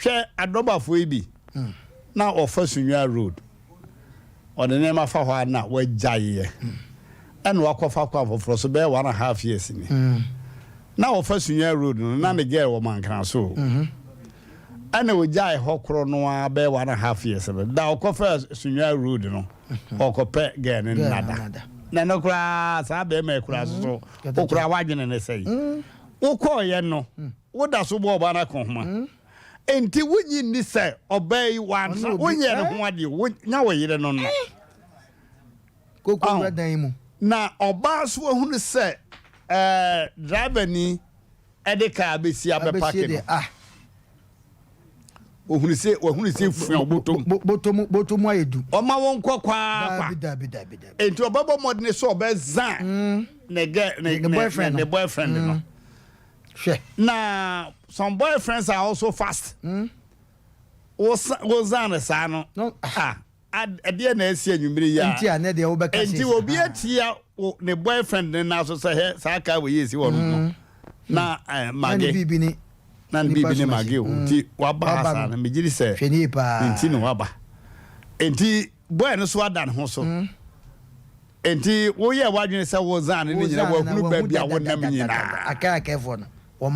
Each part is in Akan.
Share a double for EB. Now, or first in your road. Or the name of our now, where Jay. And walk off for so bear 1.5 years in me. Now, first in your road, none the girl woman can so. And we Jay Hokro no bear 1.5 years. Now, coffers in your road, no. Or compare again in nada. No class, I bear my class so. Okra wagon and they say. O call ye no. What does Obana come? And till when you say obey one, when you don't want you, now you don't know. Go red name. Now, Obas who say, driver ni Edeka BC Abapacket. Ah. Who say, from bottom, why do? Oh, my won't quack. And to a bubble modern so bezan. The boyfriend. Now, some boyfriends are also fast. Was on a son? No, a dear Nancy and you be ya. And you will be a tear, the boyfriend, and now so say, Saka, we is one. Now, Maggie Bini, Nan Bibini Maggie, Wabba, and Mijili say, Nipa, and Tino Wabba. And tea, Buenos Wadan Hoso. And tea, oh, yeah, what you say was on, and you know, baby, I wouldn't have I can't care for. Oh,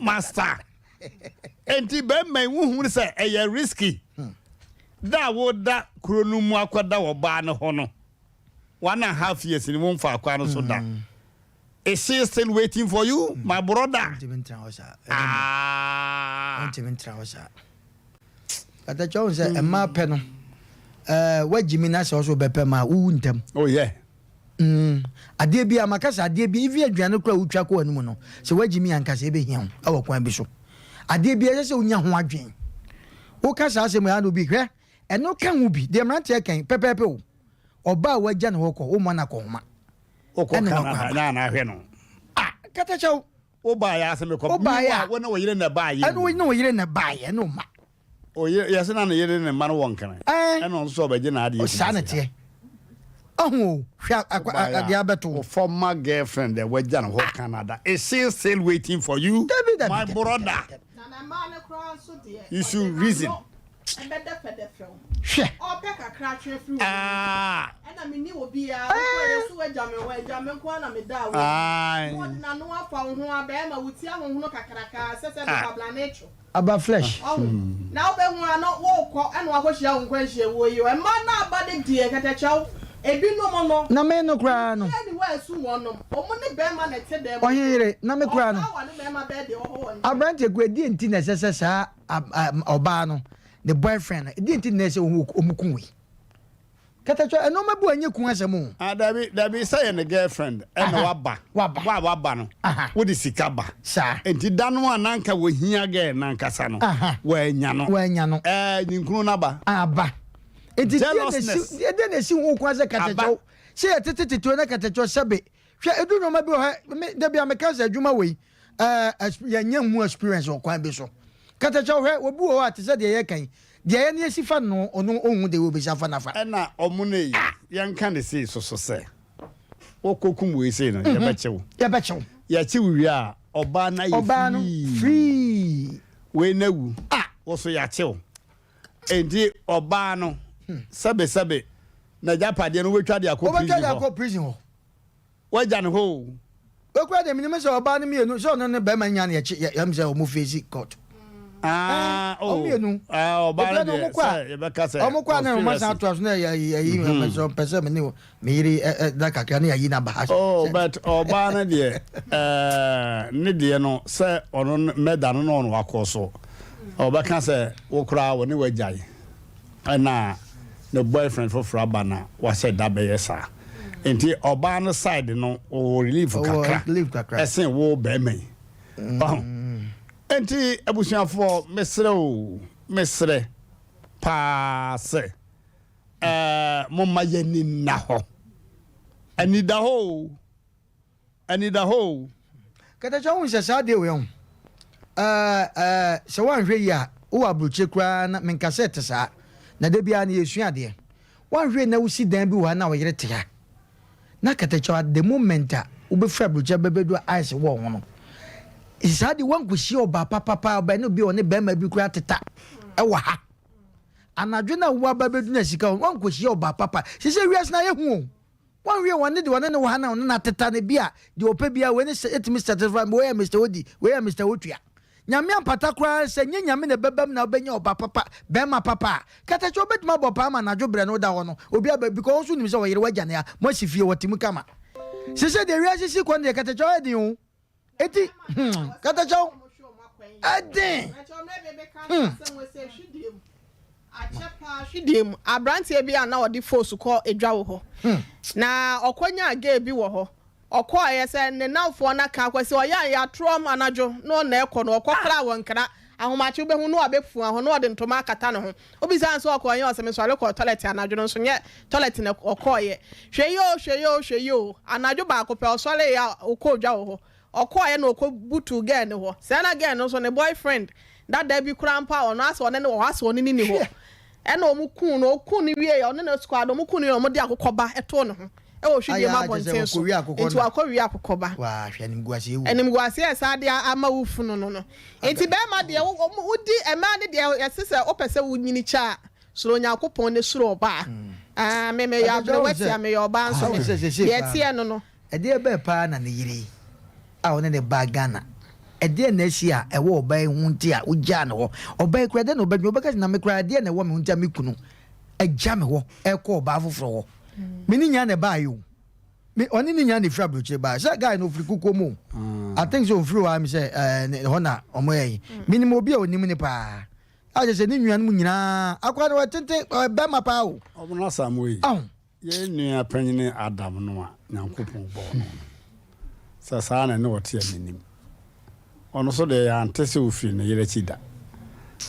master. And Tibet may who say a risky. That would that Krunum Quada or Barna Hono. 1.5 years in one for Quano Soda. Is she still waiting for you, my brother? Ah, at the Jones and my pen. What Jiminas also bepema wound them. Oh, yeah. Adebia makasa adebia ivi aduane kra utwa ko anum no se wagimi ankasa ebe hiam awokwan bi so adebia se onya ho adwen wo kasa asem ya no bi hwe eno kan wo bi de mrante kan pepepe o oba wagya ne hokọ wo mo na ko homa okọ na hwe no ah kata chaw wo ba ya asem ko ba ya wo na wo yire na ba ye eno wo yire na ba ye no ma o yese na yire ne ma no won kan eno so ba gye na ade o sanete. Oh, former girlfriend that was done in Canada. Is she still waiting for you, my brother? You should reason. Ah, about flesh. Now, they will not walk and wash your own question. Will you? And man, not body dear, get a child. Ebi no mono na me no kra no anywhere su wono omo ne be ma na te dem oyire na me kra no abrante gwedi enti na sesa oba no the boyfriend edi enti na se omukunwi katacho eno mabu anye kun asemu dabi say na girlfriend eno waba no wo di sika ba sa enti dano ananka wo hia ge nanka sa no wa nya no nyinkunu na ba aba enti de si wo kwa ze katacho se teteteto na katacho sabe hwe edu no ma bi ho de bia meka se adwuma wei ya nya mu experience o kwa bi so katacho hwe obi wo ate se de ye kan de ye ne sifa no onu ohun de wo be safa nafa na omune yi yanka de se so se okokum we se no ye bechew ya chi wi a oba na ye free we na wu wo so ya chew enti oba no sabe na japade no wetwa de akọ prison ho waja no ho okwa de minime se oba no mienu so no ne be ma nya ne yam se o mo face court mienu oba no ye be ka se o mo kwa na mo sa to aso na yi me so pese me ni me yiri da kakra na yi na ba but oba na de ne de no se ono meda no no wakoso oba ka se wo kra wo ne wajai na the boyfriend for Frabana was said that be yesa. Enti oba no side no o relief kakra. Esen wo be me. Enti abusuafo mesre pa se momma yeni na ho. Anida ho. Kata chawo se sa de we on. Se wan hwe ya wo abruche kra na men cassette sa. Na de bia na yesua de wan hwe na wusi dan bi wa na wo yire tia na katacho at the moment a wo be fra brucha bebedu ice wo ho no isadi wan kushi oba papa oba no bi one be ma bi kura teta e wa ha anadwe na wo aba bedu na sika wan kushi oba papa sise wias na ye hu wan wie wan de wan ne wo ha na na teta ne bia de opa bia we ne etimi satisfy we ya Mr. Odi we ya Mr. Otua nyame ampata kura se nye nyame ne bebam na obenya oba papa be ma papa kata cho betuma bo pa ma nadwo bre no da ho no obi aba because so nim se wo yere wagya ne ya mo sifie watimu kama sise de wias sisi kon de kata cho edi o eti kata cho edi achepa hwidiem abrantie bi ana odi force call edwa wo ho na okwanya ga bi wo ho okọ yese ne nawfo na ka kwese oya ya trom anajo no na ekọ no okọkra wonkra ahomachi be hu no abefu aho no ode ntoma akata no ho obi san so okọ yen oseme so alekọ toilet anajo no so nye toilet na okọ ye hwe yo anajo ba ko pe osole ya okọ dwa wo ho okọ ye na okọ butu girl ne ho se na girl no so ne boyfriend that day bi krampa ono aso ne wo aso ne ni ho e na omukun no okun ni wie ono na squad omukun ni omode akokoba eto no ho e wo hwidi ma bonten so enti akọwi akokoba wa hwe animguase ewu animguase esa de ama wufu no enti be ma de wodi ema ne de yesese opese wunyini cha soro nyakopon ne soro oba me ya do wati ame ya oba nso ye tie no e de be pa na ne yiri a one ne ba Ghana e de na esi a e wo oba hunti a ugya ne ho oba kura de na oba obaka na me kura de na wo me hunti a me kunu e gya me ho e ko oba foforo ho mini nya ne ba yo me oni ni nya ne fra broche ba say guy no free kukomo I think so free wa me say hona omo yi minimum obi a onim ne pa a je say ni nwan mu nyina akwa na watente ba ma pa o omo na samu yi ye nua panyine Adam no a nyankopon bo no sa na ne wote aminim ono so de ya antese ofiri ne yere chida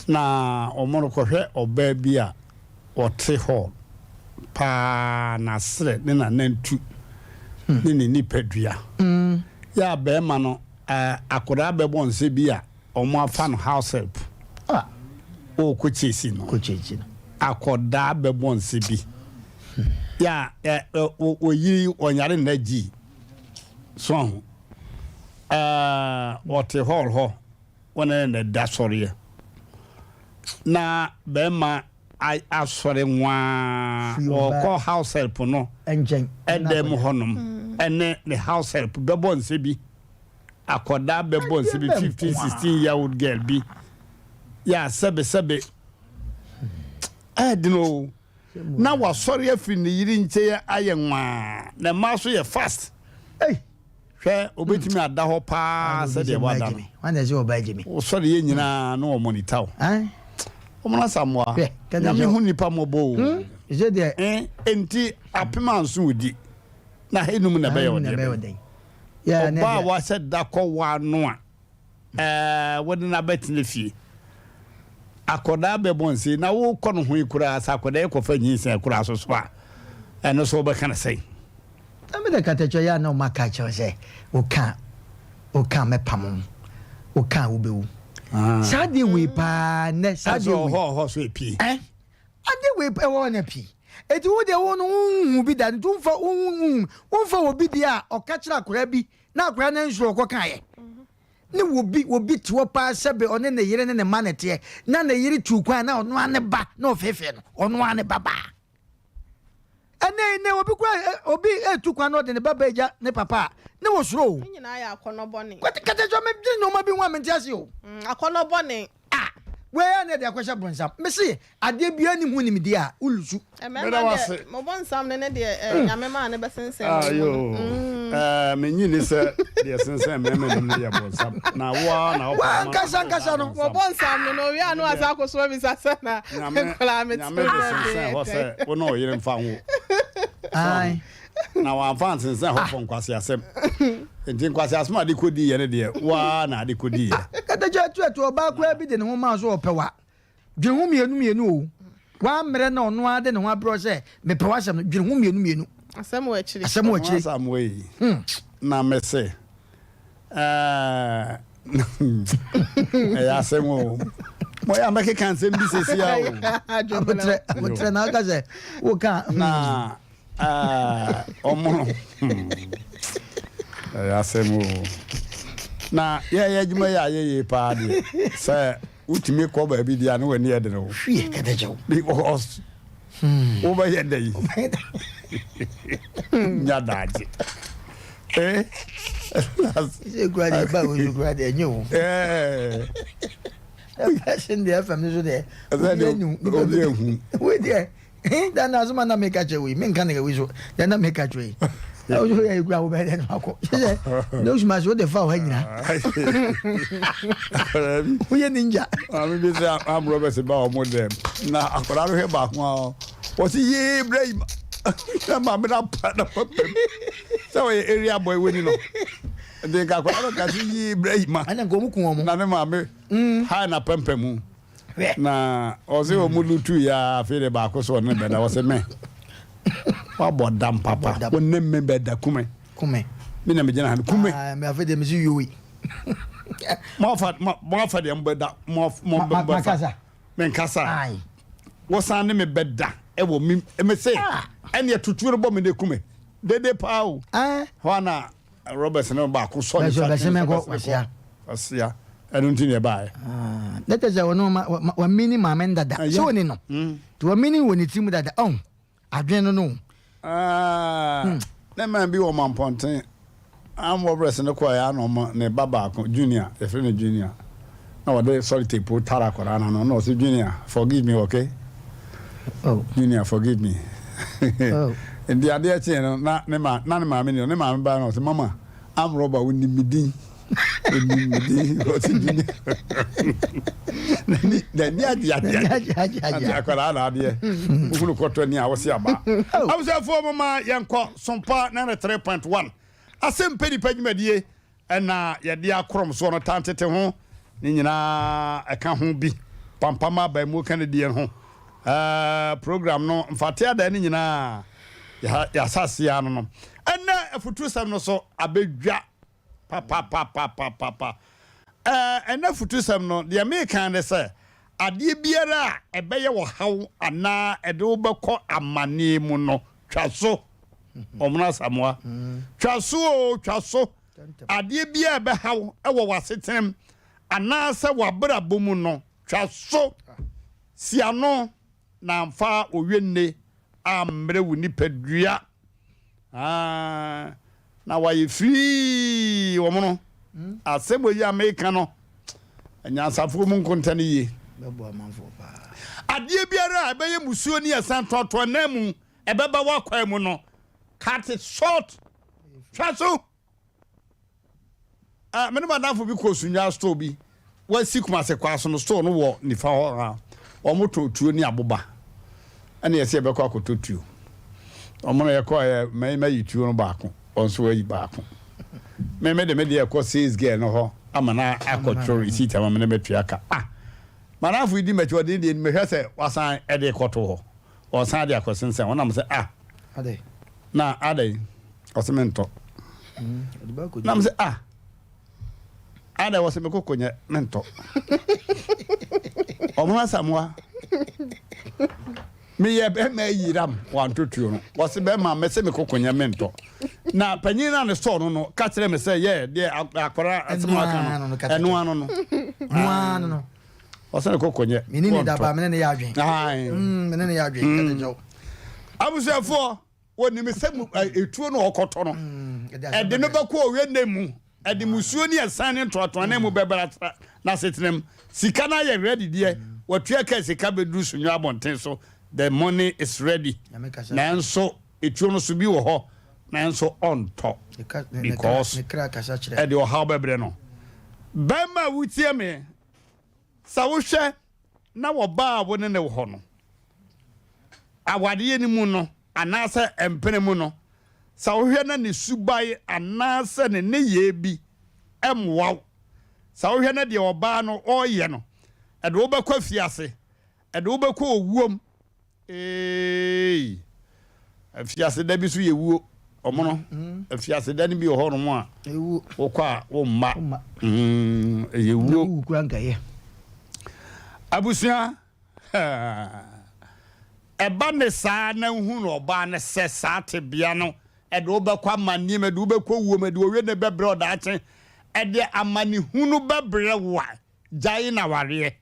na omo no kohwe oba bi a wote ho pa na sre ne na nantu ne nipadua ya be ma no akoda be bonse bi a omo afa no house help o kochesi no akoda be bonse bi ya o yiri onyare na ji so what a hall ho wona na da sori na be ma I asore nwa o call house help no enjen edem honom ene the house help be bonse bi akoda be bonse bi 15 16 year old girl bi ya sebe no na wa sori afi ni yiri nche ya aye nwa na maso ye fast hwe obetimi ada ho pa se de wada no wana ze obajimi o sori ye nyina no o monitor omana samwa na me hu nipa mobo je de enti apema nso odi na henum na be yode ya ne ba wa se da ko wa no a wodi na betine fie akoda be bonse na wo kɔ no ho ikura asa akoda e kɔfa nyinsa ikura so so a eno so be kana sei ame de katecho ya na o maka cho se o ka me pamon o ka wo bewu sade we pa ne sade we ho so epi ade we e wo na pi eti wo de wo no hu bi da ntu mfa obi dia o ka kira akora bi na akora na nsu okọ kan ye ne wobi tuo pa sebe one ne yire ne manete na ne yire tu kwan na ono ane ba na ofefe no ono ane baba ene obi kwa obi etu kwan no de ne baba eja ne papa ne wo suro nyina ya akono bone kata jo me no ma bi nwa me ntiase o akono bone we na de akwasha bonsam me se ade bia ni hu ni mede a ulusu mo bonsam ne de nyame ma ne besensen me nyini se de sensen me ne ya bonsam na wa kasa no mo bonsam no wi anu asa akoso bi sasa na kola me sensen ho se wo no yire mfa ho ai na wa fan sensen ho fon kwase asem enti kwase asem ade kodi ye ne de wa na ade kodi ye kata tu oba kwa bi de ne ho ma so opewa dwen ho mienu o wa mre na ono ade ne ho abro se me pewa asem dwen ho mienu asem wa chiri asem we na me se asem o mo ya make kan sem bi sesi ya o motre na ka se wo ka na omo asem o na ya juma ya ye pa de say utimi ko ba bi dia no wani ya de no hwie kadejo because over here dey nya daji se grade ba wo grade enyo passion there from so there we there dan azuma na make a we men kan we so dan na make a we o so ya igwa wo be den mako se no smash wo de fa ho nyina wo ye ninja ami bi say am Robert ba o mo dem na akora ro he ba ho o si ye Ibrahim na ma me na pa na pa so area boy we ni no de ka akora ro ka si ye Ibrahim ana ko mu kun o mo na ne ma me ha na pempemu na o se o mu lutu ya fe de ba ko so ne be da o se me wa bodam papa won ne me be da kume me na me jena han kume me afa de me si yowi mo fa de mbe da mo kasa men kasa ai wo san ne me be da e wo mi me say ene tutu bo me de kume dede pa o ho na Robert ne ba ko so ni se me ko asia enu nti ne ba let us say no wa mini mamenda da so ni no to wa mini woni timu da on adwen no na man bi wo mamponten am Robert ne ko ya no ne baba ko junior e friend junior na wo de sorry tape tara ko na no so junior forgive me okay junior forgive me and the idea chain na ne ma ba no so mama am Robert woni midin what junior ni akwara na ade ufunu kwoto ni awose aba awose fo mama yenko sompa 93.1 Asem Mpe Nipa dwumadie na ye de akrom so no tantete ho ni nyina eka ho bi pampama ba mu kanadie ho program no mfate ada ni nyina ya sase ya no na afutu sam no so abedwa papa ena futu sam no de me kan de se ade biara ebeye wo haw ana ede wo bekọ amane mu no twaso omna samwa twaso ade biara be haw ewo wasetem ana se wabrabo mu no twaso siano na mfa owienne amre wu nipadua na waye free wo no asebo ya America no anyansafo mu nkontane yi bebo amanfo pa adie biara ebeye musuo ni asan toto na mu ebeba wakwa mu no cut it short twaso mena madafo bi ko sunya store bi wasi kuma se kwaso no store no wo nifa ho ha omoto tuo ni aboba ene yesi ebekọ akototuo omo na yekọ me yituo no baako onso ayi baako me de ekọ sales girl no ho amana akọtro receipt ama me betua ka manafo idi mecho de me hwese wasan ede koto ho wasan de akosensen wona me se ade na ade osemento na me se ade wose me kokonye mento omo samwa me ye be ma yiram wantotuo no wose be ma me se me kokonye mento na panyina ne store no ka kire me se ye de akora asema aka no enu ano no wose ne kokonye menene da ba menene ya adwen menene ya adwen kete jo abusefo woni me se etuo no okoto no e de no bako owe nemu e de musuo ni asan ne ntoto na mu bebara na setenem sika na ye ready de watua ka sika bedru sunwa abonten so the money is ready na nso etuo no so bi wo ho na nso on top because e de o ha bebre no bema wutie me sa wo hwe na wo ba wo ne wo ho no awade ni mu no anasa empene mu no sa wo hwe na ne subai anasa ne ye bi emwa sa wo hwe na de oba no oye no e de wo ba kwa fiase e de wo ba kwa owuom fiase da bi so ye wuo omo no fiase da ni bi ho no mo a ewu wo kwa wo mma ye wuo ku anka ye abusia eba ne saa na hu no oba ne se saa te bia no e de obekwa manie me de obekwa wuo me de owie ne bebre oda ache ede amani hunu bebre wa jai na ware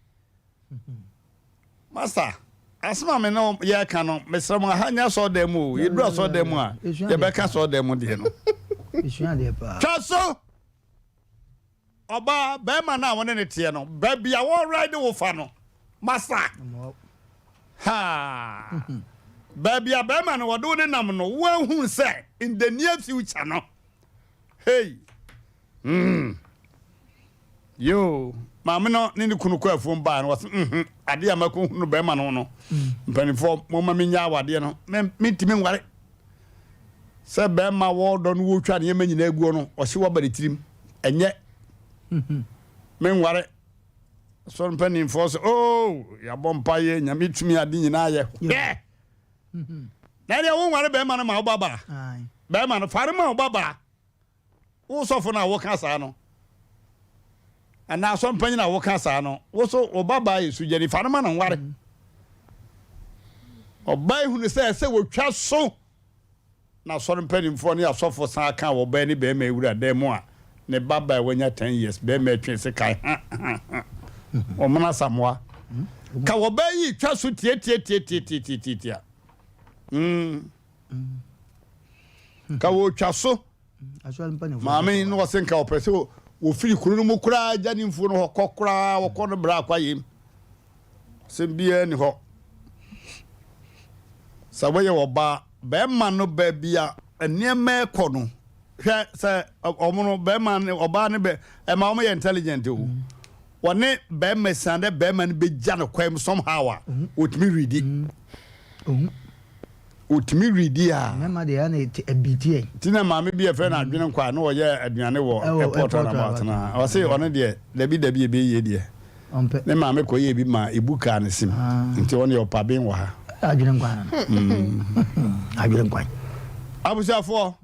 master asma me no ye ka no mesram hanya so dem o ye dura so dem a ye be ka so dem de no isuan de pa chaso oba be ma na won ne tie no ba bia wo ride wo fa no master ha ba bia be ma no wo do ne nam no wo hu se in the near future no hey yo maame no ne kunu kwa afom ba no was ade amako hunu be ma no no mpanifo mo ma menya awade no mentimi nware se be ma wo do no wo twa ne manyina aguo no o hye wo ba de tirim enye menware so mpanifo so oh ya bompa ye nyame tumi ade nyina ye na de wo nware be ma no ma wo baba be ma no fare ma wo baba wo sofo na wo ka sa no ana so mpanyina wo ka sa no wo so obaba yesu jeni farama na nware obai hunu se wo twa so na so mpanyimfo ne asofo san ka wo ba ni be ma ewura dem a ne baba wanya 10 years be ma twen se kai o mana samwa ka wo ba yi twa so tie ka wo twa so maame no wasen ka opese wo firi kunu mu kura janimfo no kokora wo kono bra kwayem sembie ni ho saboye wo ba be ma no ba bia eniema ekono hwe se omono be ma ne oba ne be e ma omo ye intelligent o wone be ma sande be ma ne be ja no kwam somehow a otimi ready utimi ready a mama de ana ebiti tina maame bi e fe na adwene nkwa na wo ye aduane wo airport na batna o se one de dabi ebe ye de ne maame ko ye bi ma ebuka ne sim nti won ye opabin wa ha adwene nkwa adwene nkwa abusafo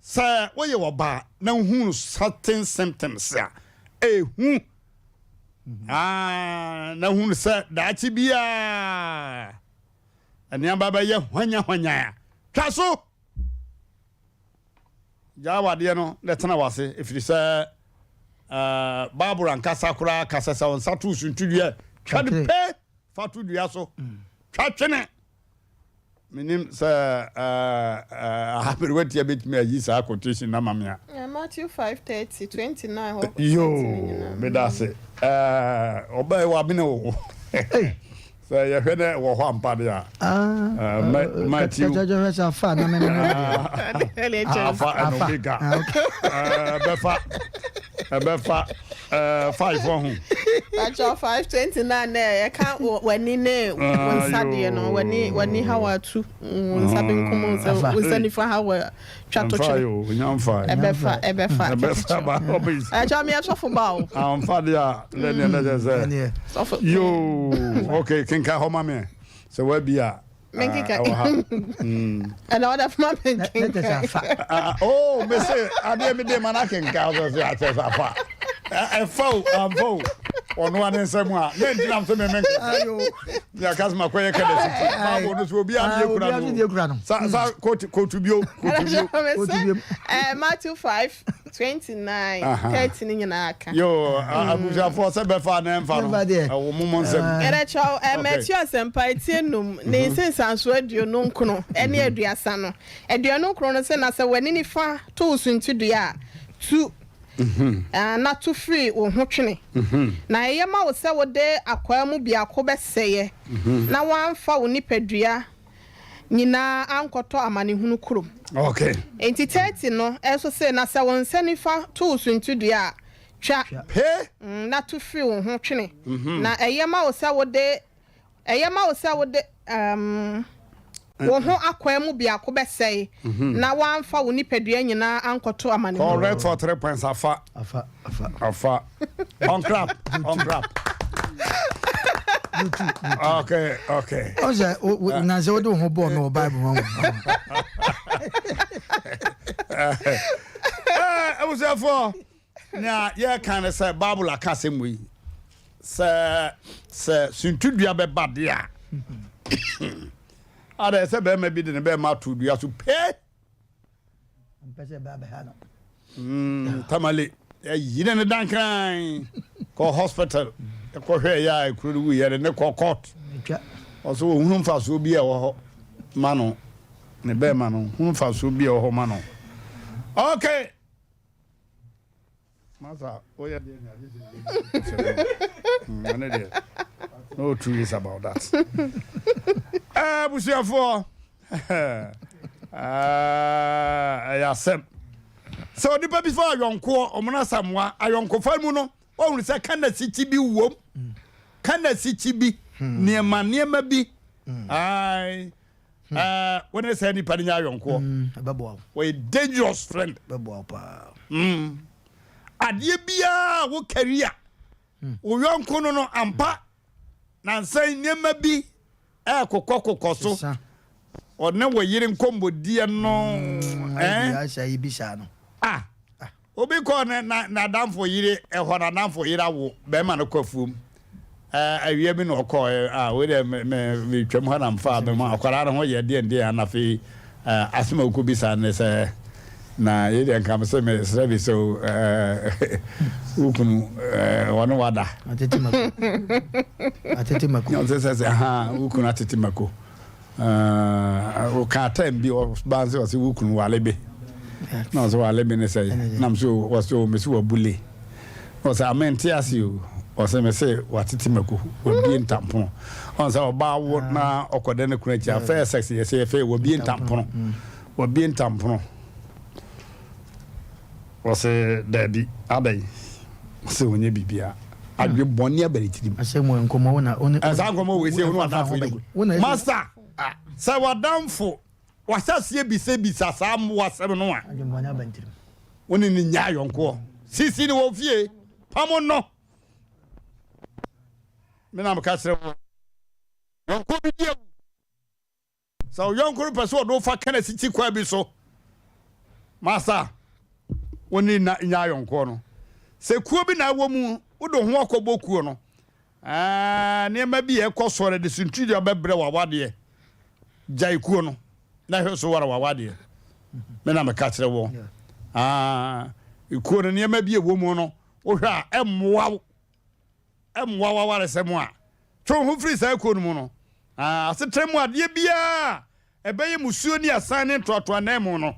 se wo ye wo ba na hu certain symptoms a hu na hu se da chi bia ani ababa ye hwanya twaso jawade no letena wase ifiri se babura nkasa kura kasa sa on satu suntudua twade pe fatu dua so twatwene minim se haberwati abetimi ayi sa quotation na mamia Matthew 5:30-29 ho yo medase obai wa bine wo so ya hwene wo ho ampade a Matthew jaja fa na me afa Omega befa 5 ho Matthew 5:29 na ka wani ne wonsade no wani hawa tu wonsabe nkomo so wonsani fa hawa twatoche nyamfa ebefa ba obis acha me asofo ba o amfade a le ze yo okay kinka homa me so we bia menkika and order from menkika oh me say ade me de manakenka so say afa amfo onu ane nsemu a ne ntinam so me menka ayo ya kasma koye kada siti babo no so obi ade ekura no sa kotubio Matthew 5:29 30 ni nyina aka yo abuja for se be fa na emfa no wo mumon nsem era chaw Matthew Asem Mpe Nipa ne sensanso aduonu nkono ene aduasa no aduonu nkono no se na se wani ni fa to suntudua tu na to free wo ho twene na yema wo se wo de akwa mu bia ko beseye na wanfa wo nipadua nyina ankoto amanehunu kurom okay enti 30 no eso se na se won sanifa to suntudua twa pe na to free wo ho twene na yema wo se wo de wo ho akwa mu bia ko beseye na wanfa wo nipadua nyina ankoto amanehunu correct for 3 points afa on clap okay oza na ze wodo ho bo no bible ho I was there for now yeah kind of say bible akasem we say suntudua be badia ada say be ma bi de be ma tudua so pe mpese ba be ha no tamale yine ne dan kan ko hospital ko hwe ya kuru wu yere ne ko court also hunu fa so bi e wo ho mano ne be mano hunu fa so bi e wo ho mano okay masa oya no truth about that busiafo Asem so nipa before ayonko omuna samwa ayonko falmu no ohun se kana sichi bi wom kana sichi bi niema bi ai when they say nipa nya ayonko babo we dangerous friend babo pa adie bia wo career wo yonko no ampa na nsan niema bi kokoko so or ne wo yire nkombodie no ya ibisa no obi ko na damfo yire ehọ na damfo yire awo be ma no kwafum awie bi no ko we de me twam ha na mfa be ma akwara no ho ye de anafe asema ko bisa ne se na yire nkam se me service so ukunu wono wada ateti mako no se ukunu ateti mako o ka time bi o banze o se ukunu walebe no so walebe ne say nam so o so me so bule o say amenti asio o say me say watiti mako o bi ntampon on say o ba wo na okode ne kuna cha fair sex ye say fair o bi ntampon o bi ntampon o say dabi abai o say onye bibia adwe boni abaritiri asemo enkomo wona asa enkomo we say wona adafo master sa wadamfo wasasie bisa sam wasem no a adwembanya bantirim woni ni nya yonko sisi ni wo fie pamo no me na maka sere yonko bi die sa yonko peso do fa kana siti kwa bi so masa woni na nya yonko no se kuo bi na wo mu wodo ho akobɔ kuo no ne ma bi e kosore de sintudi obebre wa wade jai kuo no na hwe so wara wa wade me na meka kire wo kuo no ne ma bi e wo mu no wo hwa emmoa wa ware semu a twa ho free sai kuo no mu no asetremu ade bia ebeye musuo ni asan ne totoa na mu no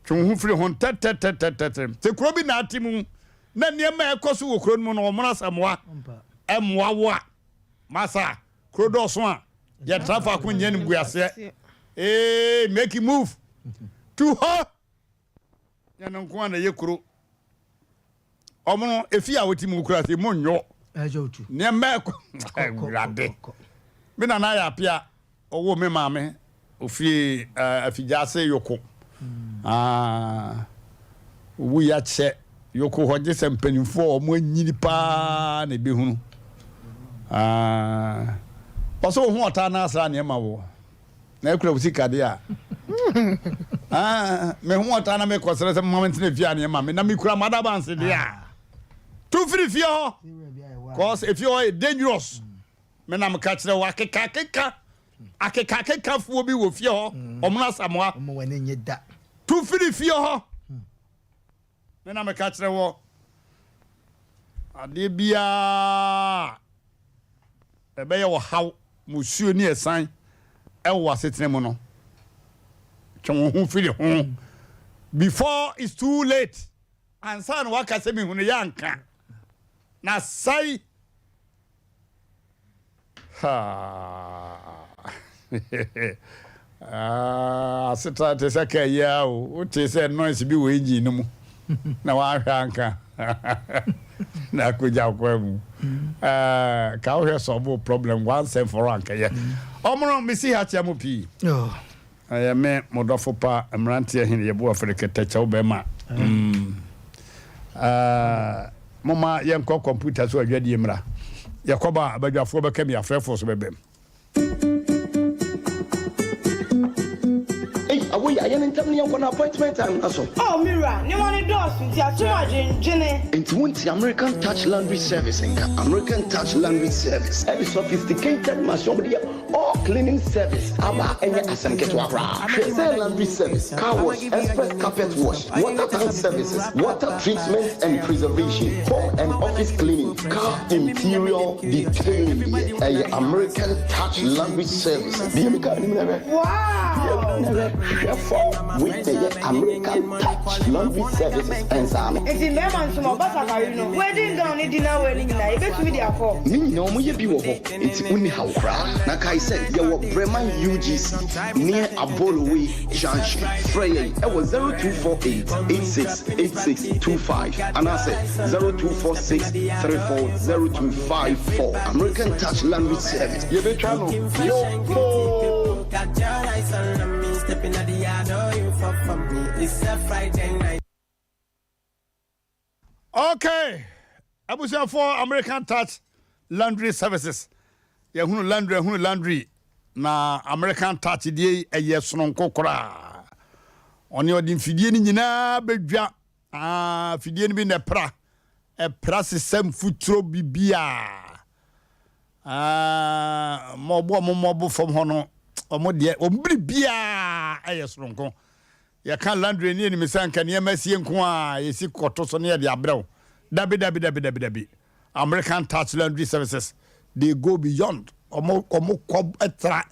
twa ho free ho tetetetetem se kuo bi na atimu na niema ekoso wo kuo no mu no omra samoa emmoa wo a masa kuo do so a ya trafa ko nyane buase make it move to her yana nko na ye kuro omo efi a woti mu kura se mo nyo ejotu ne meko rade bi na ya pia owo me maame ofi afijase yoko wu ya che yoko hoje se mpanimfo omo anyini pa na be hunu paso ho ota na asra ne ma wo na ekura busika de a me ho ota na me kosere se moment na fia ne ma me na me kura madabanse de a tu free fia ho cause if you are dangerous me na me ka kire wa akeka fu obi wo fia ho omna samoa omo wane nye da tu free fia ho me na me ka kire wo ade bia ebe ye wo haw musuo ni esan e wo asetene mu no twon ho firi ho before it's too late ansa no waka se mi hunu ya nka na sai aseta te saka ya o te se noise bi wo enji no mu na wa hwa nka na kuja kwa mu ka o he solve problem once and for all ya omro me si ha tia mo pi ya me modofo pa Mmrantehene ye bo Africa techa be ma mama ye nko computer so adwade mra yakoba abadwafo be kam ya frefo so bebem awoy ayen intam ne an appointment time na so oh mira ne woni dos nti atuma dwenjene nti wonti American Touch Laundry Service American Touch Laundry Service a sophisticated machine all cleaning service aba enya asem ketwa kra say laundry service car wash express carpet wash water tank services water treatment and preservation home and office cleaning car interior detailing American Touch Laundry Service wow with the American Touch Laundry Services and some it's in them some basa you know wedding gown ni dinner wedding na e betumi dia for ni no mo ye bi wo ho it's uni how kra na kai said you were reprimand UGC near Aboloway Junction Frey it was 0248 868625 and I said 0246340254 American Touch Laundry Service you be channel yo got your eyes on me stepping at the yard oh you fuck for me it's a Friday night. Okay, abusia for American Touch Laundry Services. Yehunu laundry na American Touch die eye sononko kora. Oni odi mfidie ni nyina bedwa. Fidie ni bi ne pra. E pra system futuro bibia. Mobo from hono. Omo de ombri bia eye sononko. Ya kan laundry ni misanka ne masie nko a yesi koto so ne de abrew. Dabi. American Touch Laundry Services. They go beyond. Omo kob etra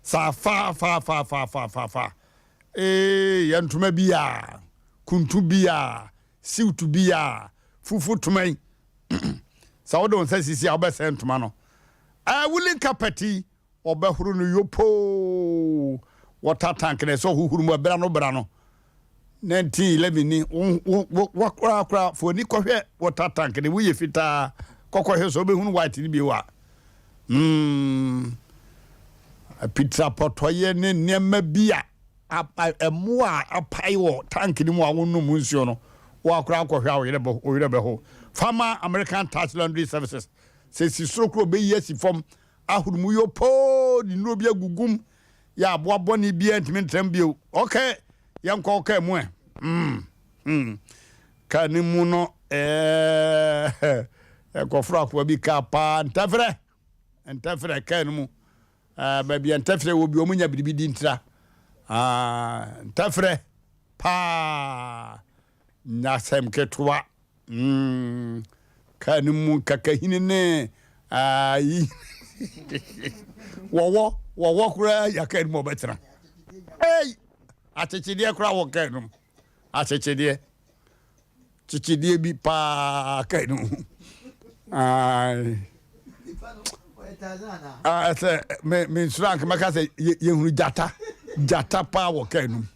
sa fa. Yantuma biya, kuntu biya, siutu biya, fufu tumai. Sa odo on sisi oba sentuma no. Woolen carpeti oba huru no yopo. Water tank ne so huhuru mo bra no. 1911 ni wakra for ni kohwe water tank ni wuye fita kokkohwe so be hunu white ni bi wa pizza potoye ne nema bia emo a apai wo tank ni mu awonu mu nsuo no wakra kohwe oyire be ho Farmer American Touch Laundry Services se si sokro be yesi fom ahuru mu yo po di no bia gugum ya aboabo ni bia ntimi ntram bio okay yanko okay mu kani mu no ekofra ko bi ka pa ntafre kani mu ba bi ntafre wo bi omunya bidibidi ntira ntafre pa na sem ketwa kani mu kakahini ne ayi wo kura yakani mo betra Achechidie kura wo kenum. Achechidie. Chichidie bi pa kenum. Say me srank maka say ye hunu jata pa wo kenum.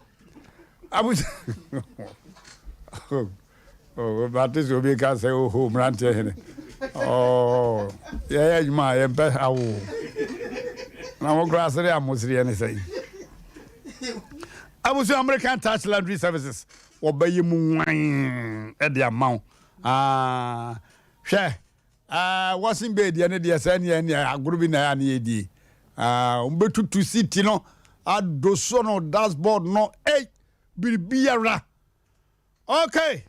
Abu oh but this will be can say oh Mmrantehene. Oh yeah you ma ye be awo. Na wo grasere amosiri ene say. I was American Touch Laundry Services. Obey mu wan e de amount. Hwe. Wasn't be the end of the agrubi na ani edi. Umbetutu city no adoso no dashboard no bibiara. Okay.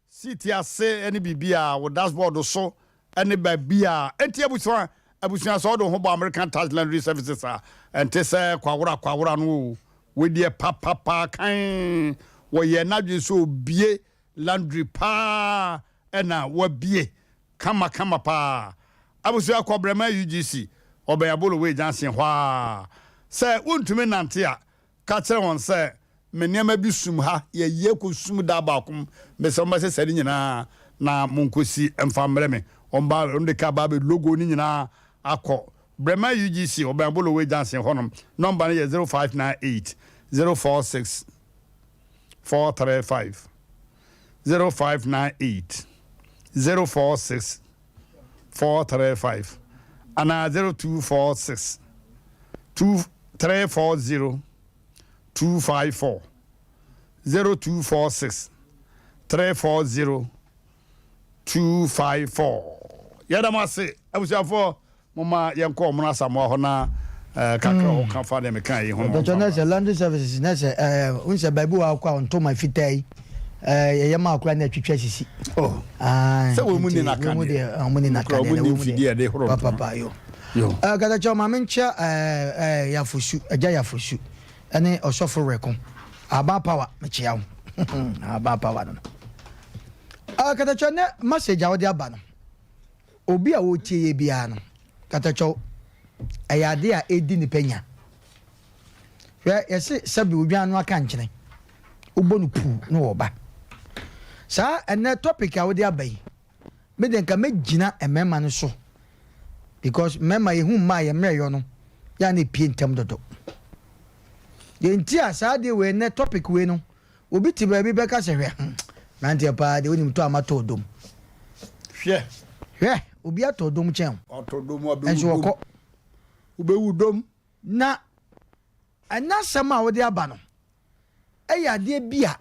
City ase any bibia wo dashboard so any bibia. Enti abusuan so do ho American Touch Laundry Services enti se kwawura no we dear papa kan wo ye na dwe so bie laundry pa ena wo bie kama pa abusu akobrema UGC obayabolo we jansen hwa se wontumi nante a ka kire won se menema bi sum ha ye ko sum da ba kom me se mba se sari nyina na monkosi emfamre me omba onde ka ba be logo ni nyina akọ Brema UGC obayabolo we jansen honom number is 0598 046 435 0598 046 435 and 0246 340 254 0246 340 254 Yadamase abusafo mama yanko muna samwa ho na kakra o kan fa dem kan yi ho the journalist laundry services na say unse baabi wa kwa onto my fitai ye ma akura na twetwa sisi se wo mu ni na kan mu ni na kan wo mu fidie de horo papa yo kada choma mencha ya fusu aja ya fusu ene osofo rekon aba power mechiawo aba power no kada chona message a wodi aba no obi a wo tie bia no kada cho ayade a edi ni penya yesi sabi odwan no aka nkyene ubonu pu no oba sa ene topic a wodi aba yi me den ka megina emema no so because mema yehu ma ye mreyo no ya na pie ntem dodo ye nti asa de we ne topic we no obi ti ba bi be ka se hwe nante pa de onim to amato dom hwe obi ato dom chen otodom obi enso ko ubewu dom na anasama wo de aba no eya de bia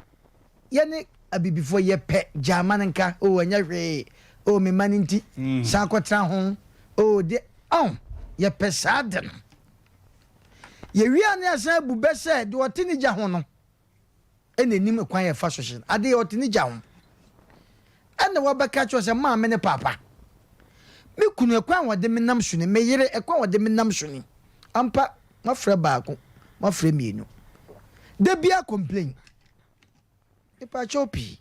ye ne abibifo ye pe jamanka o anya hwe o me maninti sa kotra ho o de ye pesade ye wia ne asa bu bese de otini gya ho no enenim kwan ye fa sohye ade ye otini gya ho ene wo beka cho se ma me ne papa me kunu ekwan wode me nam suni me yire ekwan wode me nam suni ampa mafre baako mafre mienu de bia complain ipa chopi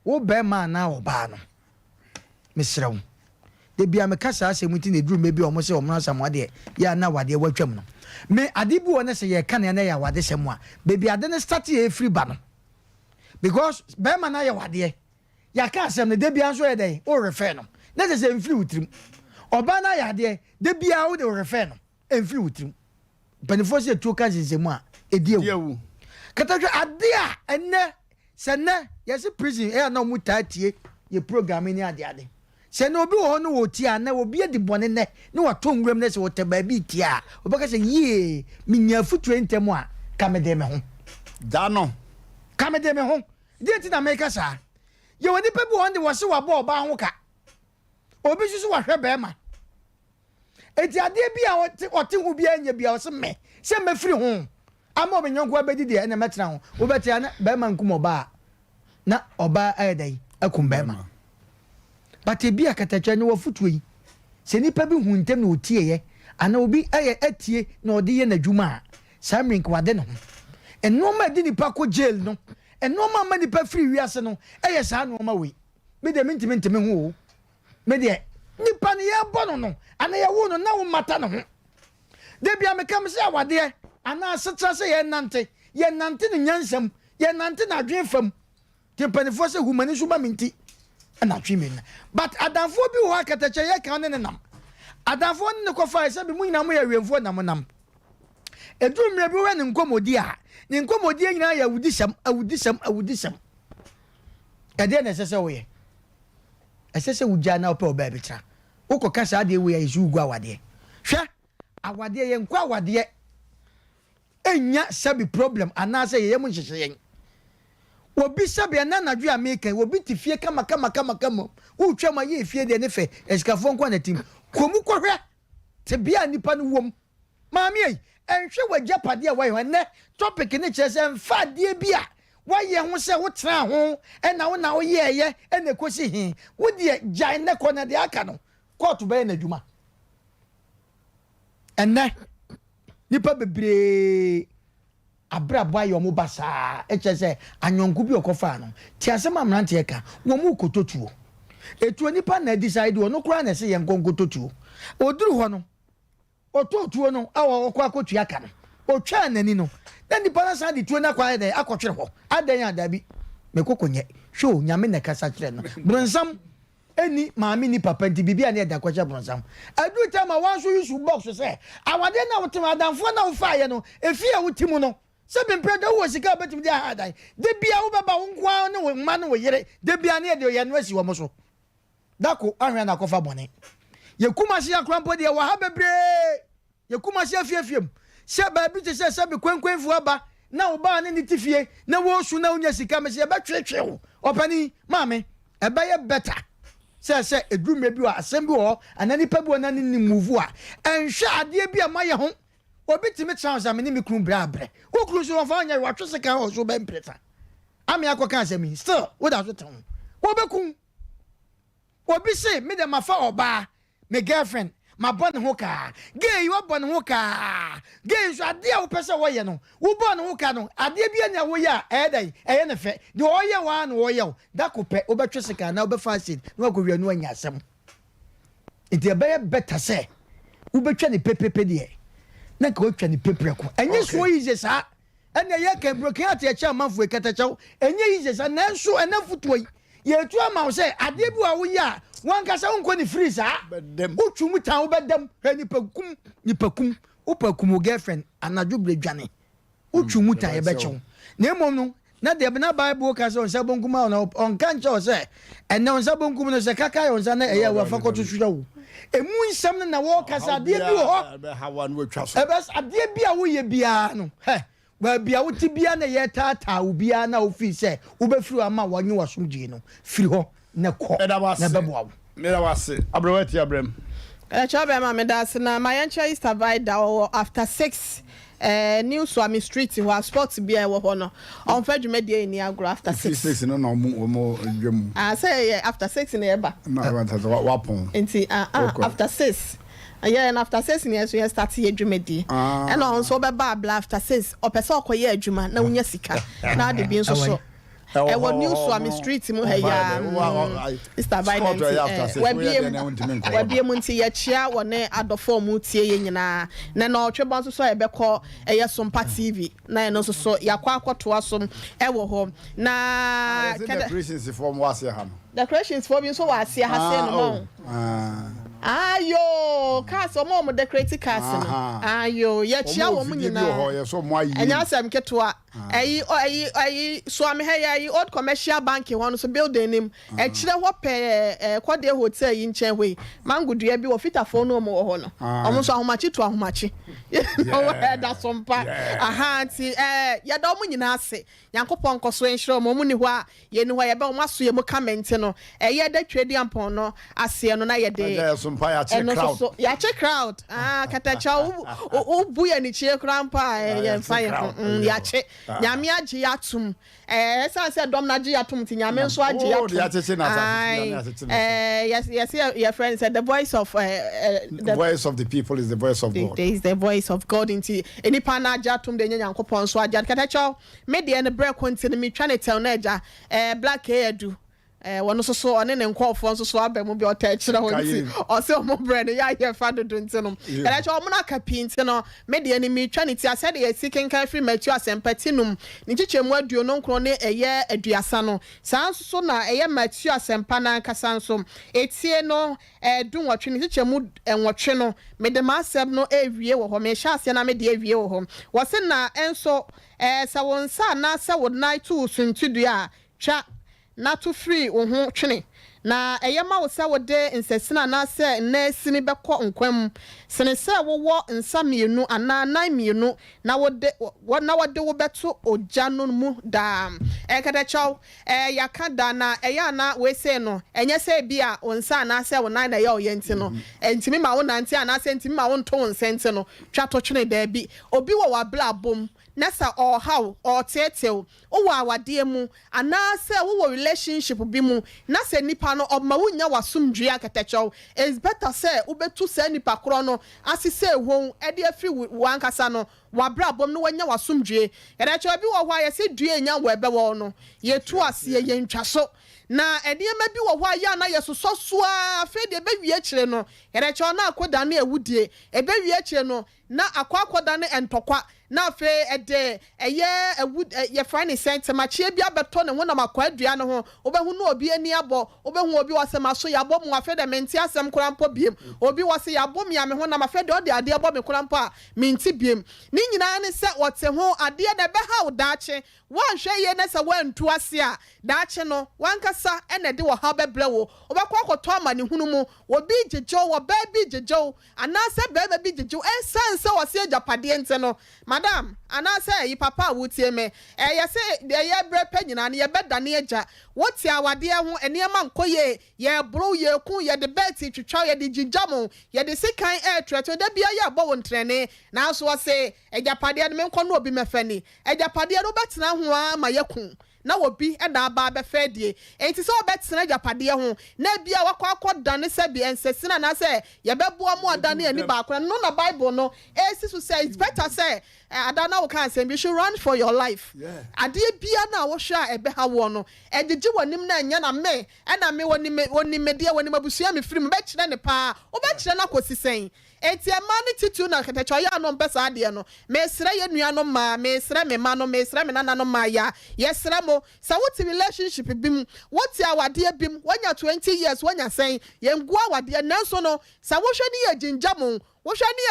wo be ma na wo ba no mesrew de bia me kasa asemuti ne drum me bi omo se omo asamo de ya na wade watwam no me ade bi wona se ye ka na ya wade sem a be ade ne start ye free ba no because be ma na ya wade ya ka asem ne de bia so ye dey o refer no na se mfiri utrim oba na ya de bia wo de refer no mfiri utrim benefo se tu ka nsemu a ediewu katajwa ade a enne se ne yes prison e na mu tatie ye programming ni ade se no obi wo no wo ti ana obi edi bone ne ne wato nwram ne se wote ba bi ti a obaka se ye minya futu entem a kamede me ho dano kamede me ho de ti na make sa ye woni pe bi won de wo se wa bo ba ho ka obi susu wa hwe ba ma eti ade bi a wote hu bi anya bi a wo se me se me firi ho ama obi nyonko abedi de na metena ho wo beti ana ba ma nkum oba na oba ayedai akum ba ma but ebi akatachwa ni wafutu yi se nipa bi hu ntem na otie ye ana obi aye atie na ode ye nadwuma samrink wade no eno ma di nipa ko jail no eno ma nipa free wiase no eye sa no ma we me de mentime hu o me de nipa ne ye bo no ana ye wo no na wo mata no ho de bia me kam se awade ana asetra se ye nante no nyansam ye nante na adwen fam tempanifo se humani so ba minti ana twimen but adanfo bi wo akatache ye kan ne nam adanfo ne ko fa se bi mu nyina mu ya wemfo nam edumre bi we ne nkomodi a ne nkomodi nyina ya awudisam ede na sese wo ye esese wugya na opa oba bitra woko kasa ade we ya isu gu awade hwe awade ye nkwa awade enya sabi problem anase ye mu nhyehyeye obi sabe na nadwe ameka obi ti fie kama wo twama ye fie de ne fe esikafo nkwa na tim komu kohwe te bia nipa no wom maami ei enhwe wagya pade a wai ne topic ne kyerese mfa de bia waye ho se wo tra ho na wo ye na kosi hin wo de gyan ne kona de aka no court ba na dwuma enne nipa bebre abrabo ayo mo basa echese anyonku bi okofa no ti asema mrante ka wo mu kototuo etu nipa na decide no kura na se ye nkonkototuo oduru ho no ototuo no awo okwa akotua ka no otwa nani no na nipa na sa di tuo na kwa de akotwere ho adan adabi mekokonye show nyame na kasa kire no bronsam eni maami ni papa nti bibia na da kwacha bronsam adu tama wanso yusu box se awade na wotem adanfo na wo fa ye no efia wotimu no se bempreda wo sika betim dia hadan de bia wo baba wo nkwa ne wo ma ne wo yere de bia ne de ye no asi wo mo so dako ahwe na kofa bone ye kumasi akrampo de wa ha bebre ye kumasi afiafiem se ba bi te se be kwenkwenfu aba na wo ba ne nitifie na wo su na unya sika me se be twetwe wo opani maame ebe ye better say edru me bi wa asem bi ho anani pa bi onani ni move a enhwe ade bi amaye ho obi timi chance ameni me kru bra bre wo kru so fa anya wa twese kan ho so be mpreta ami akoka asemi still wo da so ton wo be kun obi say me dem afa oba me girlfriend ma born ho ka gay you born ho ka gay so ade a wo pese wo ye no wo born ho ka no ade bi anya wo ya dai ne fe de wo ye wa no wo ye da ko pe wo be twese kan na wo be facet no ko wi anu anya asem enti be better say wo be twa ni pepepe de na ka wo twa ni pepre ko enye so easy sa ene ye ka broken at ye cha manfo ekatachaw enye easy sa na so enafuto ye tu ama wo say ade bi wa wo ya wan ka sa unko ni free sa utu mu tan wo bedam ni pakum wo pakum girlfriend anajo bredwane utu mu tan ye be chew na emom no na de na bible ka so nsa bonkum on kan che o say ene nsa bonkum no se kaka yo nsa na eye wa fakoto hwehwo emu nsam na wo ka sa de bi ho be hawan wo twa so ebes ade bi a wo ye bia no he ba bia wo ti bia na ye tata wo bia na wo fi say wo be firi ama wonye wasomdie no firi ho na ko na bebo me da wase abrewati abrem chobe ma me da se na my encha is survival after 6 new Swami street who sports bia wo ho no on fa dwumade ni agro after 6 no no mo dwum say after 6 na eba no I want to wapon enti after 6 and after 6 years we start here dwumade and on so be ba after 6 opese okoye adwuma na unya sika na de bi nso so what new Swami street mu ya Mr. Biden we be munti ya chia wone adofo mu tie ye nyina na na otwebo nso so ebekọ Sompa TV na no so yakwa akoto asom wo ho na decorations for mo ase ha no decorations for bi so wa ase ha se no ayo cars mo decorate cars no ayo ya chia wo mu nyina enya Asem ketoa ayi Swami ayi old commercial bank one so building him e kire ho pe kwade hotel yi nchen hwe mangudua bi wo fitafo no mo ho no omo so ahomachi to ahomachi no da Sompa ahanti ya da omo nyina ase yankopon koso enhiro mo mu ni ho a ye ni ho ye be o maso ye mu comment no ye da twedi ampon no ase no na ye de Sompa ya che crowd ya che crowd katacha u buya ni che krampa ye fire ya che nyame agi atum san se dom na agi atum ti nyame nso agi atum yes your friend said the voice of the voice of the people is the voice of God. There is the voice of God into any pana agi atum de nyankopon so agi katacha media ne break continue me try to tell na agi black edu one so on ne nkofo nso so abemu bi otachira wonti o se omo brand ya ye fa do ntino kala cha omo na kapinti no media ni mi twa ne ti ase de sikin kan free Matthew Asem Mpe Nipa ni chichemu aduo no nkro ne eye aduasa no san so na eye Matthew Asem Mpe na nkasa nso etie no du nwotwe ni chichemu nwotwe no mede ma asem no ewie wo ho me sha ase na mede ewie wo ho wo se na enso sa wonsa na sa wo night to suntudu a twa na to free wo ho twene na eyema wo se wo de nsesina na se na sini bekọ nkwam sene se wo nsa mienu ana nan mienu na wo de wo beto oja no mu da kada chaw yaka da na eya na we se no enye se bia onsa na se wo nan na ya oyenti no entimi ma wo nanti ana se entimi ma wo nto nsenti no twa to twene da bi obi wo wa bla bom nasa or how or tetew o wa awade mu ana se wo relationship bi mu na se nipa no obma wunya wasumdwe akatecho is better say ubetu se nipa kro no asise won e de afri wankasa no wabra bom no wanya wasumdwe akatecho bi wo hwa ye se due nya wo ebe wo no ye tu ase ye ntwaso na edema bi wo hwa ya na ye soso soa fe de be wie kire no akatecho na akoda na ewudie ebe wie kire no na akwakoda na entokwa na fe ede eye ye friend sentiment chie bia beto ne wona makwadua ne ho obehu no obi ani abo obehu obi wasema so ya bom afe de menti asem korampo biem obi wase ya bom ya me ho na mafe de ode ade abo me korampo a menti biem ni nyina ne se wote ho ade de be ha udaache wanhwe ye ne se wantu ase a daache no wankasa ene de wo ha bebre wo obekọ akoto ama ne hunu mu obi jejo wo ba bi jejo ana se be bi jejo ensan se wase japade ente no madam anase yi papa wutie me ye se de ye bre panyina ne ye beda ne eja woti awade ho enema nkoye ye bro ye ku ye de beti twetwa ye de gigamo ye de sekan treto da bia ye abo wontrene na so se ejapade ne menko no obi mefani ejapade no betena ho a ma ye ku na obi eda ba be fedie enti so betena ejapade ho na bia wakwa dane se bi ensesina na se ye bebo mo adane ani ba akora no na bible no esi so say it's better say adana wo kan say you should run for your life ade bia na wo hwa ebe ha wo no ejeje wonim na nya na me na me wonim de wonim abusua me firi me be kire ne pa wo be kire na kosisen enti e ma ne titu na ketecho ya no mpesa ade no me sere ye nua no ma me sere me ma no me sere me nana no ma ya ye sere mo sa what relationship bim what awade bim wanya 20 years wanya sen ye ngu awade na so no sa wo hwe ne ye ginjamo wo hwe ne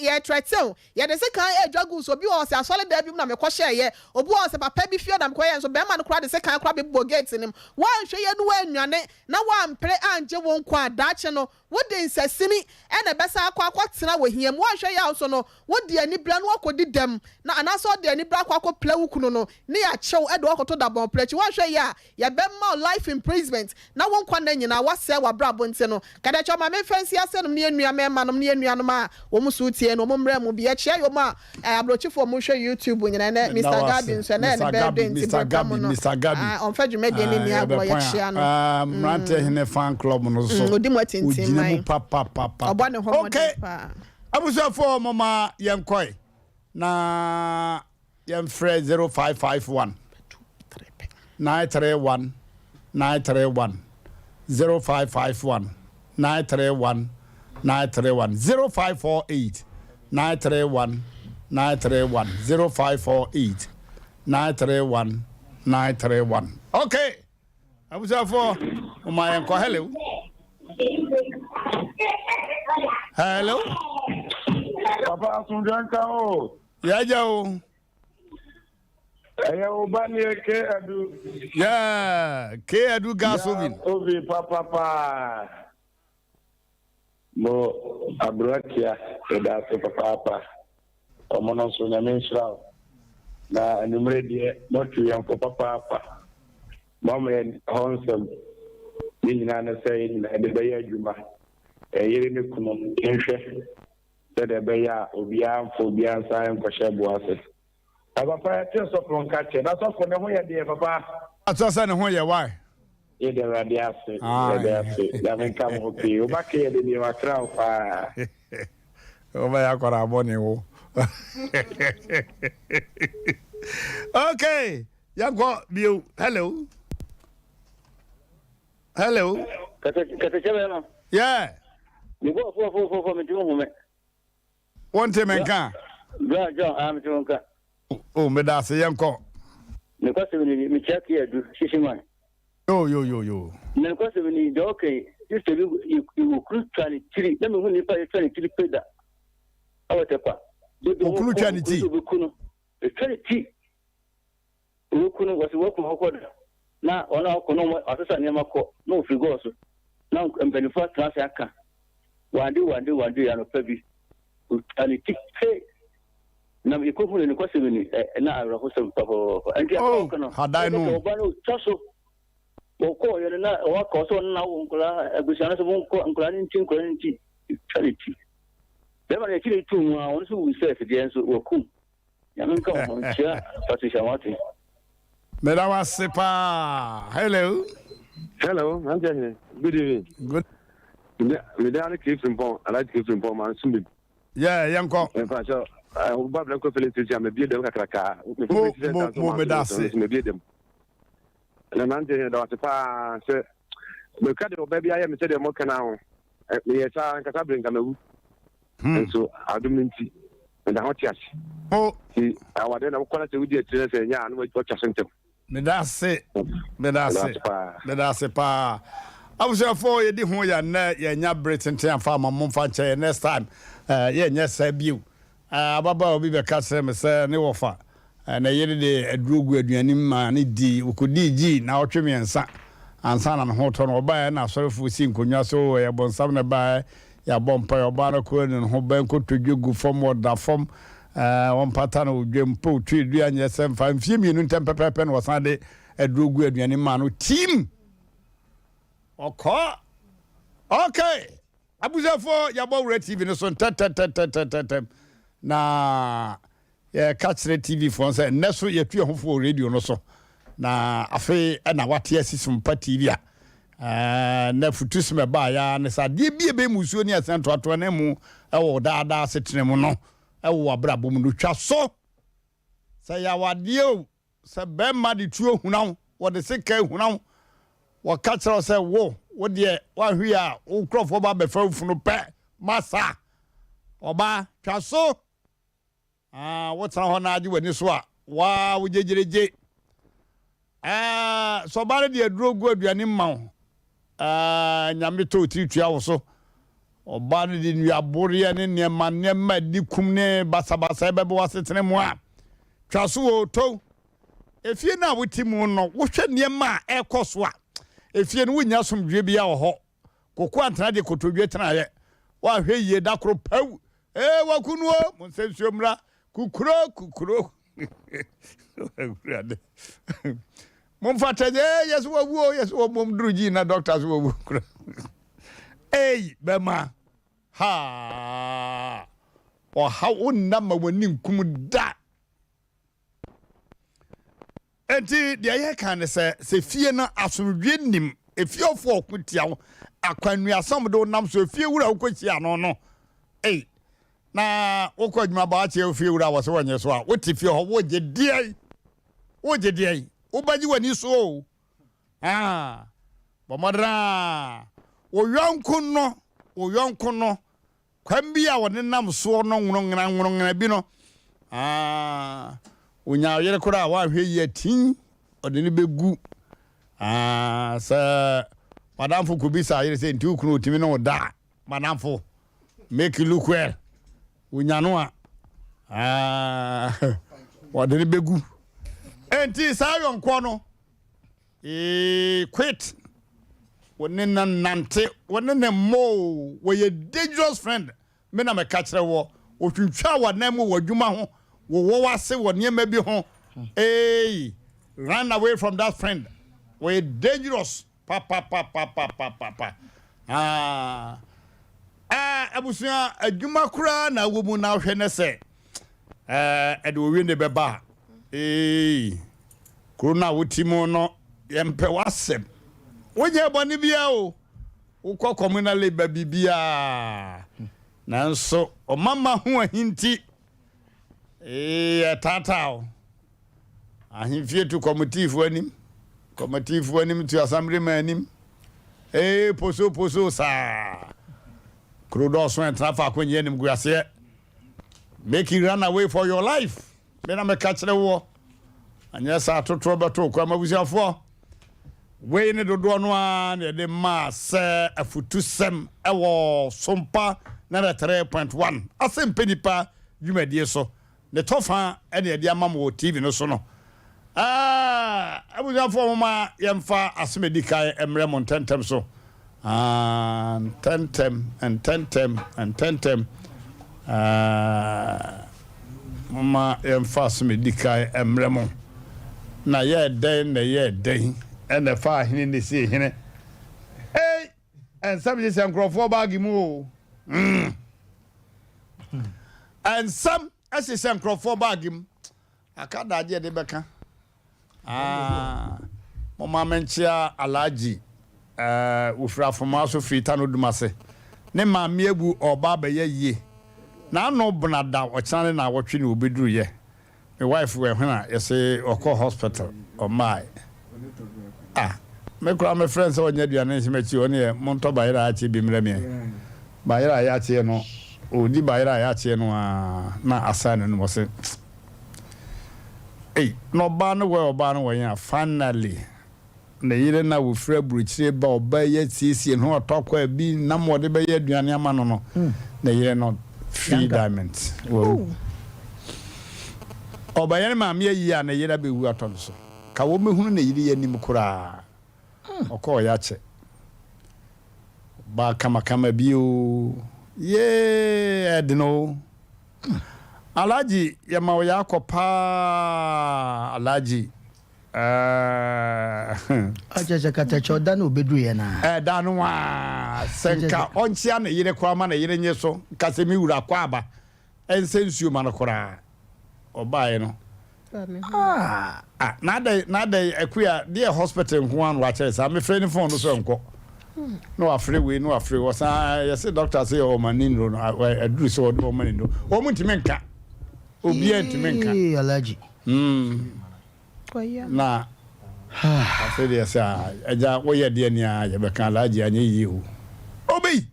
ye tretel ye de se kan edwagu so bi o se asole da bi na me kwhye ye obi o se papa bi fio na me kwhye so be ma no kra de se kan kra bi bo gate nim wan hwe ye no wanuane na wan pre anje wo nkwa daache no wo de nsasini ene besa akwa tena wo hiem wan hwe ya so no wo de ani bra no akodi dem na anaso de ani bra akwa pla wukunu no ne ya chew edo akoto da bon preach wan hwe ya ye be ma life imprisonment na won kwa na nyina wase wa bra bonte no kada cho ma me fancy ase no ne enua me ma no ne enua no ma wo musu tie no mo mra mu bi e chia yo ma abrochifo mo hwe YouTube nyina na Mr. Gabi so na ne be denti Mr. Gabi on fadwu me de ne ni agbo ye chia no Mmrantehene fan club no so odi mo tintin mai papa obo ne ho okay abusafo mama yenkoi na yemfre 0551 931 931 0551 931 931 0548 931 931 0548 931 931 okay abusafo mama yenkoi hello Papa Sunjanka o. Yaja o. Aya obani ke adu. Yeah, ke adu gasovin. Ovi papa. Mo abroatia eda so papa. Omono so na menshra. Na numere die mo tuyam papa. Mama en honsem. Ni na na say na de be adwuma. Yere ne kuno nhwe. Said be ya obia mfobia nsa nkwhye boase. Papa te so from kache. Na so for ne ho ye de papa. Aso se ne ho ye why? Ye de radiase. Ya men kam ho pi. O ba ke de ni wa crown pa. O ba ya kwara abone wo. Okay. Yanko biu. Hello. Hello. Kata chebe no. Yeah. Ni go fo me tumo me. One time enka. Bra John am tumo ka. Oh, me da se yanko. Ne ko se me check here do shishiman. Yo. Ne ko se me do okay. Just you recruit 23. Na me hu ni pa 23 peda. Awotepa. Recruit 23. Okuno. 23. Okuno was work for hokoda. Na ona okono asesa ne makọ na ofigo so. Na mbenifa class aka. Wande ya no pabi. Ani tikse na ikofu ne kwase ni na awraho sem papa anti akono hadai no oba no taso oko yele na wa ko so na wo nkula agusiana so wo nkula nti charity bema ne chiri tu mu a won so wi self de enso wokum ya menka ho chia patricia mati mera wa sepa hello Mmrantehene. Good evening. Good. Me da keep from I like keep from man sumbi. Yeah, yanko. En fa so o ba bla ko felicity am be dem kakraka. Mo me da se. Me be dem. Na Mmrantehene da pa se me ka de o ba bia ya me se de mo kana ho. Me ye sa nkata bringa mewu. So adumnti. And the hot yash. Oh, I was then I'm quite a good year to say, yeah, and what you're saying. me da se pa. I was for you, the who ya na ya nya Britain ten farm mum fanche next time. Yes, I view. Baba obi be ka se me se ne wofa. Na yede de adrugu aduani ma ne di ukodi gi na otwe me nsa. Ansa na ho to no oba na sorofo si nkonwa so ya bonsam na ba ya bompa ya oba na ko ne ho ban ko todwegu fom oda fom on pattern o dwem po twi dua nya sem fa mfie mienu ntem pepepe no wasan de adrogu aduane ma no team okay abuzafo yabo TV no so tet na catch TV for say neso ye tue hofo radio no so na afi na wate asisum pa TV a na futus me ba ya ne sa de bie be musuo ni asento ato na mu ewo daada setene mu no ewo abrabo mu no twa so say ya wade o say be ma de tuo hunaw wo de seka hunaw wo catch say wo de wa hwi a wo krofo ba be fa funu pe masa oba twa so what's na hona agi wani so a wa wo jejereje so bare de adrogu aduane ma nyame to tritua wo so oba ne de nuabore ne nema dikum ne basabasa bebe wasetene mu a twa so wo to efie na wotimu no wo hwe nema ekoso a efie no wonya somdwe bia wo ho kokko antana de kotodwe tena ye wa hwe yie dakro paw wakunuo monsensuo mra kukuro Momfataje yesu wo momdruji na doctors wo kuro bema ha o ha unama wani nkum da enti de ye kan se fie na asomdwe nim efie ofo okutia wo akwannu asomdo nam so fie wura okochia no na wokɔ adwuma ba ache ofie wura wo se wonye so a wote fie ho woje diai wobaji wani so bomodra oyonko no kwambi a woni nam so no nwonngana bi no onya yere kora wa hwe yi atin ode ne begu sa madamfo kubisa yere se nti ukunu otimi no da madamfo make you look well unyano a wode ne begu enti sayon ko no quit woni nante woni ne mo we dangerous friend me na me ka kire wo otwutwa wa na mu wadwuma ho wo wase wo niema bi ho run away from that friend we dangerous pa abusia adwuma kura na wo mu na hwe ne se ede owie ne beba corona wotimo no yempe wasem wonye boni bia o ukọ communal labor bibia nanso o mama ho ahinti tatao ahimfie tu committee anim tu assembly manim poso sa krodo so entrafa akwenye anim guase make you run away for your life me na me ka kire wo anya sa totoro beto kwa mabusiafo we ne dodo no a ne de ma se afutusem ewo sompa na 3.1 Asem Mpe Nipa dwumadie so ne tofa ene de amamo TV no so no abusiafo ma yemfa asomedikai emre montentem so tentem mama yemfa asomedikai emre mon na ye den ene fa hini ne si hini and some just enkrofo bag mu and some as is enkrofo bag mu akada aje de beka mama menchia alaji ufra foma so frita no dumase ne ma miebu oba be ye na no bunada o chane na wotwe ne obeduru ye my wife we hwana yese oko hospital o my me kura my friends o nya duane nsimachi oni e monto bayira achi bi mreme bayira ya achi no odi bayira ya achi no na asane no wose no ba no we oba no we ya finally na yire na wo fra buruchire ba oba ye tiesie no otokwa bi na mo de be ye duane ama no na yire no free diamonds oba ye ma me yi ya na yire be wu aton so ka wo mehunu na yire ye nim kura okọ ya che ba kama biu ye edno Alaji yama oyako pa Alaji acha katacho da no bedu ye na da no wa senka onchia na yire kwa ma na yire nyeso kasemi wura kwa aba ensensuo ma no kora obae no nada ekuya dey hospital nko an wa chere sa me free ni phone no so nko no afre we no afre wo sa yes doctor say o manino no aduru so o manino o muntime nka obi antime nka Alaji na afre dey say aja wo ye de ni a ye be kan Alaji anye yi o obi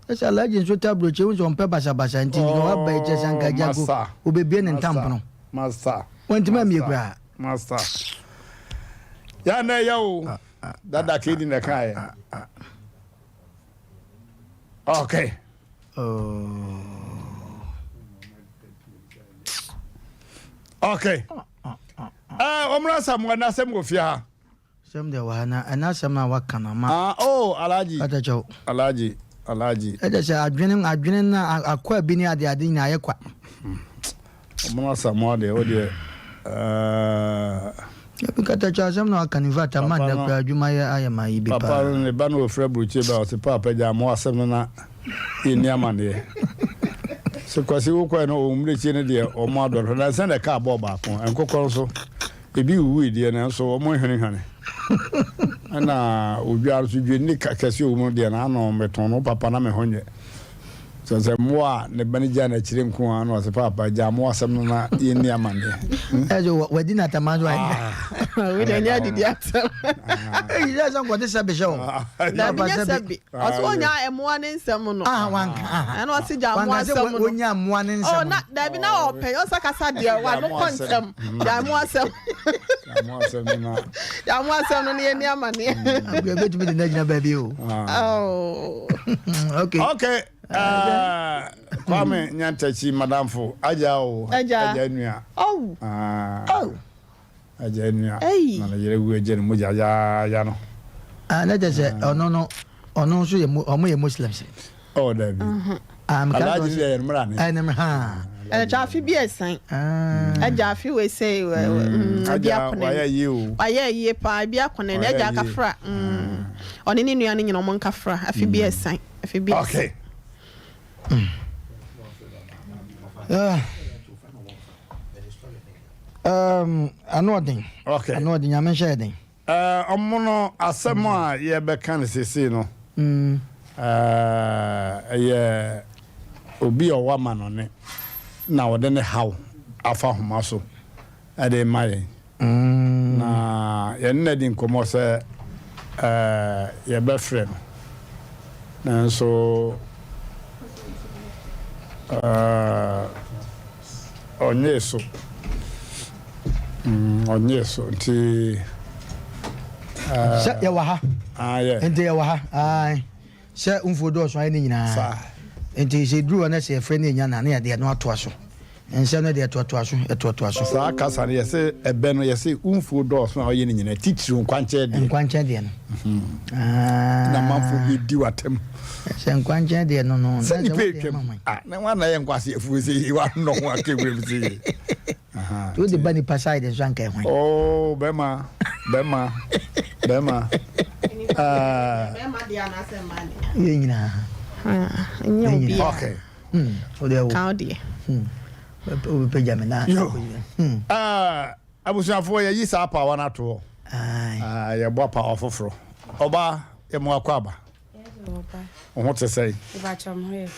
esa Alaji so tablo che wo Sompa basa nti no aba e che sanka jago obebie ne ntampo no master wantime mi kura master ya na ya o dada kidi na kai okay okay omra samwa na sem gofia sem de wa na anasem na wakana ma Alaji atacho Alaji ede se adwene na akwa bi ni ade na ayekwa omra samwa de o de kata cha sem na wakaniva tama na kwa adwuma ya ayama yi bi pa papa ne ba no ofra bruche ba o se papa ja mo asem na ini amane se kwasi wo kwa no omre chi ne de o mo adoro na se na ka bo ba ko enkokoro so ebi wu de na so o mo hwene ana obi arso dwe ni kakase o mo de na no meton no papa na me honye so mo a ne bani ja na chire nko an o se papa ja mo asem na ini amane ejo wadi na tamazo ai we dey near the atom eh ya san ko de sabe show na bi sabe oso onya emoa ne nsem no wanka ana o si ja mo asem no onya emoa ne nsem oh na da bi na o pe o sakasa de wa no kontem ja mo asem no ne ni amane we go to be the na baby o okay kwame nyantachi madamfo aja nua aja nua na yere wu eje no ya no na je ono so ye omo ye muslims da bi Alaji ye mra ne chafi bi esan aja afi we say abi akone waya yi pa abi akone na aja kafra oni ni nua ne nyina mo nkafra afi bi esan okay anodin okay anodin ya men shedin omono asem a ye be kan sese no ye obi o wa ma no ne na wode ne haw afa homa so ade mai na ye nna din komo se ye be frɛ no na so onyeso nti ya wa ha ente ya wa ha se unfodo so ai ni nyina ente se duru na se frɛ ne nya na ya de no ato so ense no de ato so sa kasa ne yese ebe no yese unfodo so ai ni nyina titiri nkwanche de no na manfo bi di watem se nkwanche de no no na na wana ye nkwase efuzi wa no wa kewre bi to the bani pasai de zanka hwan bema dia na se mani nyina nyobi okay o de o kaudi o pe jamina abusuafo ye yi sa pa wana to ye bo pa ofoforo oba ye mo akwaba o te say ba chom he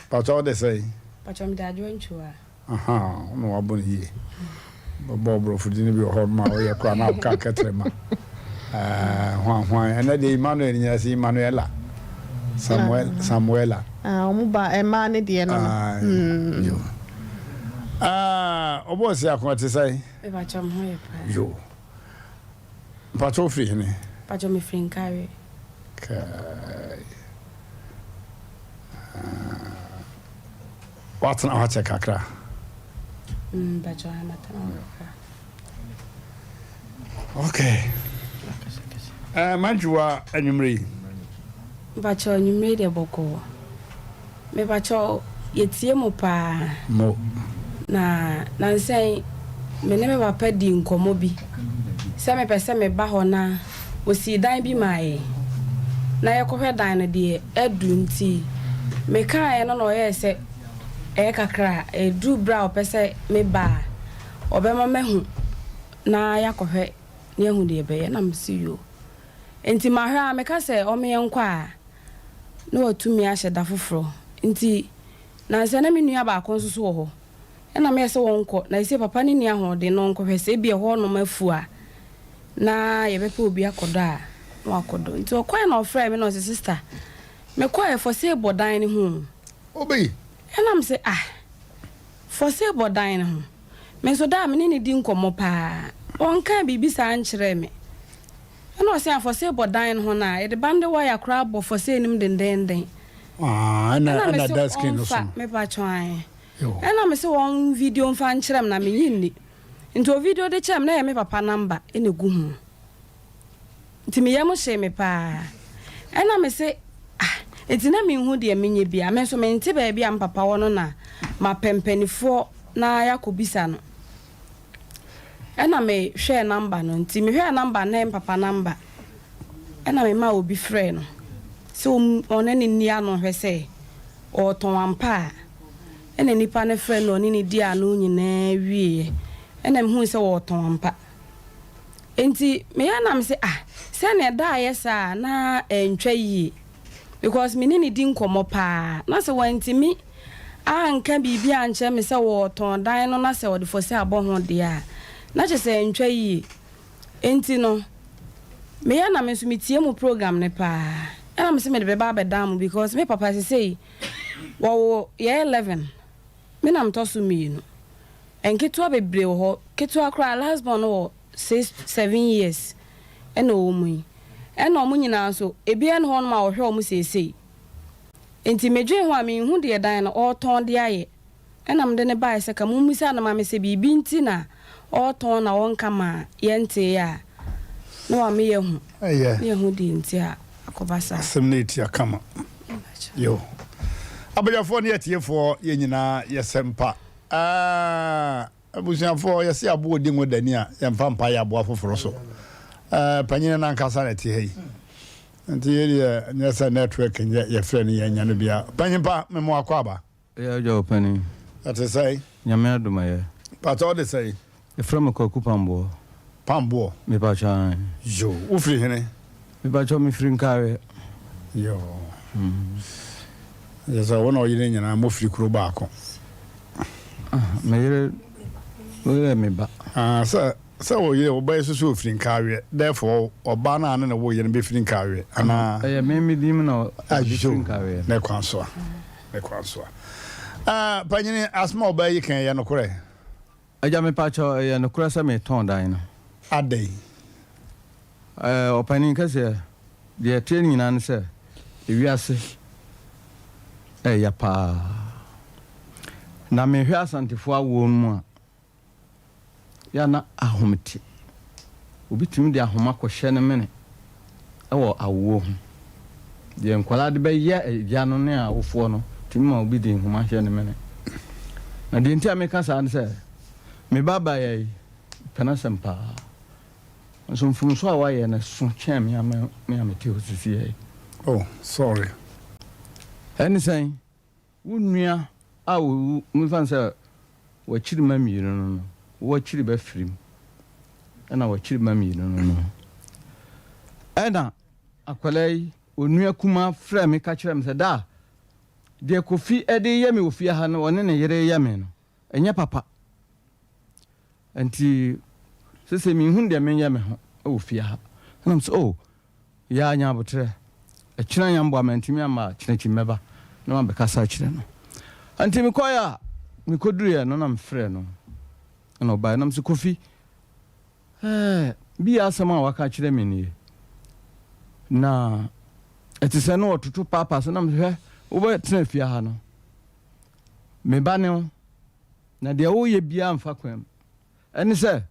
pa to de say pa chom da adwentua no wabon yi bobo bro fudini bi ho ma o ye kwa na ka ketrema hwan ena de Emmanuel nyasi Emmanuela Samuela omuba ema ne de no obo se akwate sai ba chom he pa yo pa to fi ni pa chom frinkare kai what's na wacha kakra ba chom mata okay manjua anumri ba chom nyumre de boko me ba chom yetie mo pa mo na say me ne me papa di nkomo bi se me pese me ba ho na osi dan bi mai na ye kohwe dan no de edu nti me kai no no ye se e kakra edu bra opese me ba obema mehu na yakohwe ne hu de be na msi yo enti mahwa me ka se o me yenkwa na otumi ahye da foforo nti na se na me nua ba ko nso ho na me se wonko na ise papa ni nia ho de no nkohwe se bia ho no mafu a na ye be pe obi akodo a no akodo nti o kwai na ofra me no sister me kwai for say bodan ni hu obi na me se for say bodan ni hu me so da me ni di nkomo pa on kan bibi sa ankyere me na o say for say bodan ho na e de bande wire kra bo for say nim dendenden na daskin no so me pa chwan na me se won video mfa ankyere me na me yinni nti o video de chem na ye me papa number ene gu hu nti me yam hye me pa na me se enti na me hu de menye bia me so me nti ba bia am papa wono na ma pempenifo na yakobisa no ena me hwe number no nti me hwe number na papa number ena me ma obi frɛ no so onani nia no hwe se o ton ampa ena nipa ne frɛ no oni ni dia no nyina wie ena me hu se o ton ampa enti me ya na me se se na da yesa na entwa yi because me ni di nkomo pa na se wantimi anka bibi anche me se wo ton dan no na se wo de fo se abo ho de a na che se ntwa yi enti no me ya na me so metie mu program ne pa na me se me de beba abedam because me papa say wo ye 11 me na mtoso mi no enketo abebre ho keto akra last born wo 7 years ena o mu ena o mu nyina so ebia ne ho no ma wo hwe o mu sesei enti medwe ho a me hu de dan no o ton de aye ena mde ne bae se ka mu misa na ma me se bibi nti na o ton na won kama yente ya no wa me ye hu ye hu de nti a akobasa semneti akama yo abajafo ne yetiefo ye nyina yesempa abusiafo yesi abo odi ngodani a yemfa mpa ya abo afoforo so panyina na nkasa na ti hei nti ye nyesa network ye friend ye nya no bia panyimpa memo akwaba ya jo pani ate say nyame aduma ye pato de say e from ko kupambo pambo me pa chan jo ufri hene me pa cho me fri nkawe yo yesa wono yire nyina mo fri kuro ba ko me yire me ba so wo yire wo ba yesu fri nkawe therefore oba na na wo yire be fri nkawe ana me dim na fri nkawe na kwanso panyine asma oba yi kan ya no kore aja me pa cho ya no kore sa me ton dan no adai opani kase de training na nse ewiase ya pa na me hwe asantefo awo mu a ya na ahomti obitumi de ahoma kɔhye ne mene ɛwɔ awo ho de nkwala de be ye ya no ne awofo no tumi ma obi de ahoma hye ne mene na de ntia me kasa an sɛ me baba yɛ panasempa nso mfumso a wa yɛ na so kyɛn me amete osisi yɛ oh sorry anything wunua a wo mfan sɛ wachiri mamiru no wachiri ba frim ana wachiri mamiru no ana akwalai onua kuma fra me ka kyerɛ me sɛ da de kofi ede yemi ofia ha no one ne yere yemi no enya papa anti sese mi hu de men yemi ho ofia ha ana m so ya anya botre akina nyambo amantimi ama kinachi meba na ma bekasa kyerɛ no anti mi koya mi koduru ya no na mfrɛ no na oba na mse kofi bi asama waka kyerɛ me nie na etise no otutu papa so na mhwɛ wo ba tena fia ha no me ba ne na de wo ye bia mfa kwam ɛne sɛ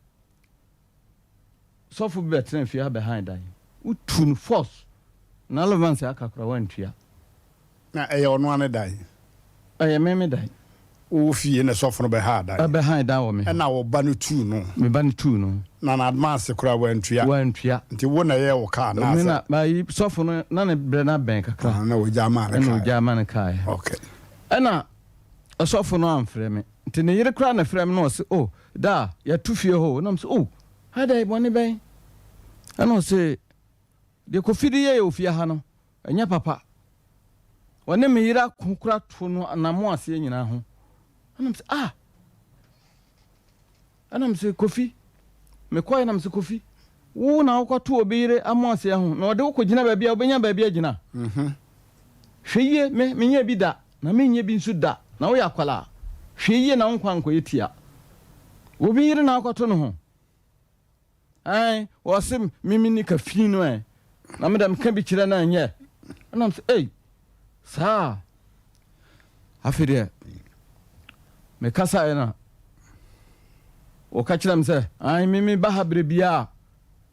sɔfo bi tena fia behind dan utu no force na relevance akakora wantua na ɛyɛ ɔno ane dan Aye me dai. O fie na sofo no be ha dai. Be ha da wo me. Na wo ba no tu no. Me ba no tu no. Na advance kura wantua. Nti wo na ye wo ka na asa. Me na ba sofo no na ne bre na ben kakra. Na wo jama na kai. Na wo jama na kai. Okay. Na sofo no amfre me. Nti ne yire kra na frem no se oh da ya tu fie ho na me se oh ha dai boni ben. Ana se de ko fidi ye ofie ha no. Enya papa. Wone me yira kokura to no na mo ase nyina ho. Ana me se ana me se Kofi me kwa na me se Kofi wo na akwato obire amo ase ho na ode ko gina ba bia obenya ba bia gina hweye me nya bi da na me nya bi nsu da na wo yakwala hweye na nkwa nko yetia obire na akwato no ho ai wo se mimi ni ka fi no na me da me ka bi kire na nya ana me se sa afide me kasa ena o ka kira me se ai mimi ba habre bia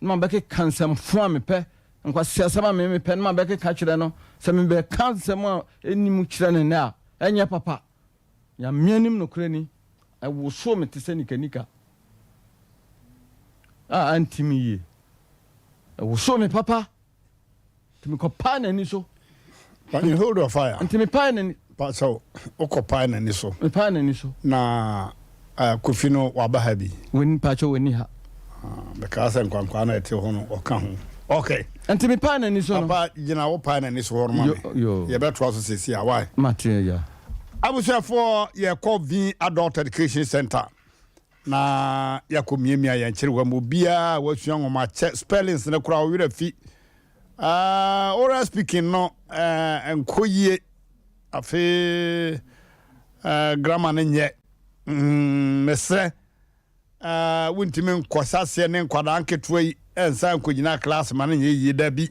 na ba ke kansam fo me pe nkwa siasama me pe na ba ke ka kira no se me be kansam a enimu kira ne na enya papa ya mianim no krani ai wo so me te se nika antimi ye wo so me papa timi ko pa na ni so but you hold your fire antimi pa na ni pa so okopa na ni so me pa na ni so na Kofi no waba bi woni pacho woni ha because nkwankwa na ete ho no oka ho okay antimi pa na ni so no papa gina wo pa na ni so ho no ma ye beto aso sesi a why material abusafo ye call V Adult Education Center na yakomiemia ya nkyere wa mobia wasua ngoma spellings na kura wira fi oral speaking no enkoyie afi grammar na nye mesre wuntimi nkosase ne nkwada anketoyi ensa nkogina class ma na nye da bi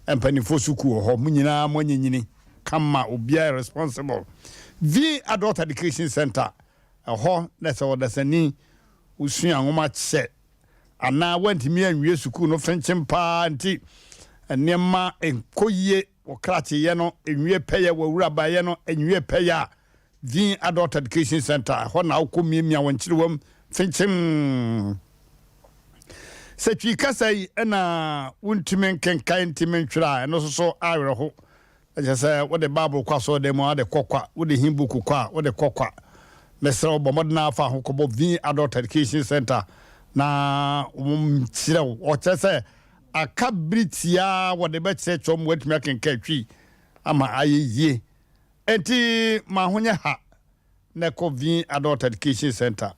empanifo suku ho munyina monynyini kama obia responsible V Adult Education Center ho na se wodasani usua ngoma che ana wantimi anwie suku no fenchim pa nti enema enkoyie wokrache ye no enwie peye wawura ba ye no enwie peye V Adult Education Center ho na akomiemia wanchirewam fenchim setwi kasai na wuntimi kenkan timen twira eno so awere ho aje say what the bible kwaso dem o de kokwa wo de himbuku kwa wo de kokwa mesra obomodna afa ho kobo V Adult Education Center na chire o chese akabritia wo de be chechom wetumi akenka twi ama ayeye enti mahonya ha na ko V Adult Education Center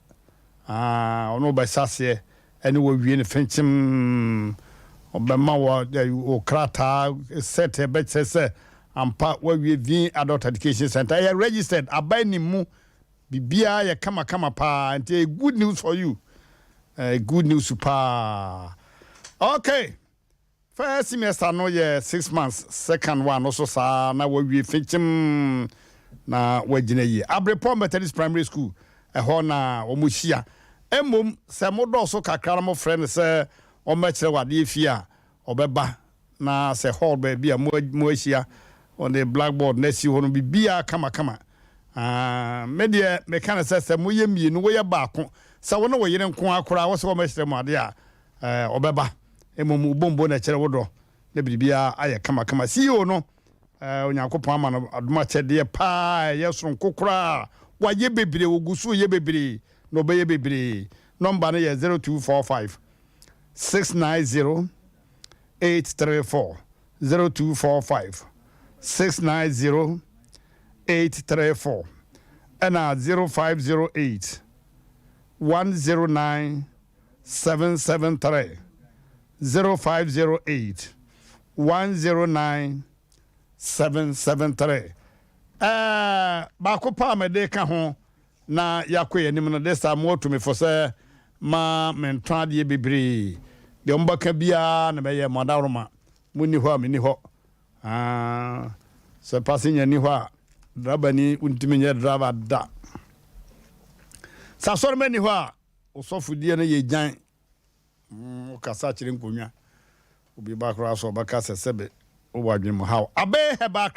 ono ba sase eni wo wie ne fenchim obema wo krata set be chese ampa we V Adult Education Center you registered abani mu bibia ya kama pa and good news for you good news pa okay first semester no 6 months second one also sa na we fechim na wagina yi Abrepom Methodist Primary School ho na omuhia emom se modo so kakra mo friend se o mekere wade fia obeba na se hall ba bia mo ahia on the blackboard na si hono bibia kama media me kana se mo yemie no wo ye baako se wo no wo yire nko akora wo se wo mehire mo ade a obeba emom bombo na kere wodo na bibia aye kama si yo no onyankopon ama no adoma chede pa yeso nkokora wa ye bebre ogusu ye bebre no be ye bebre number no ye 0245 690 834 0245 690 834 and 0508 109 773 0508 109 773 bako pa me de ka ho na yakoye nim no this time what to me for say ma mentwa de bebre de mbaka bia na be ye modaroma muni ho amini ho se pasinya ni ho a drabani untimi nye draba da sa sor mani ho a osofudie na ye gyan o kasa kire nkonwa obi ba kra so ba kasa sebe o wadwen mu haw abe heba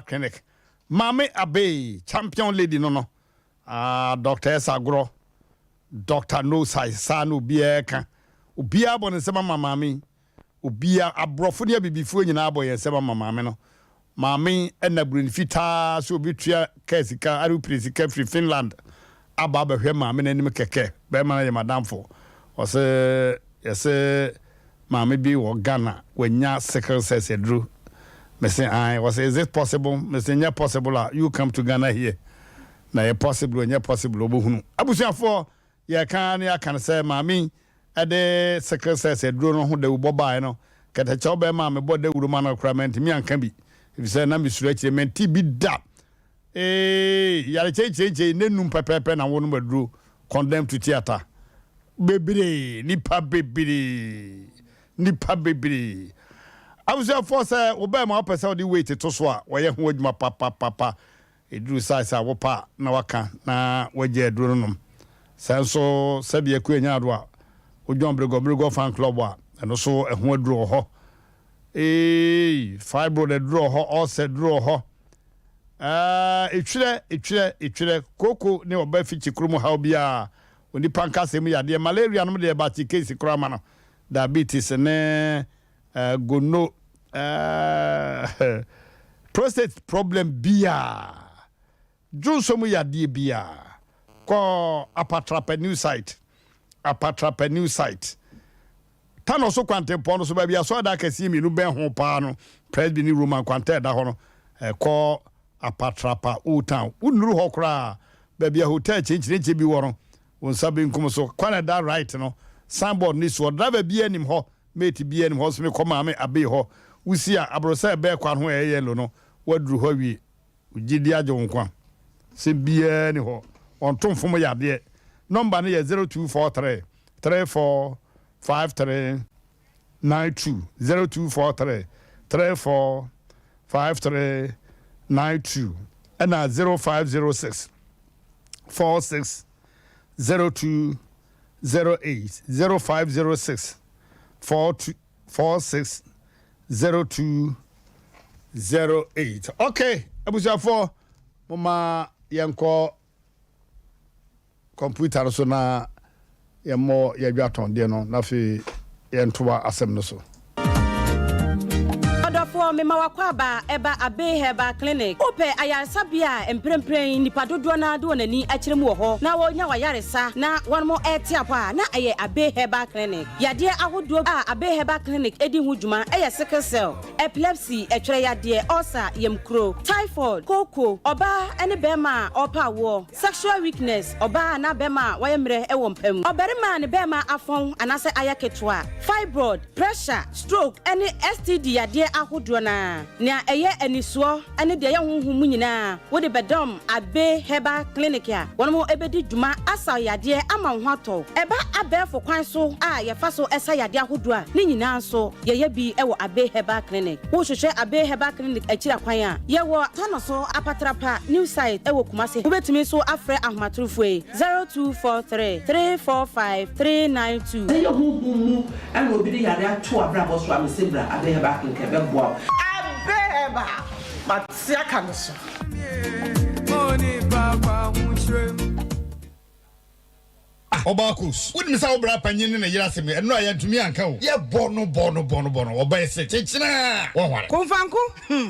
clinic Mame Abe, champion lady no. Dr. Esagro, Dr. No Size, Sanu Bieka, Ubia Bonesema Mamami, Ubia Abrofonia before you now boy and Seba Mamano. Mami and the Brinfita, so be tria Kesika, Aru Prisika free Finland. Ababa Hema, Menema Keke, Bema Madame for. Was yes, Mammy be or Ghana when ya sickle says it drew. Mr. I was, is it possible? Mr. Yeah, possible. You come to Ghana here. Now, possible and possible. Abusia for ya can say, Mammy, at the sickle says it drew on who they will buy. No, get a job, mammy, but the woman of crime to me and can be. If you say, Nammy stretch, you meant TB dap. Y'a change, Nenum Pepper and a woman drew condemned to theatre. Baby, Nipa baby. I was there for say Obama person the way to swa where you hold my papa it drew size our pa na waka na waje dronum so sabi akunya adwa ojon brego fan club wa and also a ho draw ho fiber the draw ho all said draw ho itwere koko ne oba fichi krumu ha bia oni panka sem ya de malaria no de ba ti case krama no diabetes ne gono prostate problem bia junsomu ya die bia ko apatrapa new site tano so kwante pono so ba bia so da kase mi no ben ho pa no presby ni roman kwante da ho no ko apatrapa old town unuru ho kra ba bia hotel chinchire bi woro won sabe nkum so kwana da right no signboard ni so driver bi anim ho mate bi anim ho so me koma me abe ho wusi a abrosa be kwa ho yellow no waduru ho wi ugidi ajo nkwa se bi ani ho on tomfom ya de number no ye 0243 345392 0243 345392 and 0506 46 0208 0506 46 0208. Okay, abuja for mama yanko computer so na yemo yadwaton de no na fi yentoa asem no so. For me mawakwaba eba abe heba clinic ope ayansabia emprempren nipa dodo na do nani akirem wo ho na wonya wayaresa na won mo etiapa na aye abe heba clinic yade ahodo abe heba clinic edi hu djuma aye sickle cell epilepsy etwere yade ulcer yemkro typhoid koko oba ene bema opa wo sexual weakness oba na bema wayemre ewo mpam oberima ne bema afon anase ayaketwa fibroid pressure stroke ene STD yade ahodo na eye anisuo ene de ye honhum nyina wo de bedom abe heba clinic ya won mo ebedi djuma asa yade ama ho ato eba abefo kwan so a ye fa so esa yade ahodo a ni nyina so ye bi ewo abe heba clinic wo hwehwe abe heba clinic akira kwan a ye wo tano so apatrapa new site ewo kumase wo betumi so afre ahomatrofo 0243 345 392 ye honhum ene obi de yade ato abrabo so amesebra abe heba clinic ebebo Abeba, Matsia Canso. Obakus, wouldn't miss our brap and yin and yassim, and no, I had to me uncle. Yeah, bono, or by China. Confanco,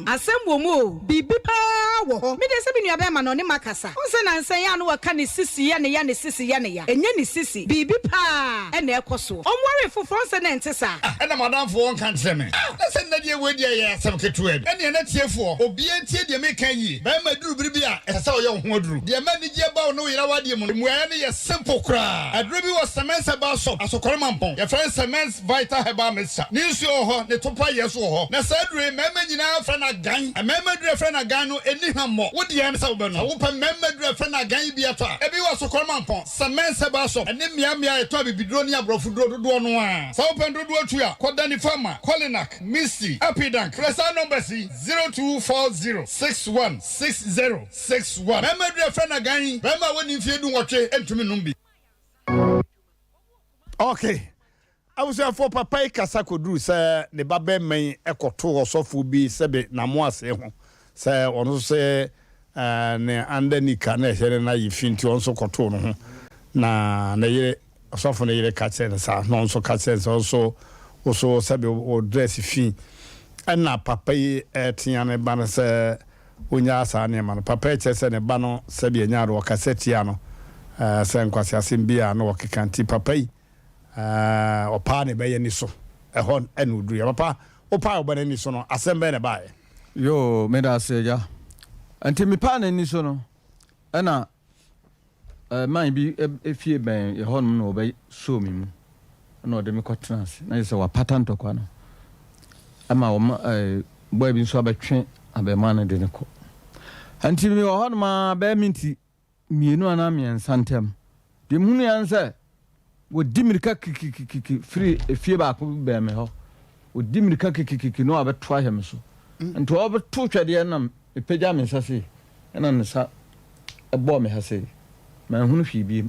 Asem Womo, Bibi Power, Midasabin Yabaman on Macassa. Onsen and say, I know a canny sissy and yanny sissy yanny, and yanny sissy, Bibi Pa, and their cosso. I'm worried for France and Antessa. And a madame for one country. Listen, that you would ya some kitchen, and you're not here for, or be a tea, you make ye. Bama do Bribia, and so young Hodru. The manager about no Yawadium, where a simple cry. Adrubi was cement about soap as a cormampon. Your friend cements vital hebamissa. News your ho, the topa yes or na sadre, member now friend a gang, a member friend a gano, any more. What the answer will be? Open member friend a gang be at every was a cormampon, cement about soap, and then Miamia toby be drawn your brofu do one one. So open do what you are, Kodani Farmer, Kolinak, Misty, Apidank, Cressa number C 0240 616061. Member friend a gang, remember when you do what you enter me numbi. Okay. I was there for Papa Kasako do say the babe may echo to or so fu be sebe na mo ase ho say ono say ne andanika na here na yifinti onso koto no ho na yire osofo na yire kache na sa no onso kache so sabe o dress fi ana papa yi etia ne ba no se onya asa ne ma no papa eche se ne ba no sabe enya ro kaseti ya no se nkwasi asem bia no wokekanti papa yi opa ne be ye ni so ehon enu du ya papa opa oba ni so no asem be ne ba yo me da se ja anti mi pa na ni so no ana man bi efie ben ye hon no be so mi mu na de me kwatras na se wa patent kwa no ama wo boy bi so abetwe abema de ne ko anti mi hon ma be minti mienu ana miensa ntem de munu yanse wo dimirika kiki free efie ba ko be me ho wo dimirika kiki no abeto ahem so nto obeto twede nam epeja me sase ena nsa ebo me hase ma hunu hwi bi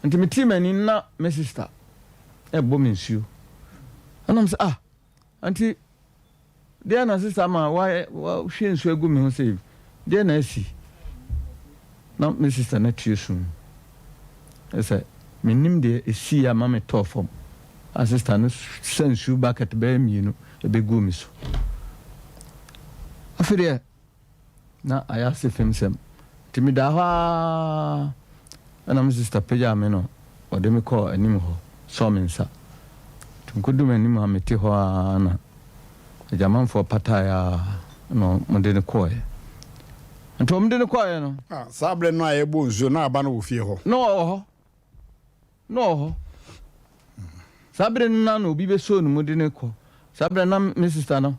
nti me team ani na me sister ebo me nsuo anam se anti de na sister ma wa hwe nsuo egu me ho se de na asi na me sister na tiesu ese minim de esi ya ma me to form sister no sensu bucket be mienu ebegu mi so afire na aya se femsem timida ha ana me sister peja me no ode me call anim ho so me nsa tunkudu me anim ha meti ho na jaman for pataya no mo de ne call nto mo de ne call no sabre no ayebo nzo na aba no wo fie ho no sabre na no bi be so no mo de ne call sabre na me sister no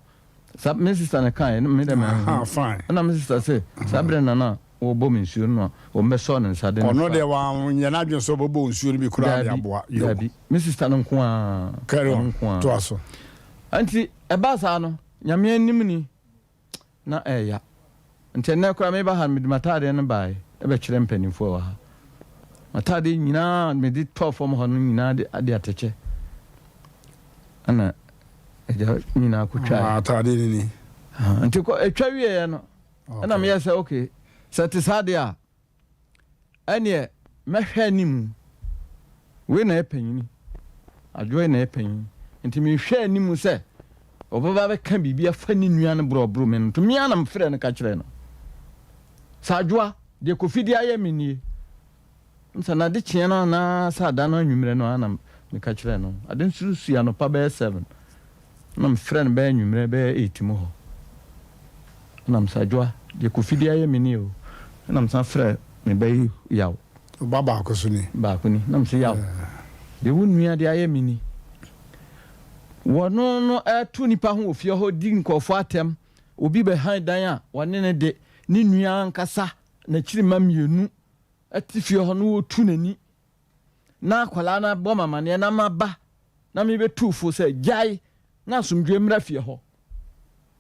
me sister na kan me de me fine na me sister say sabre na wo bo me nsuo no wo me so no nsa de no ono de wa nya na dwen so bo nsuo no bi kura ya boa yo me sister no nko to aso anti e ba sa no nyame anim ni na eya nti na kura me ba ha me matade no bae e be kire mpanimfo wa ha matade nyina me di 12 form ho no nyina de ateche ana eja nyina ko twa matade ni nti ko etwa wie no ana me say okay satisade a ene me hwa anim we na epanyini adwo na epanyini nti me hwa anim se obaba be kan bibia fa ni nua no bro me no me ana mfre no ka kire no sajwa de kofidi aye menie nsana de kye no na sada no anwumre no ana me ka kire no aden susu ya no pa be 7 na mfre no be anwumre be 8 mu ho na msajwa de kofidi aye menie o na msa frɛ me bɛyi yaw baba akoso ni ba ko ni na mse yaw de wonnua de ayɛ mini wono no atu nipa ho ofie ho di nkɔfo atem obi bɛ han dan a wɔne ne de ni nua nkasa na kyiri ma mienu ati fie ho no otu nani na akwala na bɔ mama ne na maba na me betu fo sɛ gyae na asomdwe mra fie ho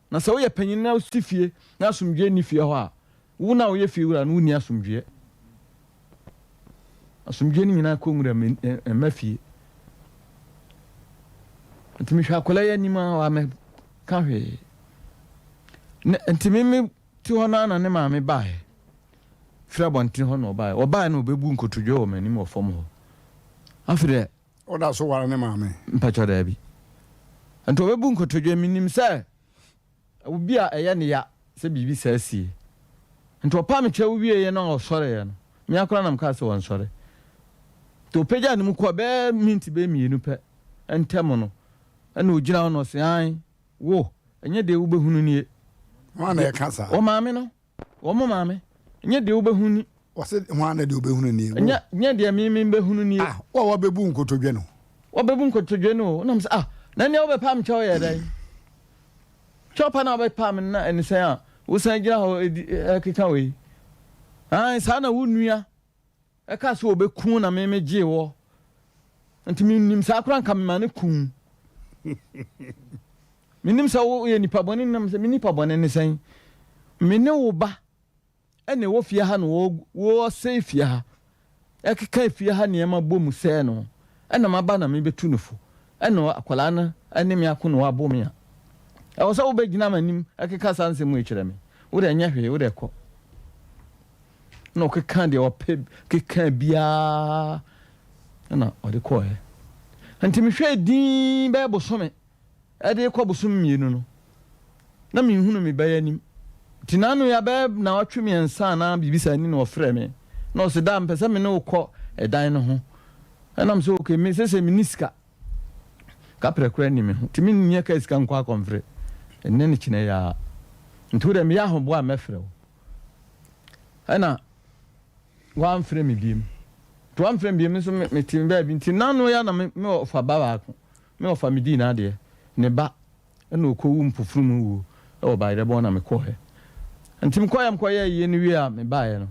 na sɛ wo yɛ panyin na sti fie na asomdwe ni fie ho a wuna wo ye fiura no ni asomdwe ni nyina ko nwura mafie ntimi hwa kola ya ni ma wa me ka hwe ntimi me ti ho na ne ma me bae fra bonti ho no bae obae no obebu nkotodwe o mani mo fom ho afire o da so wara ne ma me mpacho da bi nto obebu nkotodwe minim se obi a eye ne ya se bibi sa sie nto pa me kye wie ye no osore ye no me akora nam ka se won sore to peja ni mu ko be minti be mienu pe entem no ana ogina no se an wo enye de wo behunu nie wana ye kasa o maame no o mo maame enye de wo behunu o se wana de wo behunu nie enye de me behunu nie wo bebu nkotodwe no wo bebu nkotodwe no nam se na ne wo be pa me kye ye dai chopa na be pa me na eni se wosan gira ho ekeka we sana wunua eka so obeku na me gye wo ntimi nim sa akran ka me mane kun minim sa wo ye nipa bone nam se nipa bone ne sen me ne wo ba ene wo fie ha no wo se fie ha ekeka fie ha ne ma bom se no ena maba na me betu nufo ena akwala na ene me akono wa bom ya e wo sa wo begina manim ekeka sanse mu ekire me wo de nya hwe wo de ko no keka de ope keka bia na ode ko he anti me hwe din ba bosome e de ko bosom mienu no na me hunu me ba yanim tinanu ya ba na watwe me ensa na bibisa ni na ofre me no se da mpese me no ko edan no ho enam so okay me se miniska ka prekura ni me ho timi nya ka iska nkwa konfre enne ni kine ya nture me ya ho bo a mefre wo ana wan frɛ me biem to wan frɛ me biem so me tim ba bi ntinanu ya na me ofa baba ko me ofa me di na de ne ba na okowu mpofuru mu wo e wo ba ire bo na me ko he ntim ko yam ko ye ni wi a me ba ye no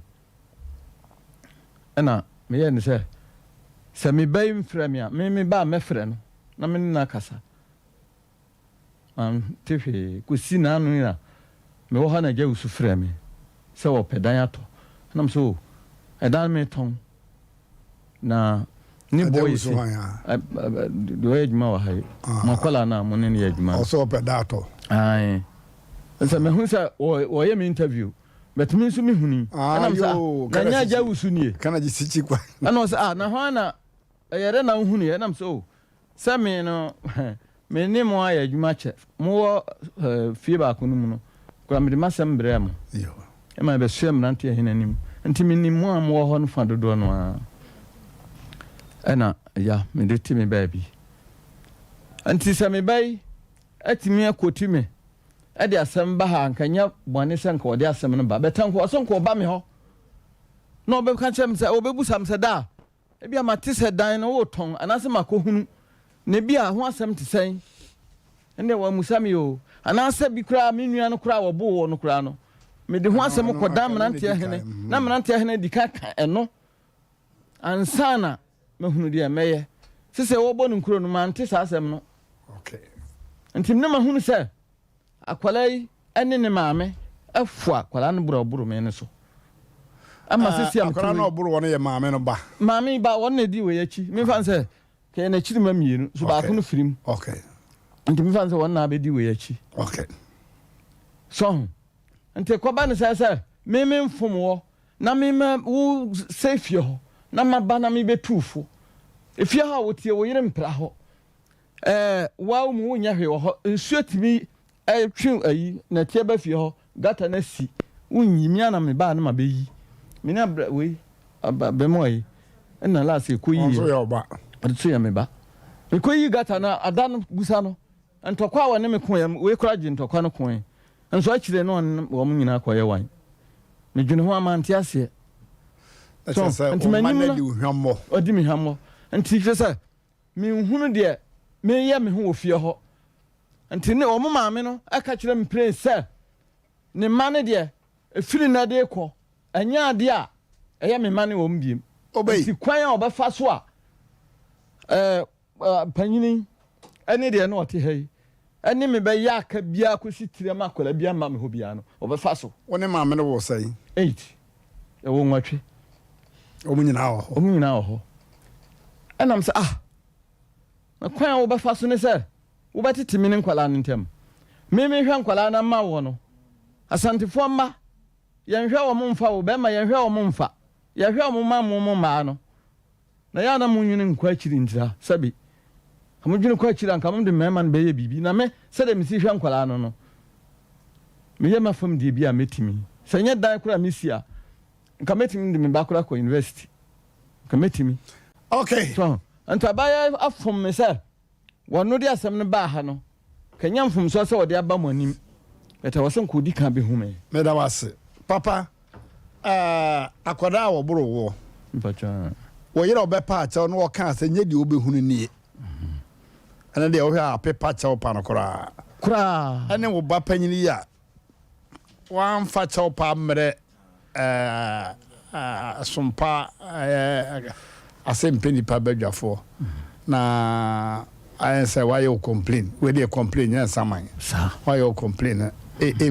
ana me ye ni se me ba im frɛ me a me ba me frɛ no na me na kasa tefe ko si na anu na me wo ha na gya usu frɛ me se wo pedan ato nam so edan me ton na ni boy si do ejuma wa hai makola na mo ne ejuma also pedato ai nsa me hu sa o ye me interview but me so me huni nam sa na nya gya usu nie kana ji sichi kwa ana so na ho na yere na huni nam so se me no me ni mo aye ejuma che mo fie ba ko no mu no kwa me de masem bre am yo e ma be so Mmrantehene anim nti me ni mo am wo ho no fa dodo no a ena ya me de ti me baby anti se me bai atimi akoti me e de asem ba ha nkanya bone se nka ode asem no ba betan ko so nka oba me ho no be kan chem se obebu sam se da e bia mate se dan no wo ton anase makohunu ne bia ho asem te sen ende wa musami o anase bi kra me nua no kra wo bo wo no kra no me de ho asem ko da Mmrantehene na Mmrantehene dika ka eno ansana mahunu dia meye sese wo bo no nkuro no mante sa asem no okay ntim na mahunu se akwalai ene ne maame afua akwala no buru me ne so ama sese am akwala no buru wona ye maame no ba maame ba wona di we yachi me fan se ke na chiri mamienu so ba ko no firim okay ntim me fan se wona be di we yachi okay so nte kwaba ne se me mfom wo na me wo safe yo na maba na me betufo efia ha wotie wo yire mpra ho wa mu nya hwe wo ho nsuatimi twi ayi na tie ba fie ho gata na si unyimi ana me ba na ma be yi me na we be mo yi na la se ko yi so ya ba so ya me ba me ko yi gata na adan busa no ntokwa wa ne me ko ya we kura ji ntokwa no ko nso akire no wo mu nyina ko ye wan me dwene ho amante ase so o manadi uhwammo odi mi hammo nti hwese me hunu de me ye me ho ofie ho nti ne o maame no aka kire me pray se ne mane de efiri na de ko anya ade a eye me mane wo mbiem nti kwan a obefa so a panyini ene de na ote hei ene me be ya aka bia ko sitire makola bia ma me ho bia no obefa so woni maame no wo sai 8 e wo nwatwe omunyina ho enam se na kwan wo befa so ne se wo betete mi ne nkwala ntem me hwe nkwala na ma wo no asantefo mma ye hwe wo mumfa wo be ma ye hwe wo mumfa ye hwe wo ma mumma no na ya na munyine nkwa chiri ntira sabi amudwine kwa chiri anka mum de mema no be ye bibi na me se de mi si hwe nkwala no me ye mafam de bi a metimi se nye dan kura misia nka metimi de me bakura ko university nka metimi okay so anta baya afom me se wono de asem no ba ha no kanya mfom so se wode aba monim eta wosen ko di kan be hume me da wase papa akoda wo buru wo mpacha wo yire obepa acha no wo kan se nye di obehunu nie ana de wo hwa pepa acha wo pa no kura ane wo ba panyini ya wan fa acha wo pa mre Sompa Asem Mpe Nipa badwafo na I say why you complain we dey complain yan saman why you complain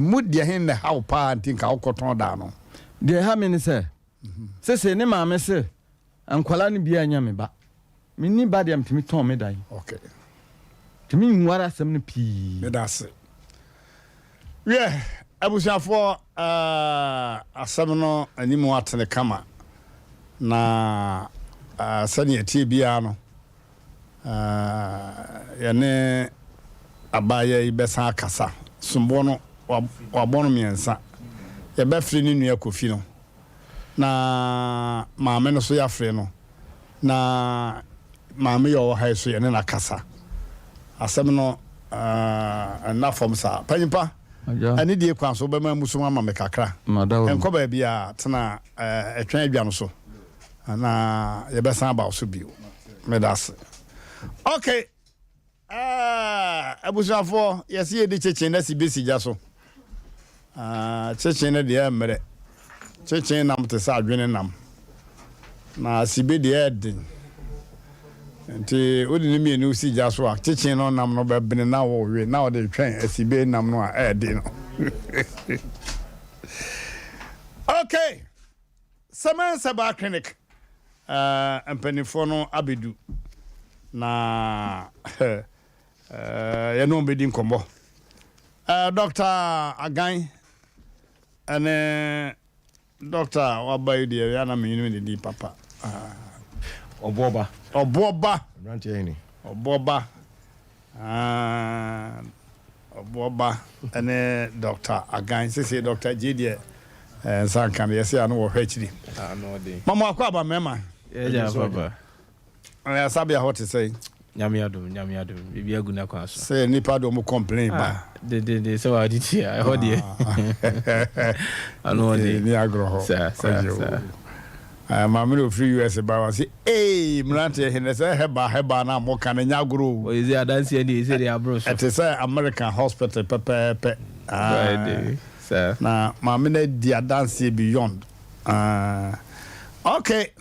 mood dey hin na how pa think how koton da no dey ha me ni say se ne maame se ankwala ne bia nya me ba me ni ba dem timi ton me dan okay timi nwara asem ne pi me da se yeah abusuafo asem no animu atene kama na sani etie bia no yene abaye ibesa akasa sumbo no wabono miensa ye be firi ni nua kofi no na maame no so ya firi no na maame yo ha so yene na kasa asem no na form sa panyimpa ani die kwan so be ma musuma ma me kakra enko ba bia tena etwan adwa no so na ye be san ba so bio me das okay abusafo yesi ye di chechen na si besi ja so chechen na de amere chechen nam te sa adwene nam na si be de edin nti odi ni mi enu si ja so a chechen no nam no be bene na wo we na wo de twen si be nam no a edin no okay Semen Saba Clinic empenifo no abedu na no be din kombo Dr. Agan and Dr. Wabai de yana me di papa Oboba Mmrantehene Oboba and Dr. Agan say Dr. JD san kan yes ya no wo hwachiri no dey mama akwa ba mema yeah papa sabia what to say nyame adom bibia gu na kwa so say nipa do mo complain ba de so aditi I hold you ano dey ni agro ho sa mama no free US ba wa say Mmrantehene say heba na mo kan nya agro o is adansi and say they abro so it is American hospital pepe sir na mama na dia dance beyond okay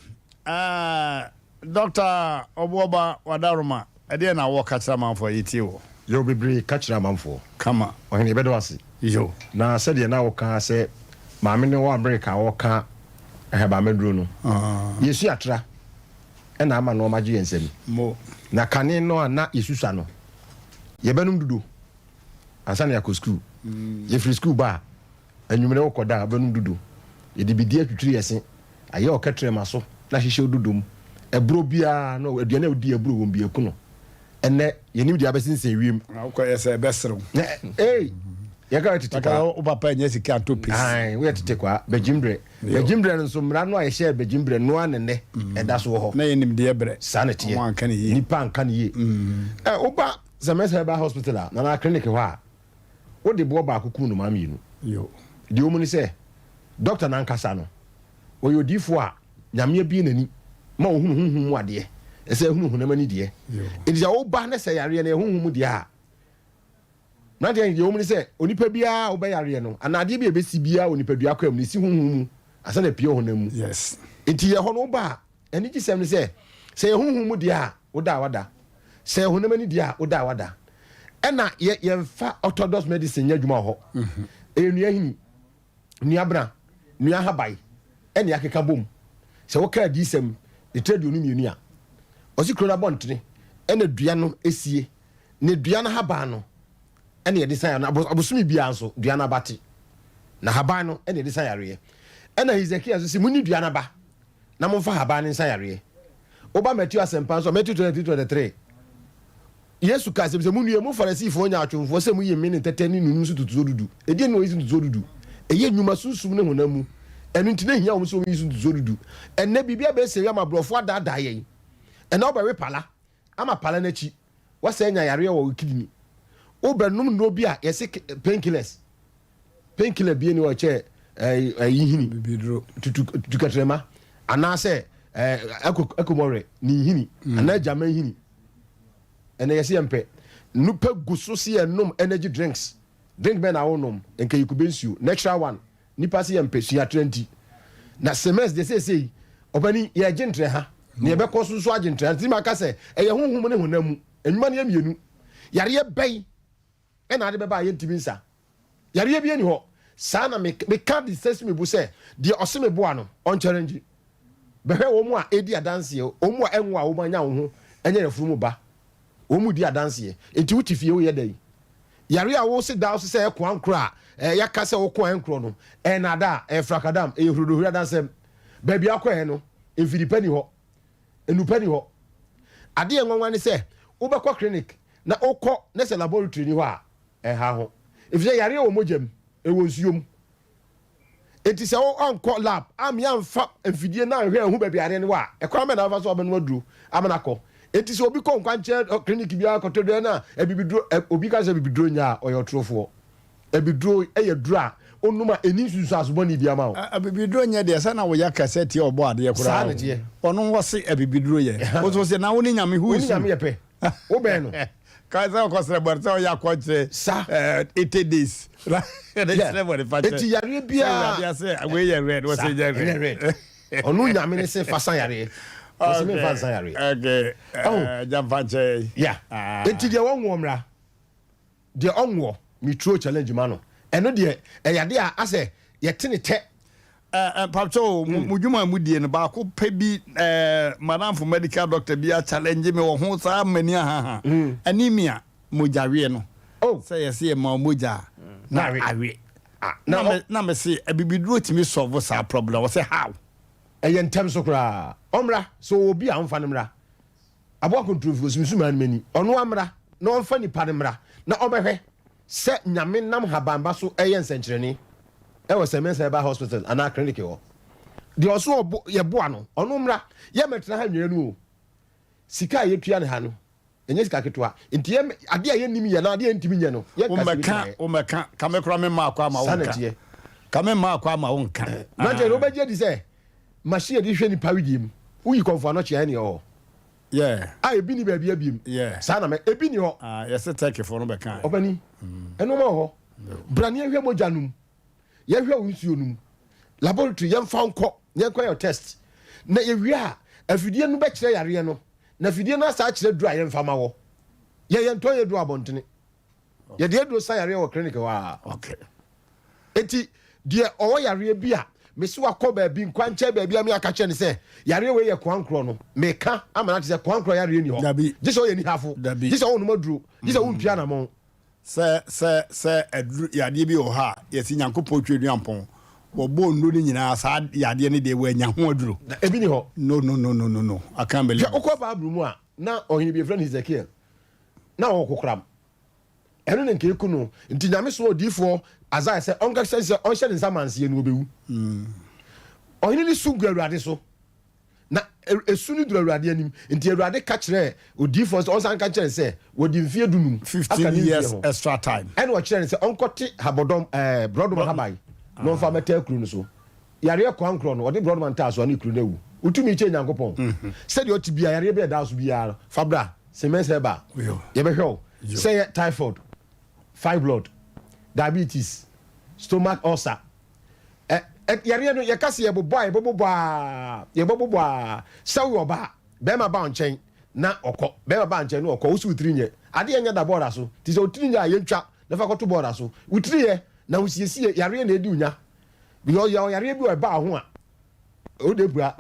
Dr. Oboba Wadaruma ade na wo catch man for yitio yo bebre catch man for kama ohene bedo ase yo na said na wo kan say mama ne wo America wo kan ba medru no yesu atra e na ama no magye ensem mo na kane no na yesusa no ye benum dudu ansa na yakɔ school ye free school ba anwumere wo koda benum dudu ye de bidie twitwiri yese aye o ketre maso na hihye odudum ebro bia no aduane odi ebro won bia ku no enne ye nim dia besinsen wiem na ko yese besro ye ka tete kwa o papa nya sika to pis ai we tete kwa bejimbre nso mra no a ye bejimbre no anene eda so ho na ye nim de ebre sanity wan kan yi nipa kan yi oba Semester hospital na clinic ho a wo de bo ba akuku no mam yinu yo di omuni se doctor na nkasa no o yodifo a nyame bi nani ma ohunu ade e se ohunu hunamani de e dia wo ba na se yare na ehunu mu de a na de di omuni se onipa bia wo ba yare no anade bi ebesi bia onipa dua kwa mu si hunhu asa na pie honam yes enti ye ho no ba eni gisem ni se ehunu mu de a wo da wada se hunamani de a wo da wada ena ye fa orthodox medicine nya dwuma ho enua hini nua bra nua habai ene akeka bom se wo ka disem de trade onu mienu a osi krona bontre ene dua no esie ne dua na haba no ene ye design na abosumi bia nso dua na bate na haba no ene design yare ene Hezekiah so si muni dua na ba na mo fa haba ne design yare oba Matthew Asem Mpe so Matthew 23 Yesu ka se munu mu Farisifo nya atwomfo se mu yemi ne tetani nunu so tutuzo dudu edi no yisu tutuzo dudu eye nyuma sunsum ne honamu enu ntine hia wo so yisu tutuzo dudu enne bibia be se ya mabrofo adada ye ena obawe pala ama pala na chi wasa nya yare wo kidini obenum no bi a yese painkillers painkiller bi ni wo che yihini bibidro tukatrema ana se akomore ni hini ana jama hini ene yesi mpe nupa guso si enom energy drink ben na wonom enke yikubensuo natural one nipa si mpe si atrenti na semester de say obani ye gentre ha ne ye be koso so agentre anti maka se eye honhum ne honamu enuma ne mienu yare bai ena ade be ba ye ntibinsa yare bi eni ho sa na me ka di sesame bu se de oseme bo ano on challenge behwe wo mu a edi adanse o mu a enwo a wo manya wo ho enye refuru mu ba omu di adanse enti wuti fie wo ye dai yare a wo se da so say ko ankro a ya ka se wo ko ankro no na da frakadam hurudo dansem ba bia ko no enfidipani ho enupani ho ade enwanwa ne se wo be ko clinic na okọ na se laboratory ni ho a ha ho if say yare wo mojam wo nsuom enti se wo onko lab am ya mfa enfidie na hwe hu ba biare ne wa ekwa me na fa so obenu aduru amanako enti se obi ko nkwanche clinic bia kotodo na ebibiduro obi ka se bibiduro nya oyotrofo ebiduro eyedura onuma eni susu asobo ni bia ma o abibiduro nya de sa na wo ya cassette obo ade kura sa na je ono wo se abibiduro ye wo so se na wo ni nyame hu isu nyame ye pe wo be no ka za ko sere borta o ya kwache sa 80 days eti yare bia ya se we ye red wo se je red onu nyame ne se fasan yare o me fasan yare okay jamfanche yeah eti de wonwo mra de onwo mi true challenge ma no eno de eyade a ase yetene te papcho mudwuma mudie no ba ko pe bi madam for medical doctor bi a challenge me wo ho sa mani aha anemia mojawe no say yes e ma moja na awe na me say abibiduro timi solve sa problem say how eye ntem so kra omra so obi a mfa nemra abo control so man mani ono amra na onfa ni pa nemra na obehwe se nyame nam habamba so eye nsenkyereni e wo semensa ba hospital ana clinic wo de oso ye boa no ono mra ye metra ha nwenu o sika ye tua ne ha no enye sika ketwa enti ade a ye nim ye na ade ntimi nye no ye o meka kamekra me ma akwa ma wonka kame ma akwa ma wonka na je ro beje di se machine di hwe ni pawidiem uyi konfo no che ne o yeah ebi ni ba bia biem yeah sa na me ebi ni ho yes take for no be kan obani eno ma ho brani hwe mojanum ye hwe unsuo num laboratory ye mfa nko ye kwa your test na ye wi a afidie no be kire yare no na afidie na sa kire dura ye mfa ma wo ye nto ye du abontene ye de do sa yare wo clinic wa okay eti de owo yare bi a mesi wakọ ba bi nkwanche ba bi am aka che ne se yare we ye kwankro no meka amana te se kwankro yare ni ho je so ye ni hafo je so wonu maduro je so won pia na mo se adru yade bi o ha yesi nyankopɔ twa duampon wo bo ndu ni nyina sa yade ne de we nya ho aduru ebi ni ho no I can't believe it okɔ ba abru mu a na ohini bi friend Ezekiel na wo kokram eno ne nke ku no nti nyame so odifo azai se onka se onhye ne samanse no obewu ohini ni su guaruade so na esu ni duruade anim nti aruade ka kire odifo so onsan ka kire se wodi mfie dunum 15 years extra time ene wo kire ne se onkote habodom brodom habai no fa meta akuru no so yare ko ankro no wodi brodom anta so na ikuru na wu utumi che nyankopon se de otibia yare be da so bia fabra semense ba ye be hwe say typhoid fibroid diabetes stomach ulcer yare no yakase ye boboa sawo oba be ma ba onchen na okọ be ma ba onchen na okọ usu utiri nye ade enya da border so ti so utiri nya yentwa na fa koto border so utiri ye na usiesie yare na edi unya bi o yare bi o ba ho a o de bua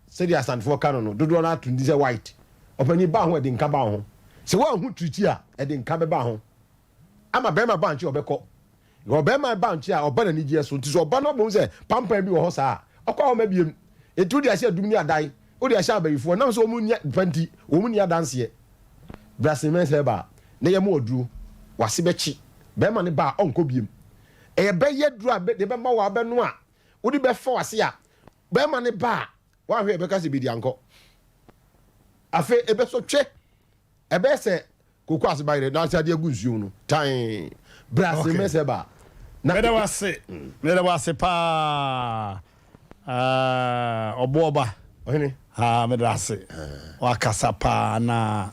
se dia sanfo kanu no dodo na atundi se white opani ba ho e de nka ba ho se wa hu triti a e de nka be ba ho ama be ma ba onchen obekọ Robema banchi a oba na nigye so nti so oba no bo se pampan bi wo ho saa okwa ho mabiem etu di ase adum ni adai o di ase abayifo na so omu nya panti omu ni adanse brasimen se ba na ye mo oduru wase bechi be ma ne ba onko biem e be ye duru a de be ma wa be no a wo di be fa wase a be ma ne ba wa hwe be ka se bi di anko afe e be so twe e be se kokwa se ba ire na ase ade agunsuo no tan brasimen se ba meda wase pa oboba ohini meda wase wakasa pa na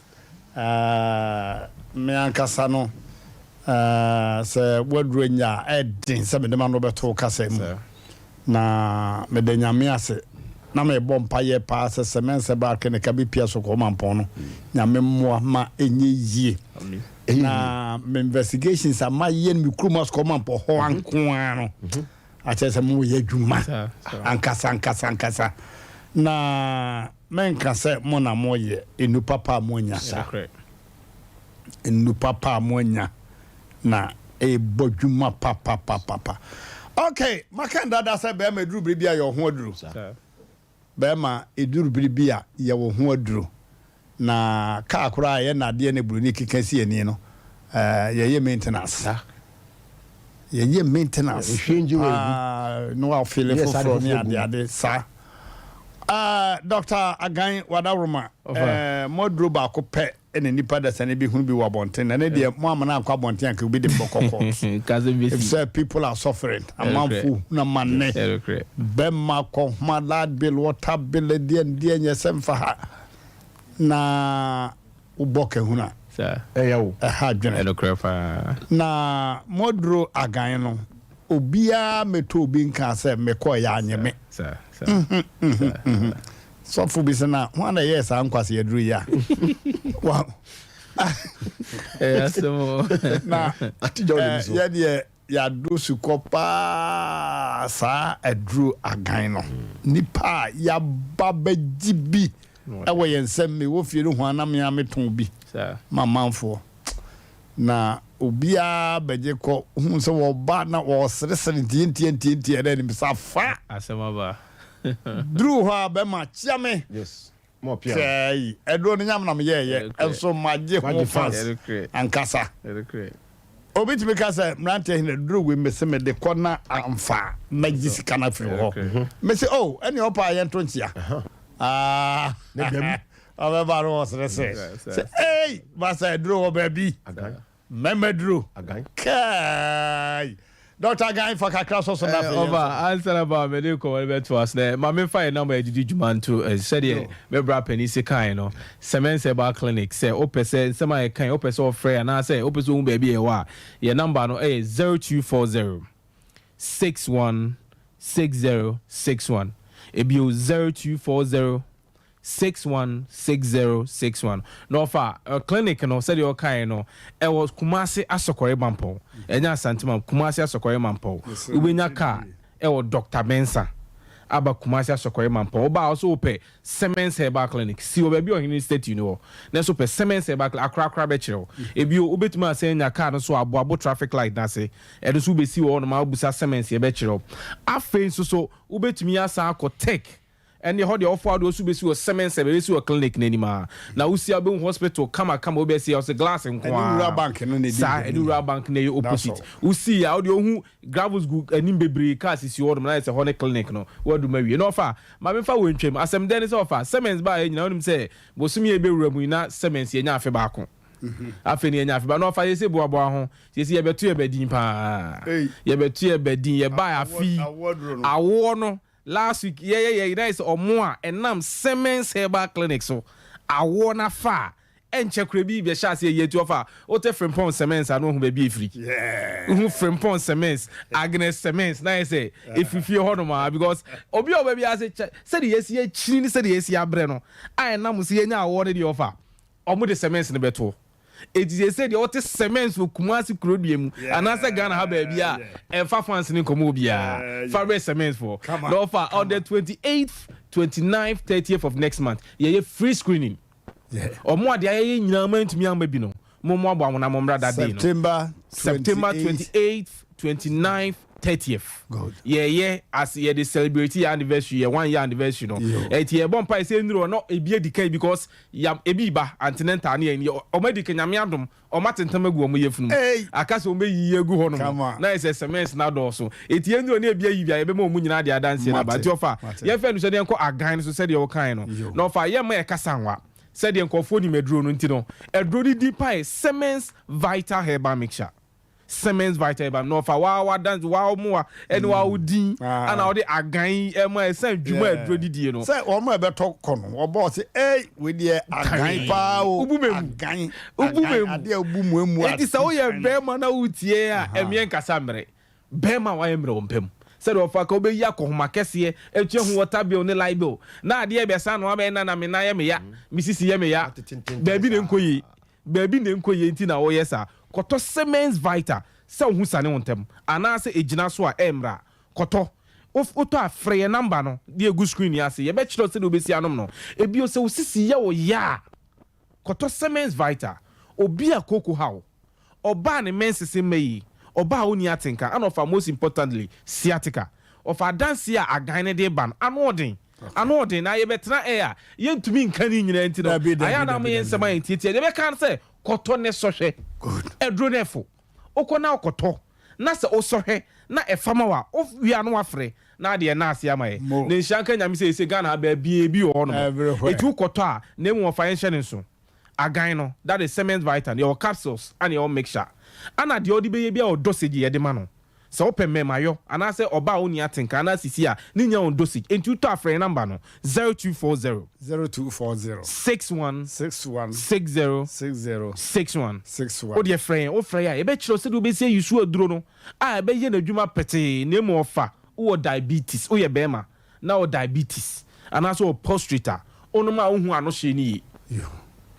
me ankasa no se waduro nya edin se mede ma no beto kasa mu na mede nyame ase na me bompa ye pa se semense ba kene ka bi pia so ko mampon no nyame mo ma enye yie na me investigations ama yen mi krumas ko mampo ho ankoa no a che se mo ye dwuma ankasa na men ka se mo na mo ye enu papa mo nya na bodwuma papa okay makanda da say be ma duru biribi a ye ho aduru be ma eduru biribi a ye wo ho aduru na ka akora ye na de ne buruni kikasi ani no ye maintenance ye maintenance no I feel for me ade sa Dr. Agan Wadaruma modro ba ko pe ene nipa da sane bi hunu bi wa bonten na ne de mo amana akwa bonten anka bi de bokoko if people are suffering amanfu na manne be ma ko ma lad bill water bill de nye semfa ha na uboke huna yawo ha dwene na modro Agan no obia meto obi nka se mekọ ya anyeme so fu bi sana wana yes ankwase yadru ya wow so na atijo le ya de ya do su kopa sa adru Agan no nipa ya babajibi ewe yensem me wo fie no ho anam ya meton bi mamanfo na obia beje ko hu se wo ba na wo sere tie na ni sa fa asema ba dru ha be ma chiame yes mo pia okay edo no nyam na me ye enso maje ho fast ankasa obi timi ka se Mmrantehene dru we mese me de kona amfa magisi na fi ho me se oh eni opa ye nto ntia ne gam aba ba ro sere se hey ba sa dru ho baby Memedru Agan kai Dr. Agan for kakra so na fe over answer about medical whatever to us there ma me find number ejidi juman to said me bra penny se kan no semen ba clinic say opese sema kan opese ofre na say opese un baby e wa your number no 0240 616061 ebio 0240 616061 no fa clinic no said your kind no e was Kumasi Asokore Bampo enya santima Kumasi Asokore Bampo ubenya ka e was Dr. Bensa aba Kumasi Asokore Bampo oba also ope Semens Herbal Clinic si obabi o hini state you know na so pe Semens Herbal akra be chiro ebi obetuma asenya ka no so abo traffic light na se e do so be si wo no ma obusa Semens e be chiro afen so obetumi asa akọ tech and the hodi offer those who be see Semens be see clinic nanima na we see abun hospital kama we be see house glass in kwa bank no ne rural bank na opposite we see how the hu gravels good anim bebre cars is your na say honey clinic no we do mawie no offer ma me fa we ntwem asem den say offer Semens ba e nyina onim say bosumi e be wuramu na Semens e nya afe ba ko afe ne nya afe ba no offer ye say boabo ho ye say ye betu ye bedin pa ye betu ye bedin ye ba afi awo no last week yeah that is omo enam Semens Herbal Clinic so awona fa enche krebi be sha se yetu ofa o te frimpon Semens anu hu be bi free hu frimpon Semens Agnes Semens na say if you feel hodoma because obi oba bi ase say the yes ye chini say the yes ya bre no ai na mu se nya awone the offer omo de Semens ne beto it is said the Semens for Kumasi Krodium and answer Ghana ha baby and fa fans ni komo bia fa Semens for the offer on the 28th 29th 30th of next month ye free screening or more de ye nyina man to me am baby no mo mo abo amona mo mra that day no September 28th 29th 30th good yeah as ye the celebrate anniversary 1 year anniversary no et ye bon pa say nduro no ebie dikai because ya ebi ba antinenta na ye o medike nyame adom o matentam agu o mo yefunu akase o meyi egu ho no na ese Semens na do so et ye nduro na ebie yi bia ye be mo mu nyina de adanse na ba ti ofa ye fe no so de enko Agan so se de o kan no no fa ye ma e kasanwa se de enko fo ni meduro no ntino eduro di pa Semens Vital Herbal Mixture Semens Vital Herbal no fa wa dance wa mo and wa udin and all the Agan e mo esen dwuma eduro di no say o mo e beto kono o bo say we dey Agan pa o Agan ade ubumuemu it is o ye bema na utie a emien kasa mre bema wa emre ompem said of a cobe ya kohoma kese etu hu water bill ne light bill na ade e be sa no abe na me na ye me ya misisi ye me ya baby ne nkoyi nti na wo yesa koto Semens Vital se hu sane wontem ana se ejina so a emra koto oto afre number no de egu screen ya se ye be chiro se de obesi anom no ebio se usisi ye wo ya koto Semens Vital obi akoko hawo oba ne menses meyi oba oni atenka and of most importantly sciatica of a dance ya agan ne de ban anodin na ye betra air yentumi nka ni nyina enti no aya na me nsema enti ye be kan say koto ne sohwe good edro nefo okona okoto na se osohwe na efama wa of wi anu afre na de na ase amaye ne nyanka nyame se Ghana ba bi ho no etu koto a na mu financial nso agan no that is cement vitamin your capsules and your mixture ana de odi be bia o dosage ye de ma no se open me mayo ana se oba oni atenka ana sisi a ni nya on dosage entu to afre number no 0240 61 60 o de frɛ o frɛ ya e be kiro se do be se yusu aduro no a be ye na dwuma pete na mu ofa o diabetes o ye be ma na o diabetes ana so prostrate ono ma o hu ano hye ni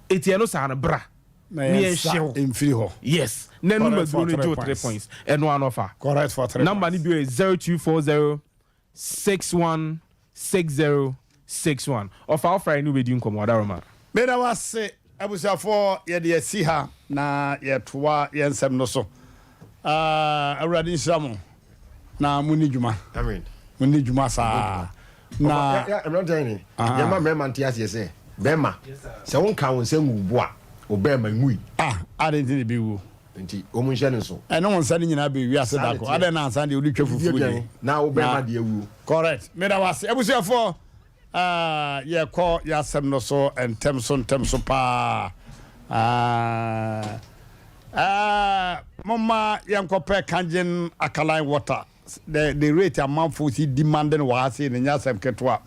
eti no sa na bra ni show in ho yes na no do no 3 points and one offer correct for 3 number ni bi 0240 616061 offer no be di nkomo adaroma me da wase abusafo ye de si ha na ye toa ye nsem no so awradi nsamo na muni djuma amen muni djuma sa na Mmrantehene ya ma mema ntias ye se bema se won kan won se ngubu a obema ngui adenti bi wu nti omu nhye ne so eno won sa ni nyina be wi ase da ko ade na ansa de odutwa fufu ni na obema de awu correct me da wase abusafo ye ko ya sem no so entem so pa mama yankope kanjin alkaline water the rate amount for demanding was in nyasem ketwa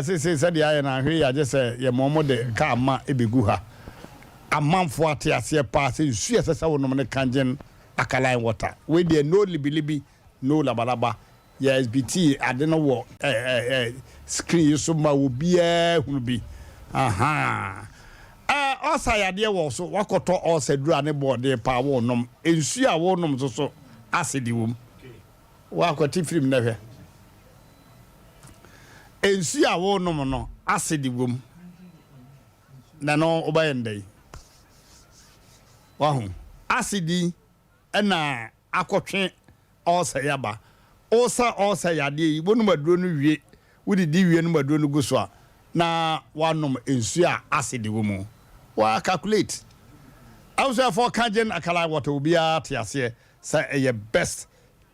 say said ya na hwe ya je say ye momo de ka ma ebegu ha amamfo ate ase pa say su ye sesa wonom ne kanjin alkaline water we dey no libilibi no labalaba ya SBT ade no wo screen so ma wo bia hunu bi osa ya de wo so wakoto osa dura ne bode pa wo nom ensu a wo nom so asidi wom wakoti film na hwe ensu a wo nom no asidi wom na no obayendai wahu asidi na akotwe osa yaba osa ya de wonu maduro no wie wudi di wie no maduro no guso a na wanom ensu a asidi wom wa calculate also for kanjen alkaline water obia tiase say your best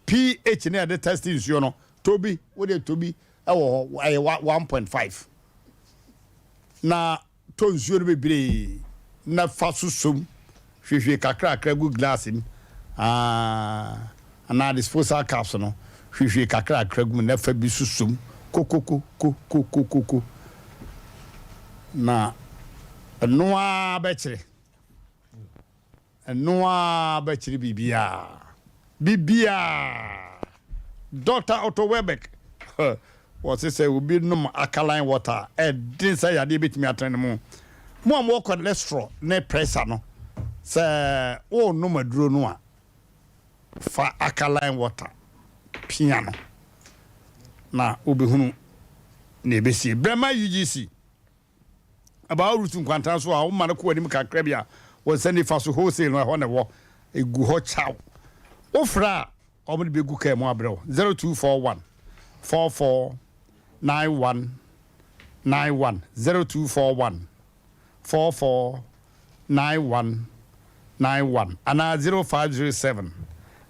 pH na the test ensu no tobi we dey tobi ewo 1.5 na to ensu no bebre na fa susum hwehwe kakra gu glass ni ana disposal caps no hwehwe kakra gu na fa bi susum kokoko na noa bechiri bibia Dr. Otto Webeck what say will be no alkaline water din say ya dey betimi atene mo am wo cholesterol na pressure no say o no maduro no a fa alkaline water piano na obehunu na ebesi brema UGC about routine kwantan so a wo ma ne ko anim kakra bia wo send fa so wholesale no ho ne wo egu ho chaw ofra o mo be gu ka mo abrɛ 0241 4491 91 0241 4491 91 ana 0507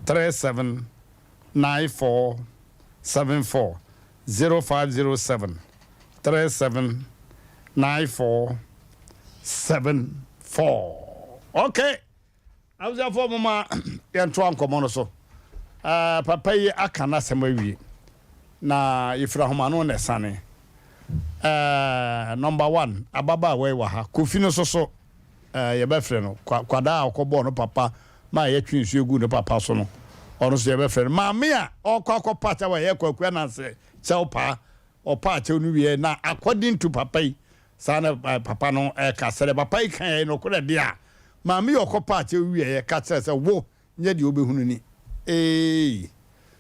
3794 74 0507 379474 okay I was for mama yantwa nkomo so papa yi aka na semawi na yefra homa no ne sane number 1 ababa we wa ha kofi no so ye be frɛ no kwada akobo no papa ma ye twinsu egu no papa so no ono so ye be frɛ ma me a okwa pata wa ye kwakua na se chelpa opa che onu wie na according to papa yi sana papa no ka sere papa yi kan no kora dia ma me okopa che wie ye ka sere se wo nya di obehunu ni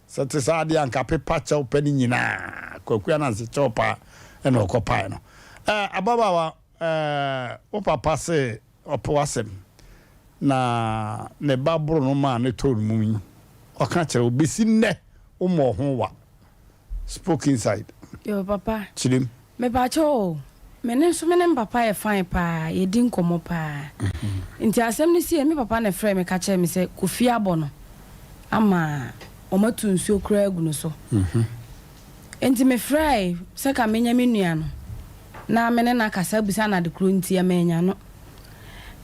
sate sa dia nka pepa chelpa ni nyina kwakua na se chelpa na okopa no ababa wa o papa se opo Asem na ne babro no ma ne to mu yi o ka kire obesi nne o mo ho wa spoke inside yo papa chidim me ba cho me ne so me ne papa e fine pa ye di nkomo pa nti asem ne sie me papa na frɛ me ka kire me se kofi abono ama o matu nsuo kura agu no so enti me frɛ se ka menya me nua no na me ne na kasa busa na de kro nti ya menya no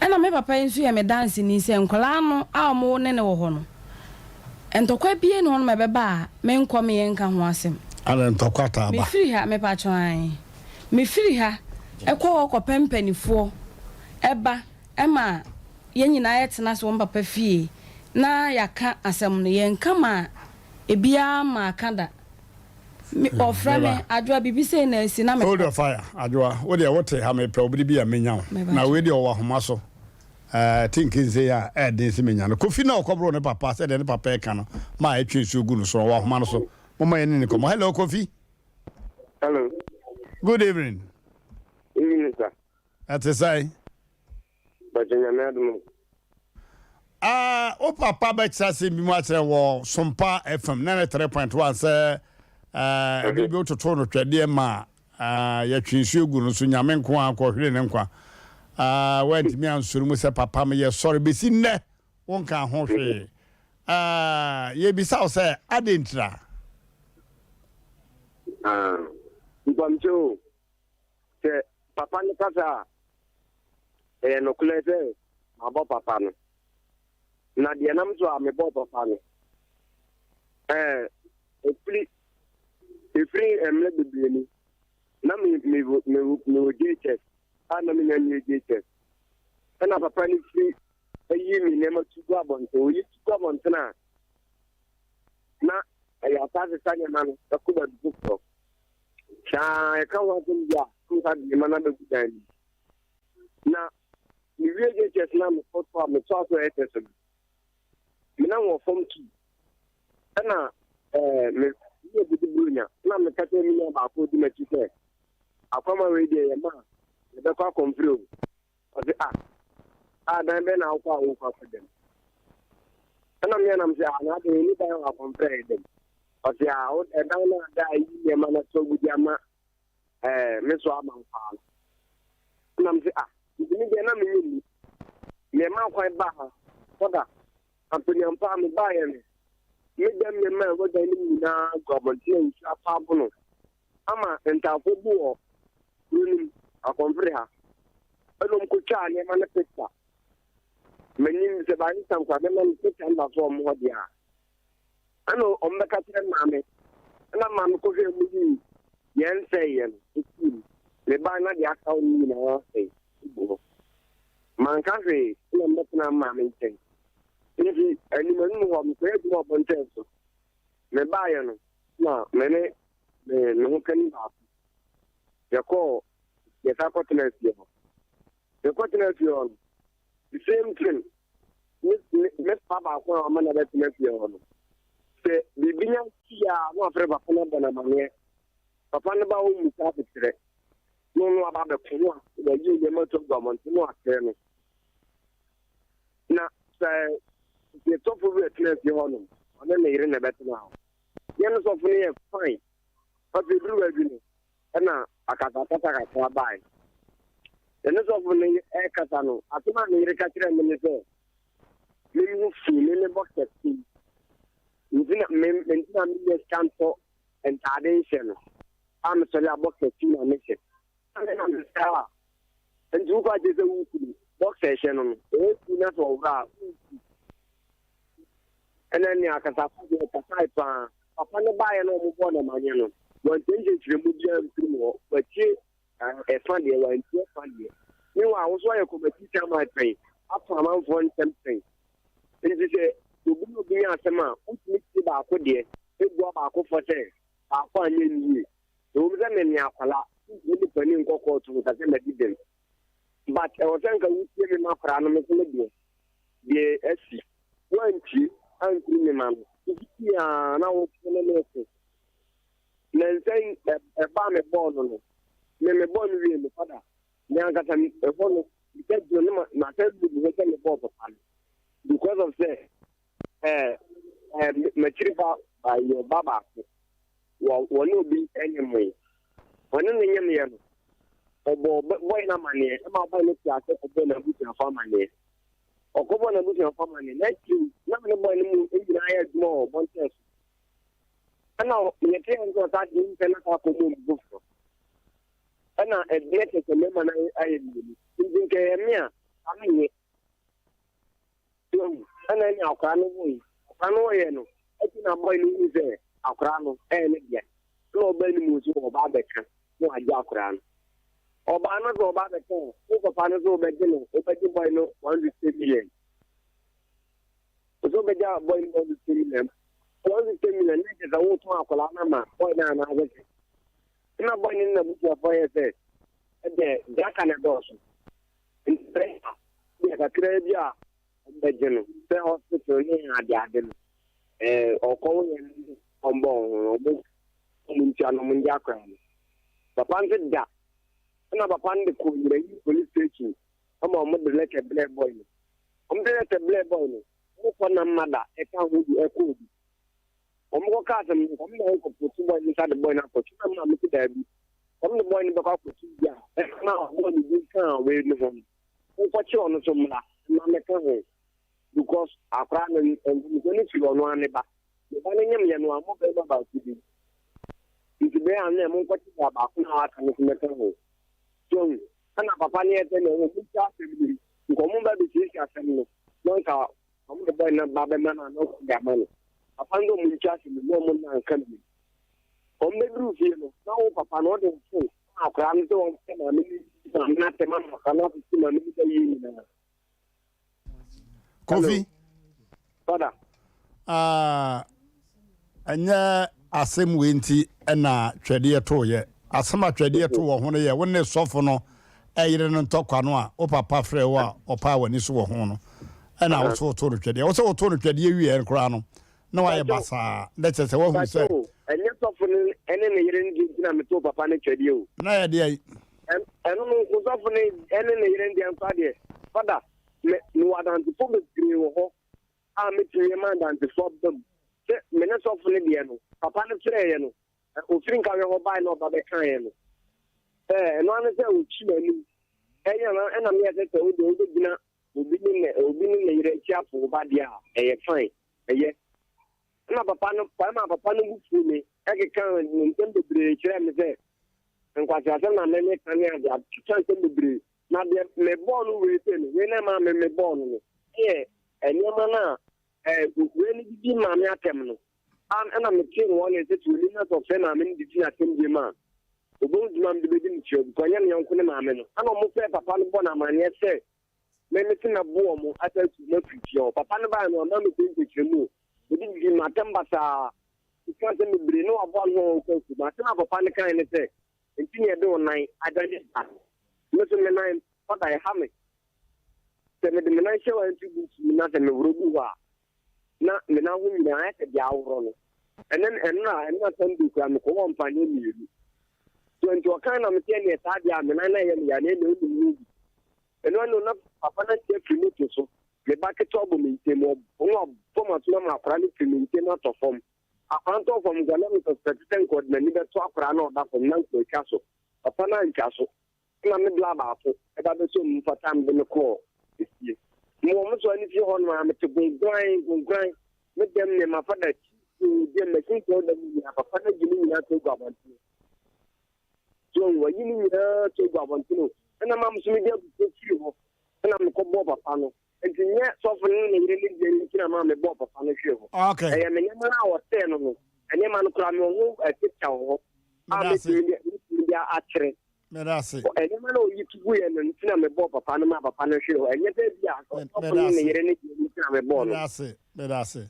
ena me papa nsu ya me dance ni se nkola no a mo ne ne wo ho no entokwa bie no me beba me nkom ye nka ho asem ala ntokwa ta ba me firi ha me pa chwan me firi ha ekwo ko pempanifo eba ema ye nyina ye tena so papa fie na yaka asem no ye nka ma ebia ma kada me ofra me adwa bibise na si na me hold your fire adwa wo de wote ha me pe obidi bia menya na we de wo homa so thinking say ya dey si menya no kofi na okobro ne papa say de ne papa e ka no ma e twen su gu no so wo homa no so mama ye ni ko hello kofi hello good evening evening sir at say bajanya me adum o papa be tsa se bi mu atre wo Sompa FM 93.1 say bi ototo no twede ma ya twinsu egu no so nyame nko akɔhwere ne nkwa went me ansuru mu se papa me ye sorry be si nne wonka ho hwe ye bi saw say adentra Mbamcho se papa ne kasa no kulete abo papa no na de nam so a me bo papa no efri emle bibieni na me ojeche ana me nyanye ojeche ana papa ni free ayi mi ne ma tugu abonte oyi tugu abonte na ya taze tanya nanu takuba duko cha ka wa ya kuka di mana be gudani na ni wiege ches na me foto me so eteso me na wo form 2 ana me ye budu bunya na me ka te mi na ba ko di ma chike akwama we dey ma me be kwa confreo o de dan be na kwa wo kwa dem ana me na me se ana de ni ba wa confreo dem o de o dan na da yi ma na so gudi ama me so ama fa na me se ni de na me ni me ma kwa ba ha oda Anthony ampa me ba ye me dem me ma go da ni na government ni apa buno ama entafo buo ni akonfre ha eno mko cha ni ma na pesa menim se ba ni tankwa me ma ni pesa na so mo dia ano ombeka tire mame na mame ko hwe mu ni yen say yen le ba na dia ka ni na say man ka hwe na mbetna mame chen ni ani manu ho mko e mo bonten so me ba ye no na me no kan ba ya ko ya ta ko tena si ho ya ko tena si ho the same thing me pa ba ko ma na ba tena si ho no se bibinya ya no afre ba ko na bana mane papa ne ba wo mu ta fitre no aba be ko no ya yi ye ma to government no ate no na se the top of the class you on and then they in a better now. Yen so funny fine. But we do everything. And now I can't buy. The next of the air catano, I think I'm a catcher minister. You see, in the box at sea. You didn't maintain a cancel and tradition. I'm sorry about the team and mission. And then I'm the star. And you got this box session on 8 minutes over. And then ya kasa pa papa ne ba ye no mo bo na manye no won tenje tire mu dia ntimo wachi e fan de wa ntie fan de ni wa wo so ye ko ba teacher ma train afa man for something nti se obi no bi asema utimi ti ba ko de egwa ba ko fote ba ko anye ni o mi se me ni akwala ni bi pani nkoko to ta se me di dem but e wo senka wuti me ma fra no me se de esi wanti anti ni man ya na wo tele lese na say e ba me ball no me ball wi me fada ni anga tan e ball ni ke jo ni ma te du ni ke me ball to pan because of say material by your baba one will be anyway. One in the year, or boy, no money, about by the class of the Nabucco for money. Or go on a Nabucco for money. Next you, not the boy in the higher more, one test. And now, the attention to that in Penaka book. And now, a debt is a lemon I think I mean, and then I'll cry away. Canoeno, I think I'm going to say, I'll cry and yet. No belly moves or Babeca, no, I got crown. Or Banner or Babeca, over Panas or Bedino, over the boy no 150 million. So, Beja boy 150 million. 150 million is a wood to Akolama, boy down. I'm not born in the book of fire. The Jack and a Dawson. In the Crabia, Bedino, the hospital in Adiadin, or calling on bone. Papa said that. And I'm upon the police station. I'm on the letter black boy. I'm the letter black boy. One mother, a town who do a code. I'm going to I'm going to put 2 boys inside the boy now for 2. I'm not looking at you. I'm the boy in the back for 2 years. And now I'm going to do can't wait in the home. What's your on some man? Because I cry and we're going to go on one neighbor. The banning him, you know, I'm not about to be. It's a bear and them what you about now. I can make a hole. So, and a papa near them, and we start to come over the church as a long car. I'm the boy, not Babaman, and no their money. I found them in church in the moment and coming. On the roof, you know, now Papa, not in full. I'll cram it on. I'm not the man, I cannot see my little Coffee. Father. And Asem Winti and Tradia Toye. Asama Tradia to one year when they suffer no, I didn't talk on one, or Papa Frewa, or Power Nisu Hono. And I also told the Tradia. Also told the Tradia and Crono. No, I bassa. That's a one who said. And you're suffering any Indian to Papa Tradio. No idea. And I don't know who's suffering any Indian party. Father, no other to focus green. I'm a man and to swap them. Minutes of Libiano, Papa Trayano, who think I will buy no Babecan. And one is a chimney. And I'm yet at the dinner will be in a chapel, Badia, a fine, a yes. And Papa, Papa, who me, I can intend to bridge and there. And what I said, my many can have the bridge. Now, they're born within, when I'm born. Here, and your manner. When you give my terminal, and I'm a king one is it will not offend I'm in the Tina man. The bones man be begin to Goyan young Kunaman. I'm almost a Papa Bonam, yes, sir. Maybe a boom, I tell you not to your Papa no mammy think that you move. We didn't give my tambasa. You can't be no about no to my son of a panic and say, and senior door night, I don't get that. Listen, the what I have it. The night show and to nothing Ruba. Na me na hu nyina aka dia awro no enen enna tan du kwa me ko won pa ni mi so nti o kan na me tie ne ta dia me na ye ya ne no ni eno no na papa na tie fini to so me ba ke to bo me tie mo o bo ma to na akra ni fini tie na to fom akra to fom ga na me to secretary code na ni be to akra na da fom na ko ka so papa na nka so na me bla ba so e ba be so mu fata me ne ko isi mo so ni fi hon ma me to grind with them ne ma fada to dem me tin ko da mi na papa na gini na to gwa ban ti so wa yini na to gwa ban ti no na ma mo so me dey to fi ho na me ko bo papa no enti nya so fo ni ne yire ni de ni ma me bo papa no fi ho okay e me nya na o te no ene ma no kra me ho e ti cha ho a me ti ni ya atre Medasi. Ene ma no yi tu ye no ntina me bo papa no ma papa no fi ho enye te bia so fo ni ne yire ni ntina me bo no Medasi.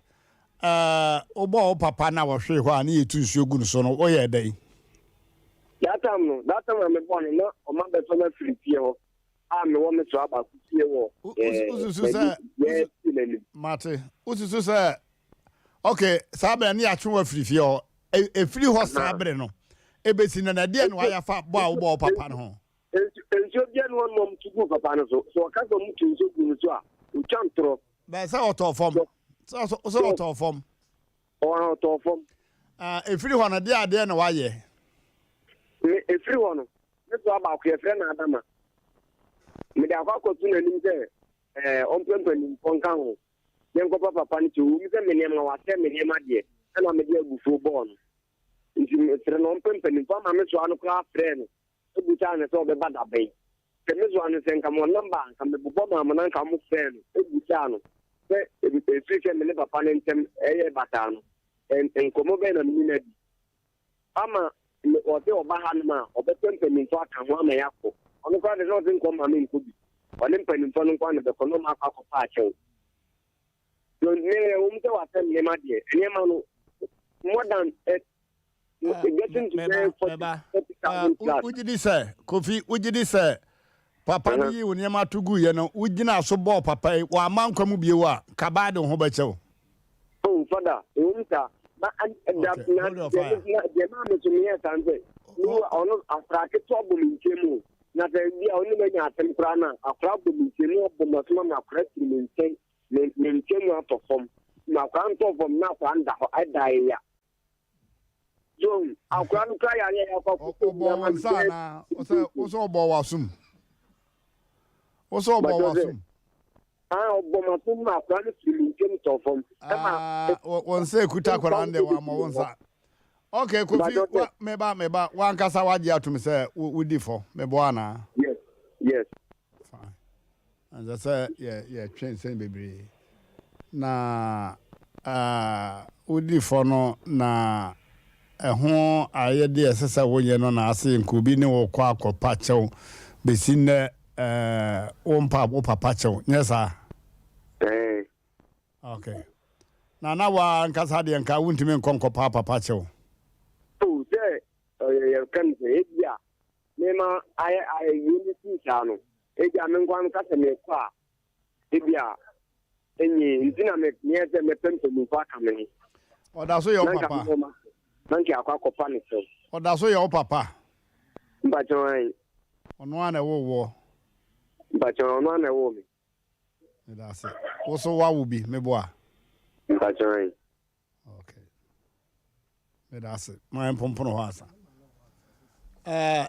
Obo papa na wo hwe ho a na yetu nsuo gu so no wo ye dai. That time me born no o ma be so na free pie ho. A me wo me so aba ku pie wo. Ususu sa Mate. Ususu sa okay, sabe na ya twa free pie ho. E free ho sabe no. E be si na de no aya fa bo a wo papa no ho. Enso bia no mom tu gu papa no so ka so mu tu so gu so a u chantro But say out of form. So out of form. Or out of form. If you want to do it, then why? If you want to, about your friend Adama. Me da kwa ko tun anim se on pempen ponkan yen ko papa pan tu mi se me nema wa se me nema de na me de agufu ball nti me tre no on pempen pa ma me so anu kra friend e bu ta ne so be bada be se me so anu se nka mo number nka me bu ma ma nka mo friend e bu ta no se e bi pe fi se me ne papa ne ntem e bata no en ko mo be na mi na di ama o te o ba ha ma o be pempen to aka ho ama yakọ onu kwa de no tin ko ma mi nkubi wale mpani mfano kwa ne ko no ma ka ko pa che yo ne umte wa tem ne ma die ne ma no more than getting to pay for ujidi say kofi ujidi say papa ni wo ne ma tugu ye no ujina so bo papa wa man kwa mu bie wa ka ba de ho ba che o father umta ba da na de ma me to me sanze no ono afrake to bo mi nkemu na bia oni manya atem kra na akra bo mintenu bo matuma na akra mintenu mintenu atofom na akra ntofom na akra nda ho adai ya John akra no kra ya ya kwa ko bo sana oso bo wasum oso bo wasum bo matum na akra no mintenu tofom won se kuta kra nde wa mo wonsa. Okay, Kofi, meba, one kasa waji atum say we differ. Meboana. Yes. Fine. As I say, yeah, change saying baby. Na we differ no na ho aye de asesa wo ye no na ase nkubi ne wo kwa akopa chew besi ne wo papa chew. Yes sir. Okay. Na wa nkasa de nka wuntimi nkonko papa chew. Kan se ya nema ay unity chano eja mengwan ka se me kwa ebia enyi ntina me nyeze me pento mu kwa kameni oda so yo papa nanki akwa kopa ni so oda so yo papa mba join ono ana wo mba join ono ana wo mi da se wo so wa wo bi me boa mba join okay me da se ma empompono ho asa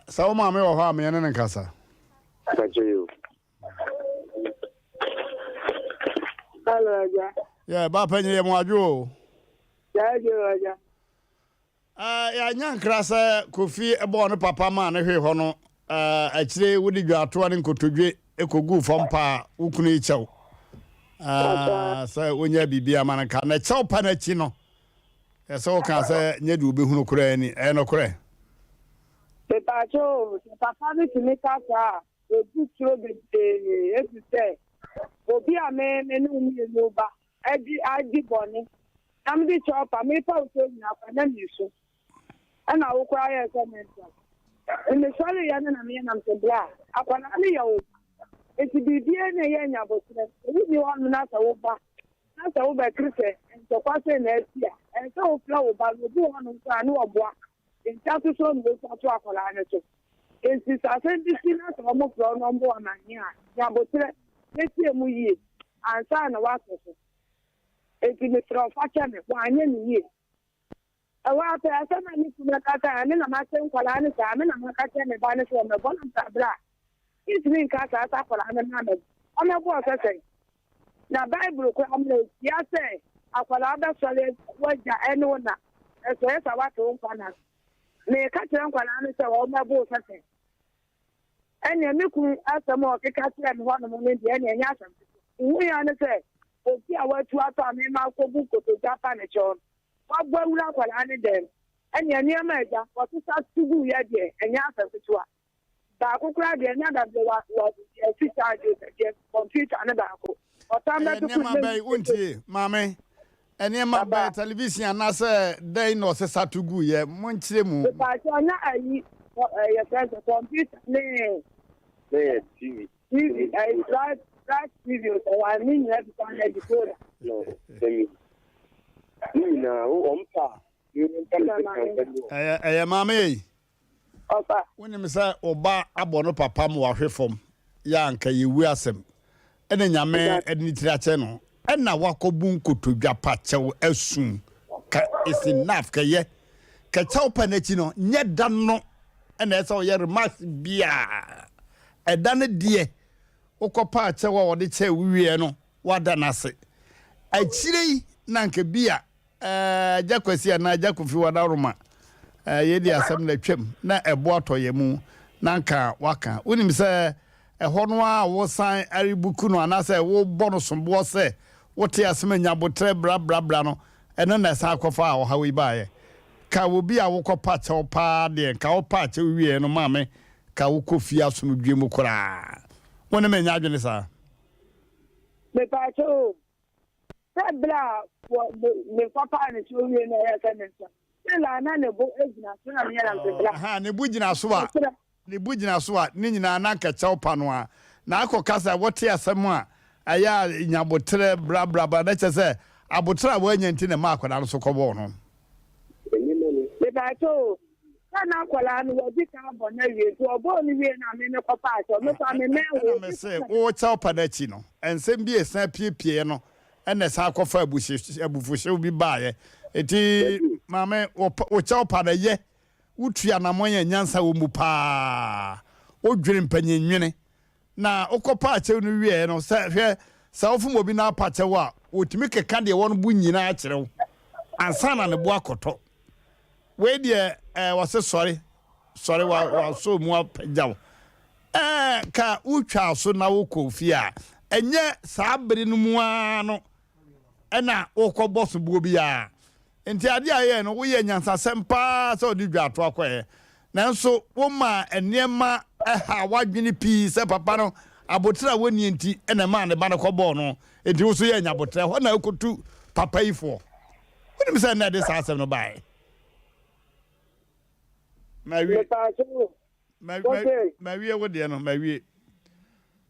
sawo ma me wo ha me ne nkasa you. Hello, Aja. Yeah, ba penye ye mo adwo. Yeah, Aja. Ya nyan krasa Kofi ebo no papa ma ne hwe ho no akire wudi dwato ne nkotodwe ekogu fompa ukunu ichew. Sa onya bibia ma nka na chew pa na chi no. Ese o kan se nyedi obehunu kura ni no kura. Papa ni timika sa obi tro be e say obi ame no mi no ba adi boni am di chop me pa so na pa na mi so ana wo kwa ya comment en me sorry ya na me na mtebla akwana ani ya o eti bibie na ye nya botire obi ni wa na sa wo ba kriste en so kwa se na etia en so wo fla wo ba obi wa no kwa ni oboa en ta so so no so akola na so en si sa se di si na so mo fla no mbo na nya ya botire eti mu yi ansa na wa so eti me tro fa cha me wa anya ni yi awa ta asa na ni kuma kaka ani na ma sen kwala ni sa me na ma ka che me ba ni so me bo na tabra ismin ka ta ta kwala na na me o me bo ka se na bible ko am le ya se akwala ba so le waja eno na eso esa wa to nkwana me ka che nkwala ni se o me bo ka se ene me ku asem o ke ka che me ho no mo ni de ene nya asem wu ya ni se obi a wa tu ata me ma ko bu ko to japa ne chon wa gba wura kwala ni dem ene ni ma eja ko tu sa tubu ya de enya asem tuwa ba ko kra de nya da de wa fi charge de computer na ba ko o ta me tu ku ne unti mame ene ma ba television na se dey no se satugu ye mo nchire mu ba cho na ayi ya se computer ne TV I that video so I mean you have to find a decoder. No, na ompa mame opa woni me say oba abono papa mo wahwe fom ya nka yewu asem ene nyame eni tirache no ɛna wakobu nkotodwa pachew asun ka is enough ka ye ka chaw panachi no nye dan no ɛna ɛsɛ ɔyɛ remarks bia ɛda ne die okopa achew a wɔde che wiwie no wada nase akyire na nka bia jakwasi na jakofi wada roma yedi asem na twam na ɛbo atɔyɛ mu na nka waka wonim sɛ ɛhɔ no a wo san aribuku no anase wo bɔ no sombo sɛ wote asem nyabotre bra no ɛno na sa akɔfa a ɔhawe baaye ka wo bi a wokɔpa kyɛw paa de ka wo pa kyɛw wie no maame ka wo kɔfi asomdwe mu koraa wona me nya adwene sa me pa kyɛw bla me papa ne kyɛw wie no ya ka ne la na ne bo egina so na me ya na bla ha ne bu gina so a ne bu gina so a ne nyina na nka kyɛw pa no a na akɔkasa wote asɛm a aya nyabotre bra na kyɛ sɛ abotra wo anyanti ne ma akwada no so kɔbɔ no me ba to na akwala no wo bi ka bɔ na wie to obo ni wie na me ne kɔpa aso me fa me me wo me se wo kyɛw pa na chi no ensɛm bi esan piepie no ɛna sa akɔfa abufuhye bi baaye eti maame wo kyɛw pa na ye wotua na monya nyansa wo mu paa odwere mpanyenwene na okɔpa akyɛw no wie no sɛ hwɛ sa ofum obi na apakyɛw a otimi keka de won bu nyina akyerɛw ansa na ne bo akɔtɔ we de wase sorry wa so mu apagyaw ka utwa so na wo kofi a enye saa bere no mu ano ɛna wokɔbɔ so buo bi a enti ade aye no wo ye nyansa sempa sɛ odi dwa to akɔɛ nanso wo ma enema ha wadwene pii sɛ papa no abotra woni enti ɛna ma ne ba ne kɔbɔ no enti wo so ye nyabotra hɔ na akotu papa ifo wonim sɛ na de saa asɛm no bae mawie wo de no mawie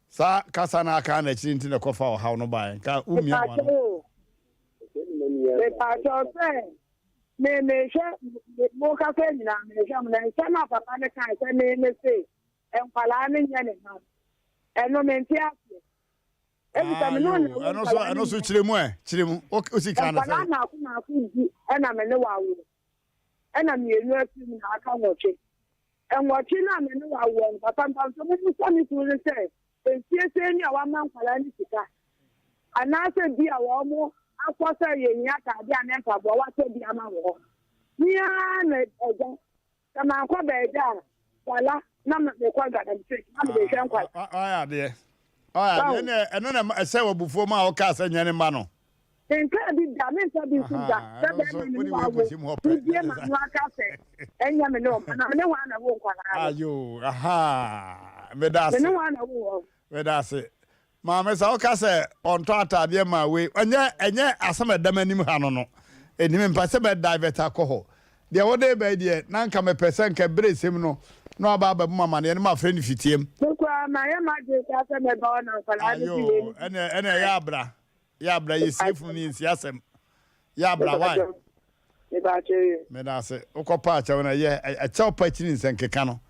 sa kasa na aka na chiri nti na kɔfa ɔhaw no bae ka umia wa no me pa to se me hwe mo ka fe nyina me hwe mo na nsa na papa ne kan se me se enkwala ne nya ne ma eno me ntia ase ebi ta me no ano so chire mu o si kan na se na ku di ena me ne wa wo ena me enu afi mu na aka nwoche enwoche na me ne wa wo papa papa so mo so mi tu se entie ni awa man kwala ni sika anase bi a wo mo akwọsọ yenya ka bi amempa bo wa to bi ama wo ni na eja kama akọ be eja wala na me ko gada mtwe na me hwe nkwa aya de eno na ese wo bufo ma o ka asa nyane ma no nka bi da me nsa bi su da da be me wa wo bi ma no aka se enya me no na me wa na wo nkwa na ayo aha me da se me wa na wo me da se Mama sa oka se onto atade ma we enye asama damanim ha no enim mpa se be divert akọ de wo de be de na nka me percent ka bresem no aba mama ne ma friend fitiem ko ma ya ma de ka se me ba na fala ni bi ene ya abra yesifu ni nsiasem ya abra why me ba che me da se okopa acha na ye a chaw pa chini nsenkeka no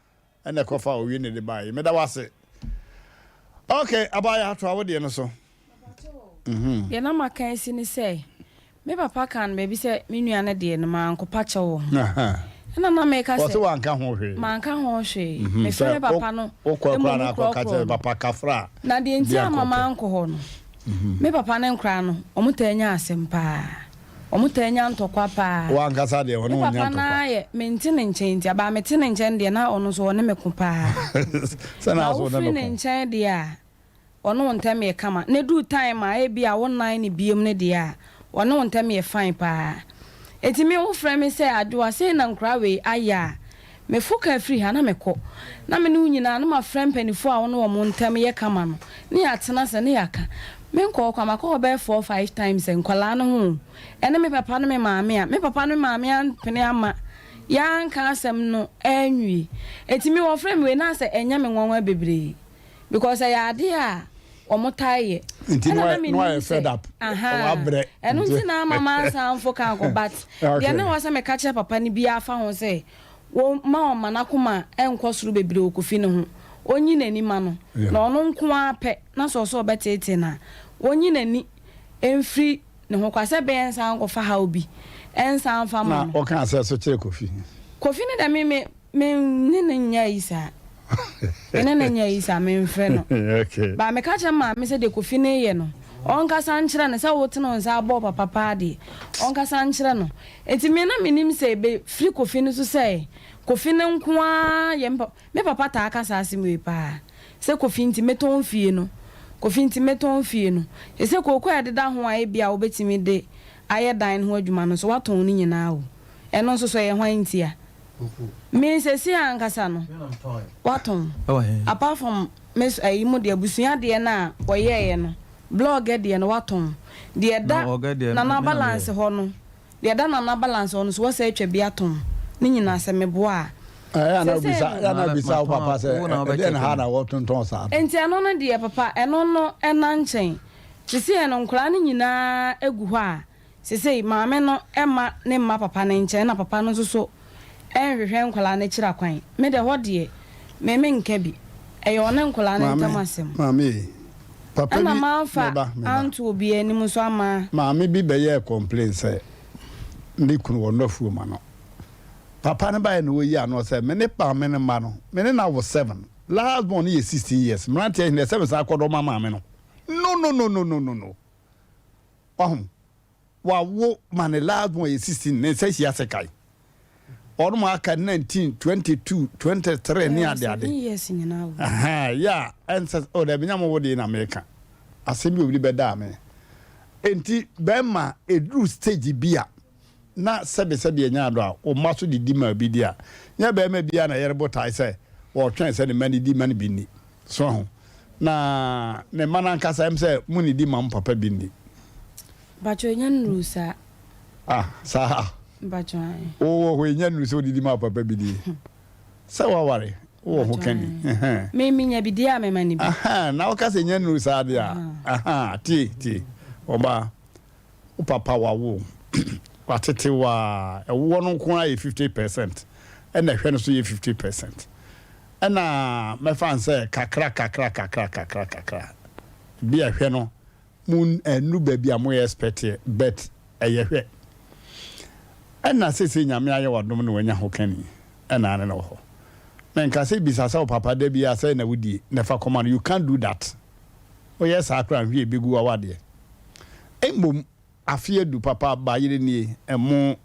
ene kofa owie ne de bae me da wase. Okay, abaya to awode no so. Ye na makan si ni say. Me papa kan me bi say me nua na de no man ko pa che wo. Na me ka say. Wo so wan ka ho hwe. Man ka ho hwe. Me fere papa no. O ko kra na ko ka che papa kafra. Na de ntia mama anko ho no. Me papa na nkra no, omutanya asem pa. Omutanya ntokwa pa. Wan ka sa de ho no nya ntokwa. Papa na ye me ntine nchen dia ba me tine nchen de na ono so ne me ko pa. Sana so na me ko. Me nchen dia. Ono ntem ye kama ne du time a e bia wonnan ne biem ne dia ono ntem ye fine pa etimi wo frɛ me sɛ adoa sɛ na nkra we aya me fuka free ha na me kɔ na me ne nyina na ma frɛ mpanifo a wono wo ntem ye kama no ne atena sɛ ne yaka me nkɔ kwa makɔ be 4-5 times nkwala no ho ene me papa no me maame a me papa no me maame a pene ama ya nka asɛm no anwi etimi wo frɛ me we na sɛ enya me nwanwa bebre because I idea omotaye no fed up abre enu ntina mama san fo kan go but dia na wasa me kache papa ni bia fa ho se wo ma o manakoma enkosoro bebre okofi ne ho onyi nani ma no na ono nko ape na so so betete na onyi nani Enfri ne ho kwase be ensan go fa ha obi ensan fa ma na o kan say so kire Kofi ne da me ne nya isa ne nya isa me mfre no okay ba me ka che ma me se de Kofi ne ye no onka sanchira ne sa wote no nsa abo papa pa de onka sanchira no enti me na menim se be free Kofi ne so say Kofi ne nkoa ye me papa ta aka sa asem pa se Kofi nti meton fie no Kofi nti meton fie no ese kokọ ya deda ho a bia obetimi de aye dan ho adwuma no so waton ni nyina wo eno nso so ye hwan nti a me se si ankasa no waton apart from mes ayimu de abusua de na oyeye no blog de no waton de da na balance ho no de da na balance ho no so wasa atwa bia ton ni nyina se meboa ya na bisa papa se den ha na wotonton sa enti eno no de papa eno no ena nchen sisi eno nkura ni nyina egu ho a sisi maame no ema ne ma papa ne nchen na papa no so enhwehwe nkura ne kira kwan me de ho de me nka bi eyo ne nkura ne ntamasem maame papa bi na mafa antu obi anim so ama maame bi be ye complain say ndi kunu wo nofu ma no papa ne ba no yi ano say me ne pa me ne ma no me ne na wo 7 last born is 16 years Mmrantehene 7 sa akodo mama me no no wa wo man last born is 16 ne say she asekai or ma aka 19 22 23 ni ade yes nyina wo yeah and says oh da binya mo wo de in America asemi obi be da me enti be ma edru stage bia na sebe enya do a o maso didi ma bi dia nya be ma bia na yerebo tai say o twen say ne mani di mani bi ni so ho na ne mana nkasa em say muni di mam papa bi ni bacho nya nrusa sa bacho ho nya nrusa didi ma papa bi di sa wa ware ho kani me nya bi dia me mani bi na o ka say nya nrusa dia ti oba o papa wa wo watete wa ewo no nko aye 50% na hwe no so ye 50% na me fan say kakra bia hwe no mun enu ba bia mo expect bet eye hwe na sese nyame aye wadom no wanya ho kani na ne no ho na nka se bisa sa papa da bia say na wudi na fa command you can't do that o yes akra hwe begu awade embom afie du papa ba yire ni emo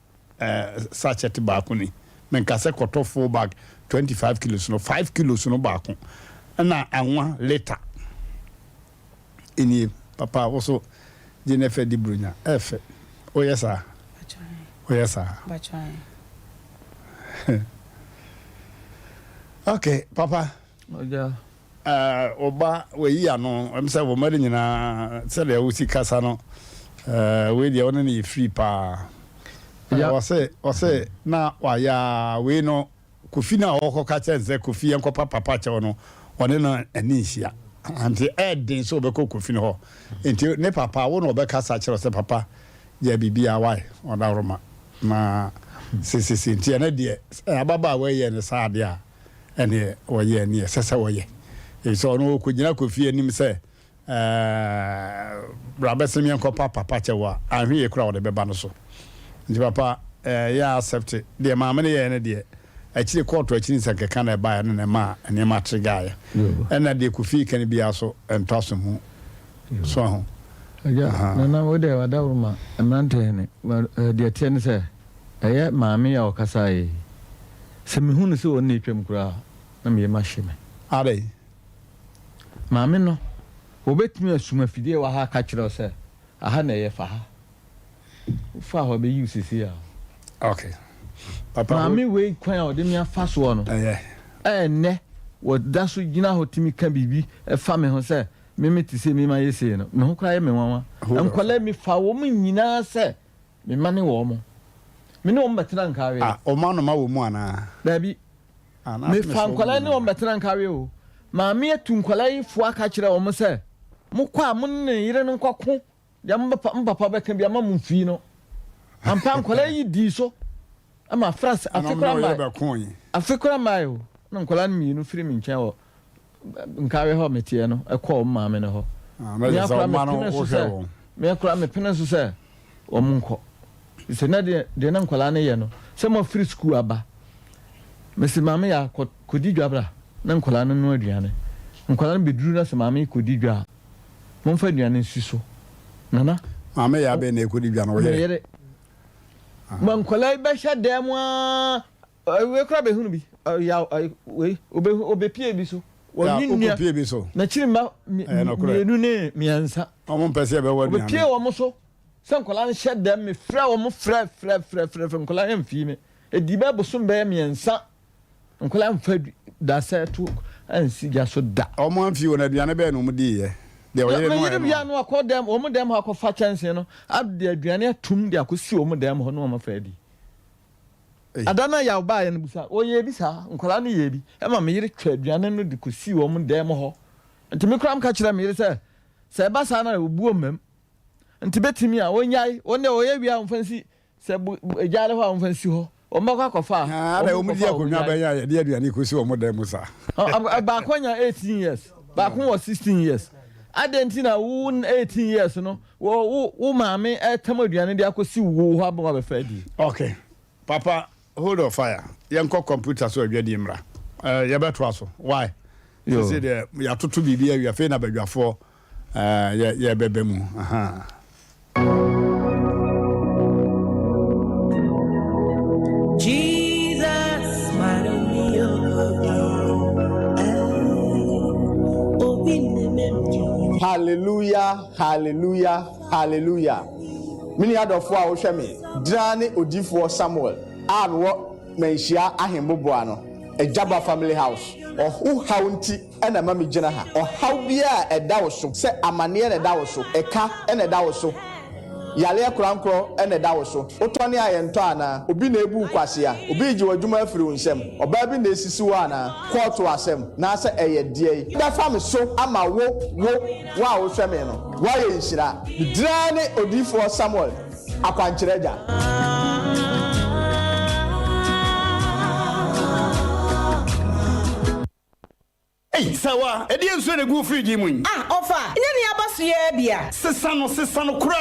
sachet ba ko ni menka se koto full bag 25 kilos no 5 kilos no ba ko na anwa liter ini papa also Jennifer di brunya efe o yesa bachai okay papa oja oba we yi ano em se wo mari nyina se le wusi kasa no we dia one ni free pa ya wase na wa ya we no Kofi na okoka chenze Kofi enko papa che no one na ani hia anti edin so be Kofi no ho enti ne papa wo no be kasa kire se papa ya bibia wai oda roma na sisi enti na de ababa we ye ne sa de a ene wo ye ne sese wo ye so no ko gina Kofi anim se brabesemi enko papa che wa ahwe ye kura wo de beba no so nti papa ya accept de ma me ye ne de achire court achire sekeka na ba ne ne ma ene ma trigaya ena de Kofi kan bia so entoso mu so ho na wo de wada uruma Mmrantehene de tie ne se eye maame ya okasa yi se me hunu se woni twem kura na me ma hye me are maame no obetumi asuma fidie wa ha ka kire se aha na ye fa ha fa ho be use si ya okay papa maame we kwan o de me afa so no ne wo da so gina ho timi ka bibi e fa me ho se me ti se me ma yese no me ho kra ye me wanwa enkwala mi fa wo mu nyina se me ma ne wo mo me ne wo mbetena nkawe o ma no ma wo mu ana da bi me fa enkwala ne wo mbetena nkawe o maame atu enkwala yi fu aka kire wo mo se mo kwa mo ne yire no nkoko ya mbapa beka bia ma mo fi no ampa enkwala yi di so ama France afikura mayo na nkola mi no firi mi nchen wo nkawe ho metie no ekọ maame ne ho ya kwa ma no wo hwe me akura me pene so say omunko se na de na nkwala na ye no se mo free school aba me se mama ya kodi dwabra na nkwala no aduane nkwala no beduru na se mama kodi dwa mo fa aduane nsiso nana mama ya be na kodi dwa no ye man nkwala be hye dem a we kura be hunu bi ya we obe pie bi so wonnya pie bi so na chirima mienu ne miansa omo pese be wadu obe pie wo mo so se nkola hye dem me fra wo mo fra nkola emfi me edi ba bosom be miansa nkola mfa da setu ansi ja so da omo amfi wo na aduane be no mu di ye de o ye no ye bia no akodem wo mo dem ha kofa chance no ade aduane atum de akosi wo mo dem ho no ma fa di adana ya ba ya nbusa o ye bi sa nkola no ye bi e ma me yire twa aduane no de kosi wo mo dem ho nti me kram ka kire me yire se ba sa na obuo mem nti betimi a wonyai wonde o ye wi a mfansi se ejale ho a mfansi ho o mbakwa kofa ada o mu dia konwa ba ya de aduane kosi wo mo dem sa ba konya 18 years ba kon was 16 years adentina wo 18 years no wo maame etam aduane de akosi wo ho aba ba fa di okay papa hold on fire yanko computer so adwadi mra ya beto aso why you say the ya tutu bibia ya fe na badwafo ya bebe mu aha Jesus hallelujah hallelujah hallelujah mini adofo a wo hwe me drane odifo Samuel anwo manhia ahemboboa no ejaba family house ohu haunti ena mami gina ha ohaw bia eda wo so se amane na eda wo so eka ena eda wo so yale krankro ena eda wo so otone ayento ana obi na ebu kwase a obi ji wadwuma afiri wonsem oba bi na esisi wo ana court asem na se eye die da fam so ama wo wa wo hwe me no wa ye nhira drane odifo Samuel akwanchereja Hey, sawa, edi enso na gu friji mun. Ofa, ina ni abaso ye bia. Sesano kura.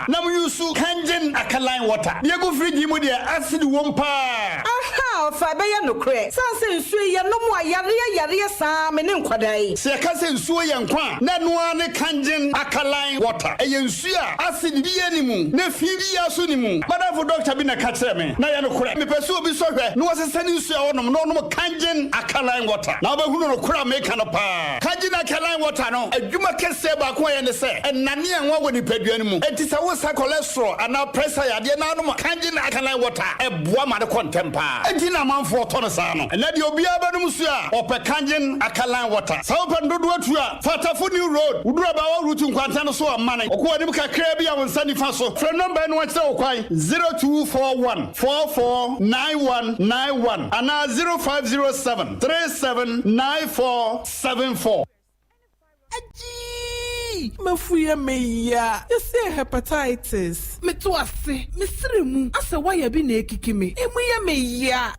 Na mu yusu kangen alkaline water. Ye gu friji mu de acid wompa. Aha, ofa be ye no kure. Sanse nsu ye no mu ayare sa me ne nkwadai. Se ka se nsu ye nkwa. Na noa ne kangen alkaline water. Eye nsu a acid bi ye ni mu. Na fi bi ya so ni mu. Madam doctor bi na ka kire me. Na ye no kure. Me pesu obi so hwe. No sesane nsu a wonom no kangen alkaline water. Na ba hunu no kura make no pa kagina kalan water no adwuma kese ba ko ye ne se enane enwa woni paduan mu enti se wo sa cholesterol ana pressure yade na no kagina kalan water eboa ma de contempa enti na manfo to no sa no na de obi abanum su a ope kagin akalan water sa open dodo atu a fatafo new road udura ba wa route nkwanta no so amane okwo ni kakra bi a wonsa nifa so frɛ number no wate o kwan 0241 449191 ana 0507 379474 mafuye meya yese hepatitis metuase misirimu ase waya bi na ekikimi emuye meya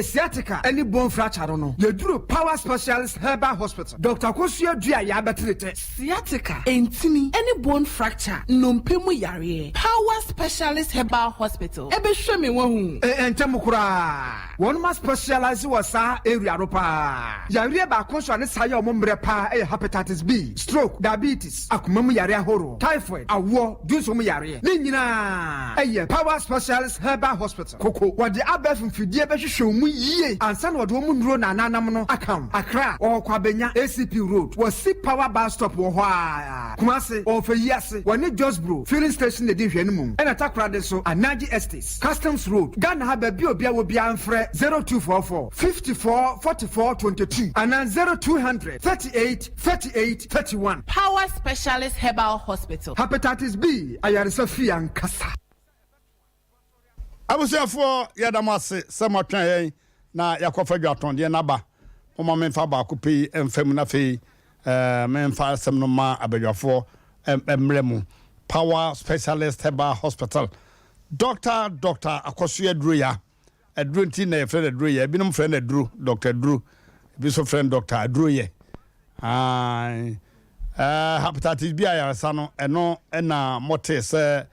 sciatica any bone fracture no yeduru power specialist herbal hospital Dr. Kosia Dua ya betrete sciatica entini any bone fracture nompemu yare power specialist herbal hospital ebe hweme wahu entem kura one ma specialize wasa area ropa yare ba konso ne saye omombre pa hepatitis B stroke diabetes akumamu yare ahoro typhoid awo dunsomu yare ne nyina power specialist herbal hospital koko wode abef mfidie be hwehwe mu yie ansa na wode mu nduro na nanam no akam Accra o kwabenya ACP road wasi power bus stop wo ho a Kumasi o feyase woni Josbro filling station de di hwene mu ena takra de so Anaji Estates Customs Road Ghana ha ba bi obia wo bia mfre 0244 54 44 22 and 0200 38 38 31 power specialist herbal hospital hepatitis B ayaresa fi ankasa abusiafo yadamase sematwan yen na yakofa dwaton de na ba o ma menfa ba ko pe emfam na fe menfa sem no ma abadwafo emremu power specialist herbal hospital Dr. Akosu Adruya Adrunti na friend Adruya binum friend Adru Dr. Adru bi so friend Dr. Adruye hepatitis B ayaresa no eno na mote se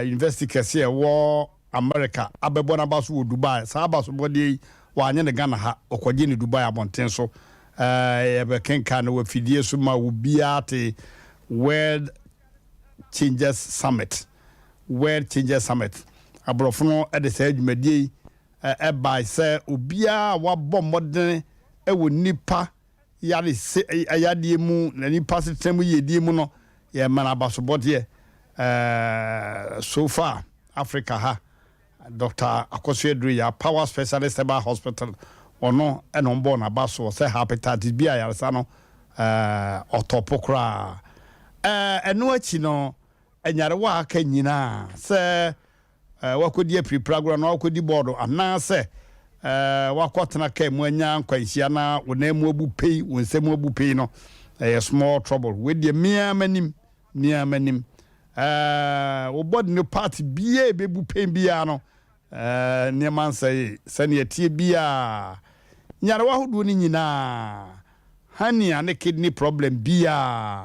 university kese wo America abebo na baso wo Dubai sa baso body wa anye ne Ghana ha okwaje ne Dubai abonten so ebe kenka na wafidie so ma wo biate World Changes Summit abrofo no de say adwumadie by say obia wa bɔ modern wo nipa yare se ayade mu na nipa setem yedie mu no ye mana basobode so far Africa ha Dr. Akoso Edru ya power specialist about hospital ono eno mbo na baso say hepatitis B ayaresa no otopokra eno achi no enyare wa aka nyina se wakodi pre-program na wakodi board ana se wakotena ka mu anya nkwanhia na wonemu abu pei wonsemu abu pei no small trouble we de miamanim wo board no party bia bebu pei bia no ne man say sane atie bia nyare wa hodo ni nyina hani ane kidney problem bia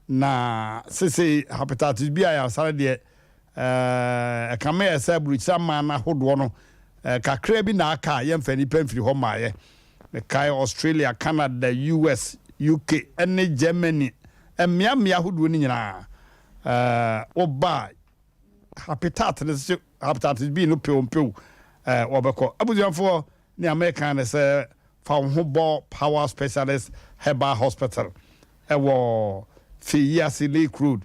na sese hepatitis B ya sare de kama ya sabru chama na hodo no kakra bi na aka ye mfani pamfiri ho maaye kai Australia, Canada, US, UK and Germany emia hodo ni nyina oba hepatitis B no pew obeko abuzianfo ni American na say fa ho bo power specialist herbal hospital ewo Fiyiase Lake Road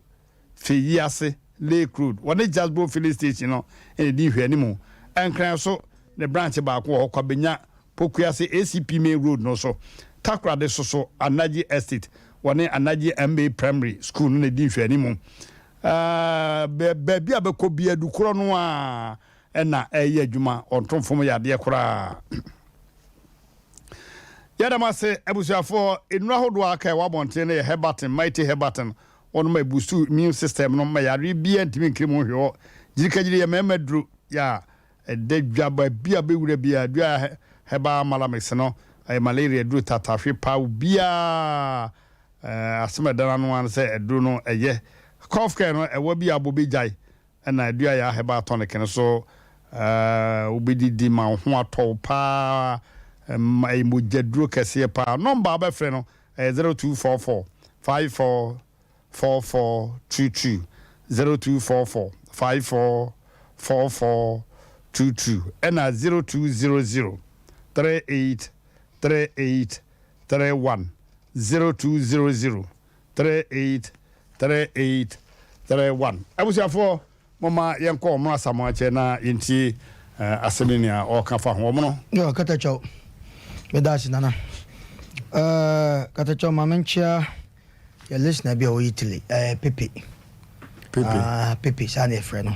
when they just go filling station no and di hwe ni mu enkran so the branch ba ko kwabenya Pokuase ACP main road no so Takra de so Anaji Estate one Anaji MA Primary School no di hwe ni mu bia abeko bia du kro no a na eye adwuma ontomfom yade kora Yadamase ebusuafo enura hodo aka wabonten ne Hebaton Mighty Hebaton on my boostu immune system no ma yare bia ntimi nkrim hwe jirikagire ya memadru ya dedwaba bia bewura bia dua heba malamex no malaria dru tatahwe pa bia asema dana no an se edru no eye cough care no ewa bia abobejai na dua ya heba tonic no so obedidi ma ho atọ pa my mujadru kese pa number abefre no 0244 544422 0244 544422 and 0200 383831 0200 383831 abusiafo mama yenko mo asamo ache na yenti asemenia o kafa ho mo no yo katacho medasi nana katacho mamencha ya listener bi o Italy Pepe sane friend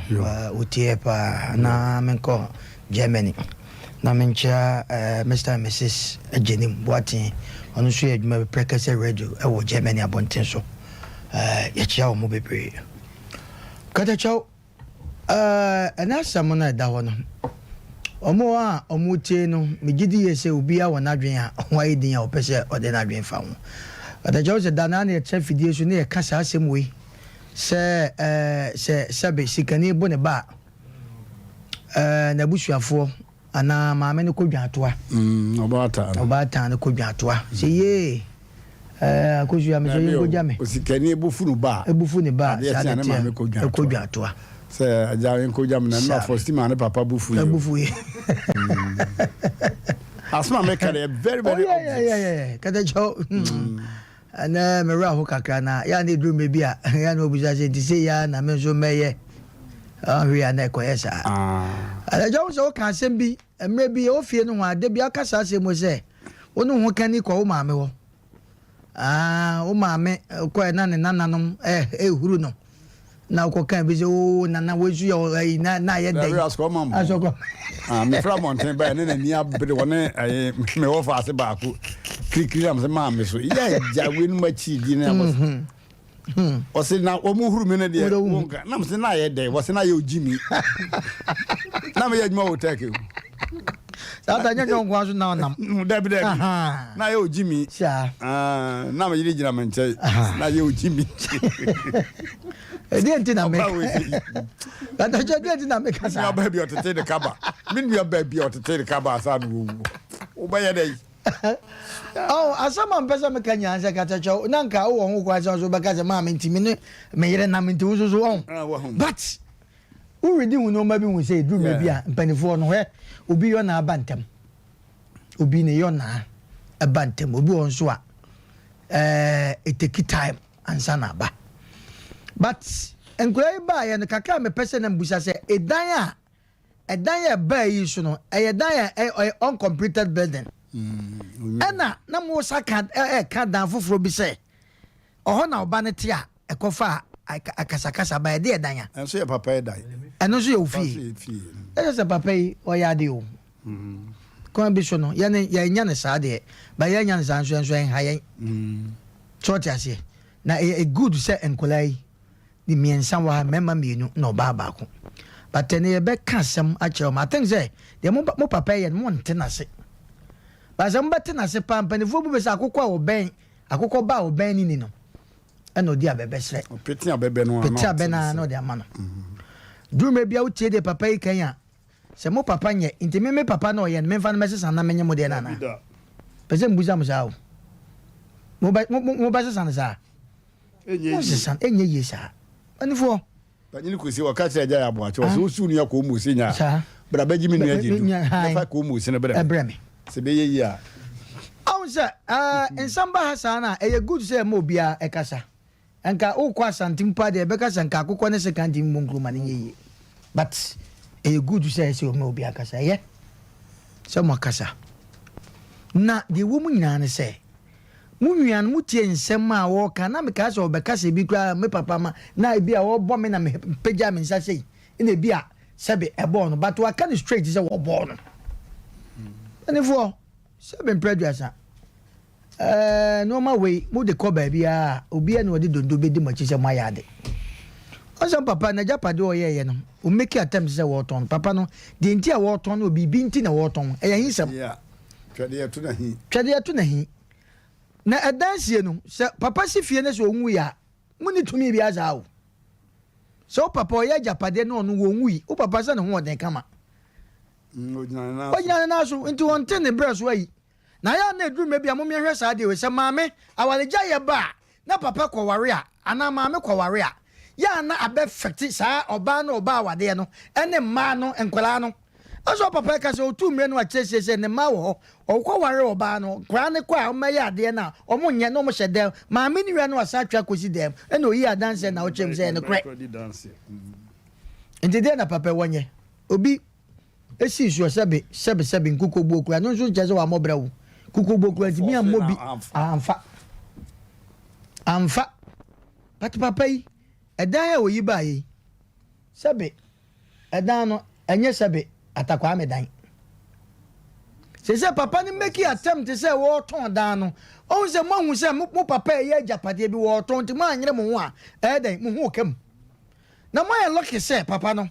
utie pa na menko Germany na mencha Mr and Mrs Jenim Boatin onu so adwuma prekase radio wo Germany abonten so ya chia o mo bebre katacho ana samona da ho no omo a omutie no megidi yese obi a wonadwen a wai din a opese ode na dwen fa ho ada jose dana na che fidie so na ye kasa asem we se be sikani bo ne ba na busuafo ana maame ne kodwan atoa obata ne kodwan atoa se ye akozu ya me so ye kodwa me sikani ebufu ne ba sa de maame kodwan atoa se ajawen ko jam na no for stima ne papa bufu ye asma make a very yeah kada jo ana me ra ho kakra na ya ne drum bi a ya no obuja se ti se ya na me so meye wi ana ko yesa ala jo so ka sem bi emre bi o fie no ade bi aka sa se mo se onu ho kan ni ko o maame wo o maame ko na ne nananom ehuru no na ko kan bi o nana wezu ya na ye dey asoko me fra mountain ba ne ni abere wona me wo fa ase ba ko kiri am se ma me so ya jawe nu machi di na bo o se na o mu huru me ne de wonka na me se na ye dey wo se na ye ojimi na me ye adwuma wo take Sata nyo ngwa so na onam. Dabi. Na ye ojimi. Sha. Na me yiri gina me nche. Na ye ojimi. Edi enti na me. Sata jo edi na me kasa. Ya baby otete de kaba. Min ya baby otete de kaba asa no. Wo ba ye dey. Oh, asama mpesa me kanya anse katacho. Nanka wo ho kwa so ba kasa ma me ntimi ne me yire na me nti so on. But who ready we no maybe we say do maybe a mpanifo no he obi yo na abantem. Obi ne yo na abantem. Obi won so a it take time ansa na ba. But enkwai ba ye no kakra me pese na mbusa se edan ya ba yi so no edan ya uncompleted building. Ena na mo saka ka dan foforo bi se oho na oba ne te a ekofa akasakasa ba de edan ya enso ye papa e dai eno so ye ofi se papa yi o ya de o ko bi so no ya nya ne sa de ba ya nya ne sa nso en hayen church ase na e good se enkolai ni miensa wa mema mienu na oba ba ko but ne ye be kasem a kire ma think say de mo papa ye mo nte na se baza mbate na se pampa ne fu bu be sa akokwa oben akokwa ba oben ni no eno di abebesre peti abebe no peti abena no de amano du me bia utie de papa ikanya se mo papa nye nti me papa no ye me fa no mesesa na menye mo de na na pese mbuza mo sa o mo ba sesa na sa enye yesa anifo banyini kwesi wakacha aja ya boacho so su nu ya ko mo se nya bra baji mi nu ya jedu fa ko mo se na bra ebreme se be ye ya awusa ensamba hasana eye good say mo bia ekasa enka ukwa santimpa de bekasa enka akokọ ne second mongruma ne yeye but eye good say mo bia kasa ye so mo kasa na de wo mu nyina ne say mu nwan mu tie nsem a wo ka na me ka so bekasa bi kra me papa ma na bi a wo bo me na me pagya me nsa sei ina bi a sebe ebo no but wa kan straight say wo bo no anifo sebe prejudice normal way mo de ko ba bia obi e na odi dondo be di machi se ma yade Asem papa na japade o ye no o make attempt say wo ton papa no de nti a wo ton no bibi nti na wo ton e yin sem yeah twede eto na hi na adansie no se papa si fie ne so onwu ya muni tumi bi aza o so papa o ye japade no no wo onwu o papa se ne ho oden kama ojina na so nti won ten ne bra so ayi na ya na eduru mebi amomi hwe sa de we se maame awaleja ye ba na papa kwaware a ana maame kwaware a ya na abefect sa oba na oba awade no ene ma no enkwala no aso papa ka se otu mre no a chesese ne ma wo okwaware oba no kwa ne kwa o maye ade na o mo nye no mo hyede maame ni hwe no asa twa kosi dem ene oyi adanse na o chem se ne kre enti de na papa wonye obi esi so sebe nkuko gbokura no so jeze wa mobra wo kuko gbokura ti mi amobi amfa but papa yi edan ya oyi ba yi sebe edan no enye sebe atakwa amedan se papa ni make attempt say wo ton dan no o se mo hu se mo papa ye japade bi wo ton ti ma anyere mo ho a eden mo ho kam na mo ye lucky say papa no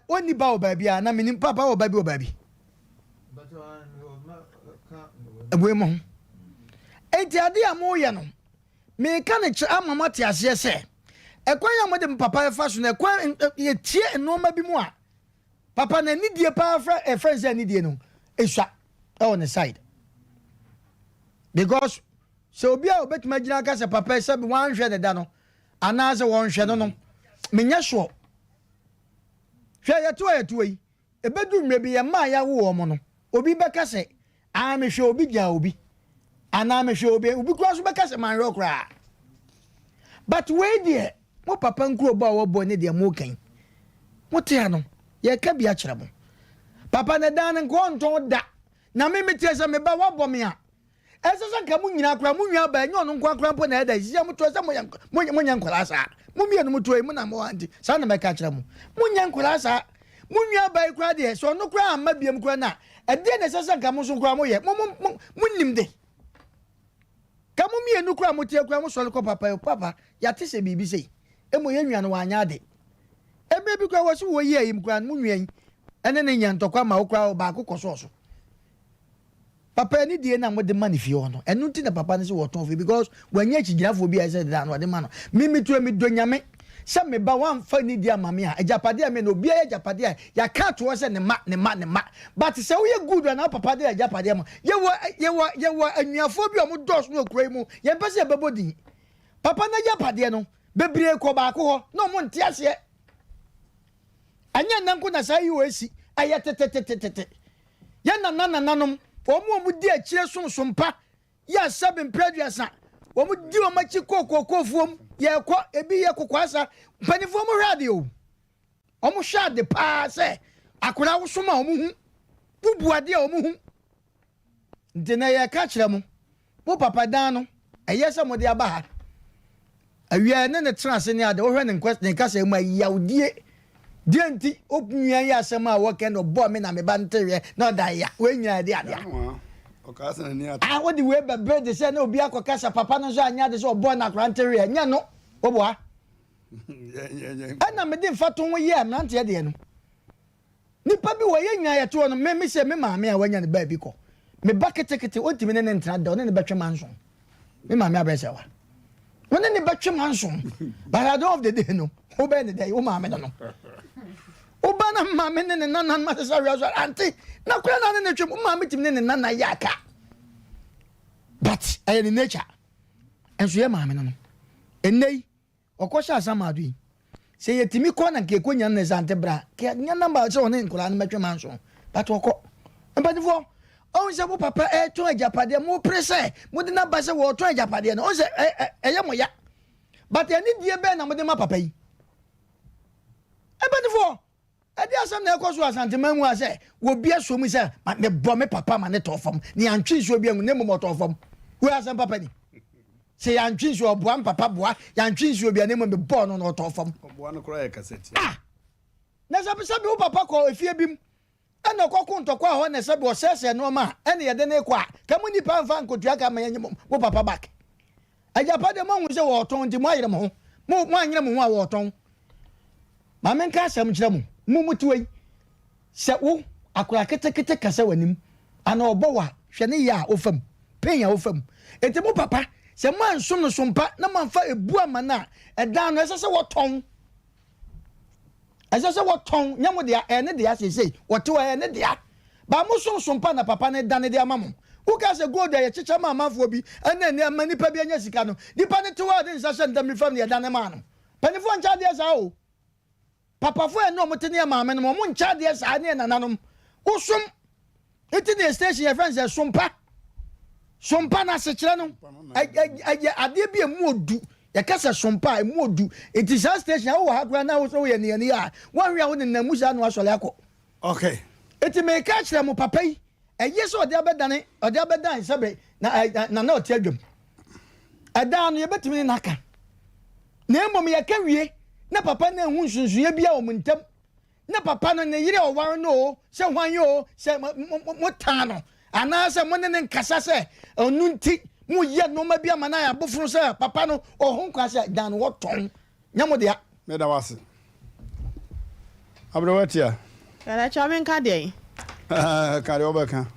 oni ba obabi a na mini papa obabi eboe mo enti ade a mo ye no me ka ne kire amama te ase se ekwan ya mo de papa fa so na ekwan ye tie no ma bi mu a papa na ni die pa friends ni die no eswa on the side because so obi a obetuma gina ka se papa se bi wan hwe ne da no ana se won hwe no menya sure hwe yeto yi ebedu mrebi ye ma ya wo mo no obi beka se a me hwe obi dia obi ana me hwe obi kura so beka se man ro kura but we there mo papa nkuro ba wo bo ne de mo kan mo te ano ye ka bia kire mo papa ne dan nko nton da na me tie se me ba wo bo me a esesa ka mu nyina kura mu nwa ba enyo no nko akura mpo na eda sia mo to se mo nya nkola sa mo mienu mo to yi mo na mo anti sa na me ka kire mo nya nkola sa mo nwa ba ikura de so no kura amma biem kura na ede na esesa ka mo so kura mo ye mo nim de ka mo mienu kura mo tie kura mo so ko papa ya te se bibi sei e mo ye nwa no wa anya de ebe bi kura wo so wo ye yim kura mo nwa ene ne nyantokwa ma okra ba akokọ so papa ni die na mo de money fi ono enu nti na papa ne se woton fi because wanya chigirafo bi ese da no de ma no mi tu mi do nyame se me ba wan fa ni dia mame a ejapade me no bia ejapade a ya ka to se ne ma but se wo ye good na papa de ejapade mo ye wo anuafo bi o mo dos no okrai mu ye pese bebodi papa na ejapade no bebre ko ba ko ho no mo ntiase anya nanko na sai wo esi aya tetetetetete ye nanom omo di akire Sompa ya Asem Mpe Nipa omo di o machi kokofuom ye ko ebi ye kokwasa panifo mo radio omo hwade pa se akora wo soma omo hu bubuade omo hu ndena ye ka kire mo papa dan no eye se mo de aba ha awia ne trance ne ade wo hwe ne question ka se mo yawdie dienti opunya ya Asem a wo ken no bo me na me ba ntewe na da ya we nya de ade okasa ni ata what the way bread say na obi akokasa papa no so anya de so bo na krantere nya no oboa ana me de fato wo ye Mmrantehene de no nipa bi wo ye nya ye to no me se me maame a wanya ne ba bi ko me ba ketekete ontimi ne ntra da ne betwe manso me maame abese wa wona ne betwe manso but at the end of the day no o be ne day o maame no Obana maame ne nana ma se sawi aso anti na kura na ne twem maame tim ne nana yaka but aye ne nature enso ye maame no enei okosha asama adu se yetimi ko na ke konya ne sante bra ke nya namba se one nkura ne metwe manso but okọ mbadifo on se bo papa to ajapade mo prese mo de na ba se wo to ajapade no on se eye mo ya but eni die be na mo de ma papa yi mbadifo edi asem na ekoso asante manwu ase wo bia so mu se me bo me papa ma ne tofom ni antwi so bia mu ne mo tofom wo asem papa ni se antwi so oboa papa boa antwi so bia ne mo me bo no tofom oboa no kora e kaseti na sabi wo papa ko efie bim ana kokko ntokwa ho na sabi wo sese no ma ene ye de ne kwa ka mu nipa mfa nkotua ka manye wo papa back ajapa de mo hu se wo ton di mo ayere mo mo anyere mo ho a wo ton ma men ka asem kire mo mumutuwe se wo akura ketekete kasa wanim ana obowa hwe ne ya ofam penya ofam enti mo papa se man som no Sompa na man fa ebu amana edan no esese woton nyamo dia ene dia sesei woto ene dia ba mo Sompa na papa ne dan dia amamo wo ka se gold ya chicha ma amanfo bi ene ne amani pa bi anya sika no dipa ne to wa de nsase ndam fam ne dan ne ma no panifo ncha dia sa o papa fo eno mo tene maame no mo ncha de sa ne nananom usum eti the station your friends Sompa na se kire no ade bi emu odu ya kasa Sompa emu odu eti sa station wo ha kra na wo so ye ne ya wan hwia wo ne namusa no asole akọ okay eti me ka kire mo papa yi eye so ode abedan sebe na oti adwam adan no ye betimi na aka na emom ye ka wie na papa na hu nsunsuye bia o muntam na papa no ne yire o war no se hwan yo se motan no ana se mo ne nkasa se onunti mu ye no ma bia mana ya bofuru se papa no o hu kwa se dan wo ton nyamo dia me da wase abrowatia kala chamen ka dey ka de obeka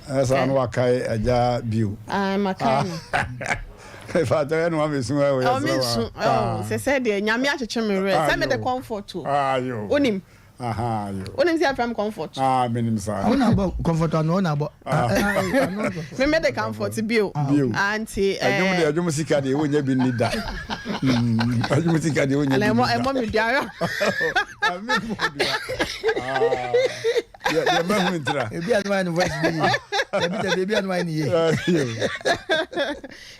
asa no wakai aja biu makai Father, no one is where we are. Se said, Yami Achimere, send me the comfort too. You. Unim. You. Unim say from comfort. Minim sir. Unabo comfort no na bo. Me made the comfort bill. Auntie, I don't see Cadi when you be need that. I don't see Cadi when you. I'm mommy diary. Yeah, maybe I know West. Maybe I know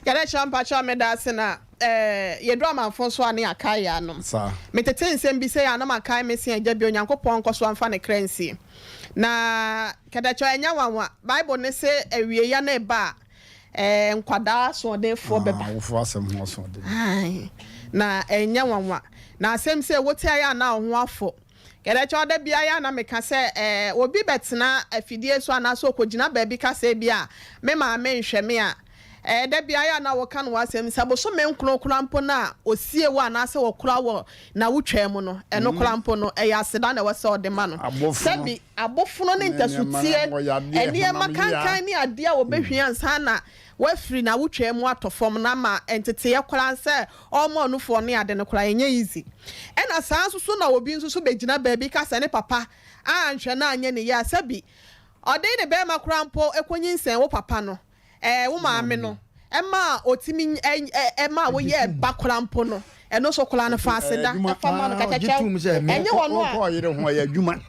Can I champa chame dasena ye drama fonso ane akaya no. Sa. Metete nsem bi say anam akai me se agya bi onyankopon koso amfa ne kransi. Na kada cho enya wanwa Bible ne se awie ya na eba nkwada so de fo beba. Wo asem ho so de. Ai. Na enya wanwa. Na asem se wote aya na ho afo. Kede cho de bia ya na meka se obi betena afidie so anaso okogina ba bi ka se bia me ma me nhweme a da bia ya na wo kan wa asem sabo so me nkro mpo na osie wa na ase wo kura wo na wotwa mu no eno kura mpo no e ya aseda na wose ode ma no sabi abofuno ne ntasutie eni makankan ni ade a wo behwe ansa na wafiri na wotwa mu atofom na ma entete ye kura nse omo nufo ne ade ne kura enye easy ena saa so na obi nso so begina baabi ka se ne papa anhwe na anye ne ya sabi ode ne be ma kura mpo ekonyi nsen wo papa no wo maame no ema otimi ema wo ye bakora mpo no eno so kola no fa aseda fa ma no kakacha enye wono a ko yire ho ya adwuma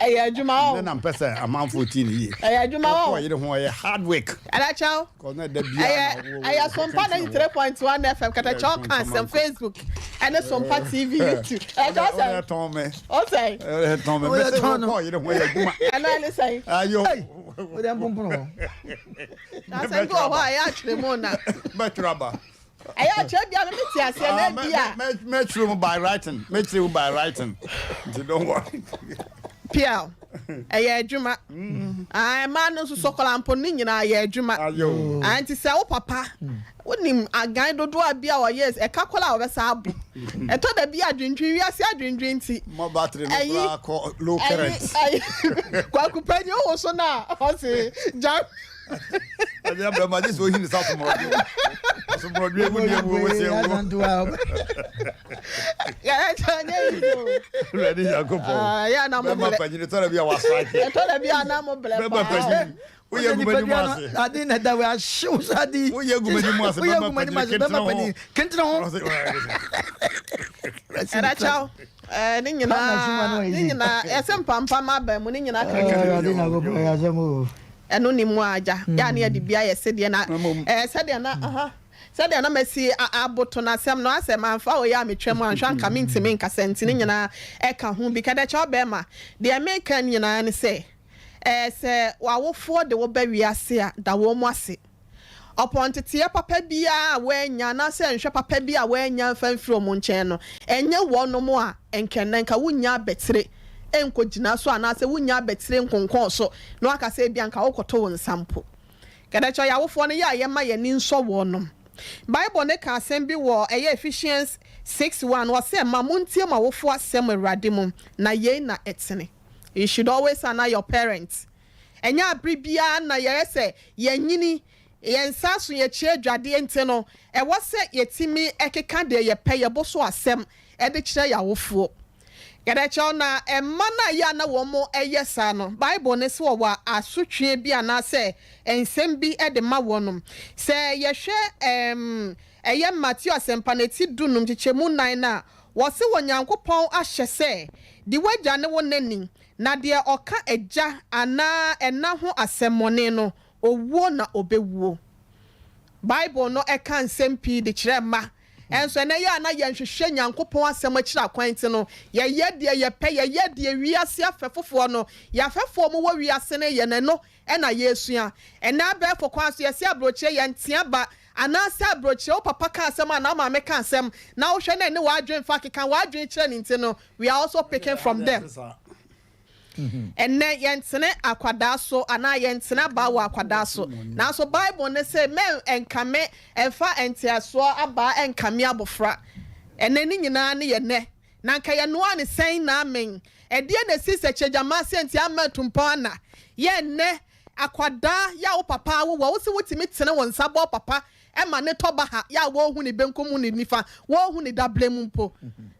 ya adwuma o na mpese amam 14 yi ya adwuma o ko yire ho ya hard work ala chao ko na da bia aya Sompa 93.1 FM kakacha kan sem Facebook ene Sompa TV YouTube aya ton me o say ton me mese ko yire ho ya adwuma ana le say ayo o dem pompono na say go ho aya tremona metraba aya bia me ti ase na bia metro by writing you don't worry Pia aya adwuma ai ma no so sokola mpo ni nyina aya adwuma anti se wo papa wonim agan dodo abia o yes e kakola o besa abu e to da bia adwendwen wi ase adwendwen nti mo battery no kula ko low current kwa kupenye o so na o se jam ade abra ma dis o hin sa so mo so mo dwe mu die mu we se wo ya tane ready yakopo ya na mo ma panyine to da bia wa strike to da bia na mo ble ma panyine wo ye gumani mu ase ade na da we ahyew sadi wo ye gumani mu ase ma panyine kentra ho era chao ni nyina Asem pampa ma ba mu ni nyina ka ade na go ya jamo eno ni mu aja ya na de bia ye sede na sede na sede na mesi aboto na Asem no Asem amfa o ya metwam anhwa nka mentimi nka sentini nyina e ka ho bi kada cha be ma de American nyina ne se se wawofo de wo ba wiase a da wo mu ase opontetie papa bia wanya na se nhwe papa bia wanya fanfiri omo nchen no enye wono mo a enkenne nka wunya betre enko gina so anase wunya betre nkonkon so no aka se bia nka wokoto won sampo kada cho yawofo no ya yema ye ni nso wonom Bible ne ka asem bi wo eye Ephesians 6:1 wo se mamuntie ma wofo asem awurade mum na ye na etene. You should always honor your parents. Enya abribia na ye se ye nyini yensa so ye chie dwade ente no e wo se yetimi ekeka de ye pe ye boso asem e de kire yawofo. Gadacho na emma na ya na wo mo eyesa no Bible ne se wo wa asotwe bi na se ensem bi e de ma wonum se ye hwe eye Matthew asempaneti dunum chichemu 9 na wo se wo Nyankopon ahye se di wagya ne wo nani na de oka eja ana ena ho asemmone no owuo na obewuo Bible no e kan sempi de kire ma enso na ya na yenhwehwe Nyankopon asem akira kwanti no ye de ye pe ye de wiase afefofo no ya afefo mo wo wiase ne ye ne no e na yesua ena be fokwan so ye se abroche ye ntia ba anase abroche o papa ka asem na ma me ka asem na wo hwe na ne wadwen fa keka wadwen kire ne nti no we are also picking from them. Enne yentene akwada so ana yentene ba wa akwada so na so Bible ne say men enkame enfa entiaso aba enkame abofra enne ni nyina ne ye ne na nka ye no ane sen na amen e de na si se chejama senti amatumpa na ye ne akwada ya wo papa wo si wotimi tene won sabo papa e ma ne toba ha ya wo hu ne benkom ne nifa wo hu ne dablem mpo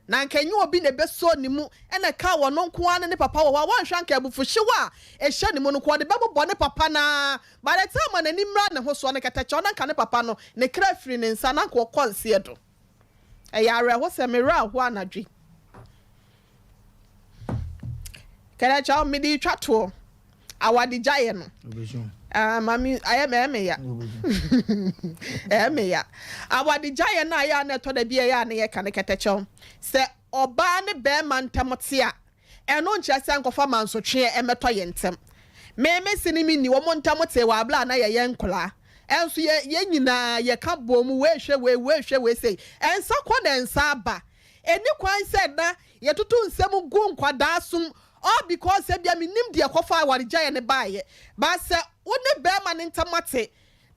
na nkanyi obi ne beso ni mu ena ka wo no nko ane ne papa wo wa hwa nka abufuhyewa e hye ne mu no ko de bebo ne papa na by the time na nimra ne ho so ne katacho na nka ne papa no ne kra firi ne nsa na nka konse do e ya re ho se mera ho anadwi kala cha mi di twato awadi jaye no mami ayeme ya ya awadi jaye na ya na to da bia ya na ye kan ketecho se oba ne be man tamote a eno nche se nkofa mansotwe emeto ye ntem me sinimi ni wo montamote wa bla na ye nkola enso ye nyina ye ka bom we hwe we sei ensa kwa na ensa aba eni kwan se na ye tutu nsem gu nkwada sum all because ebia minim de kofa awari jaye ne baaye ba se woni be man ntamate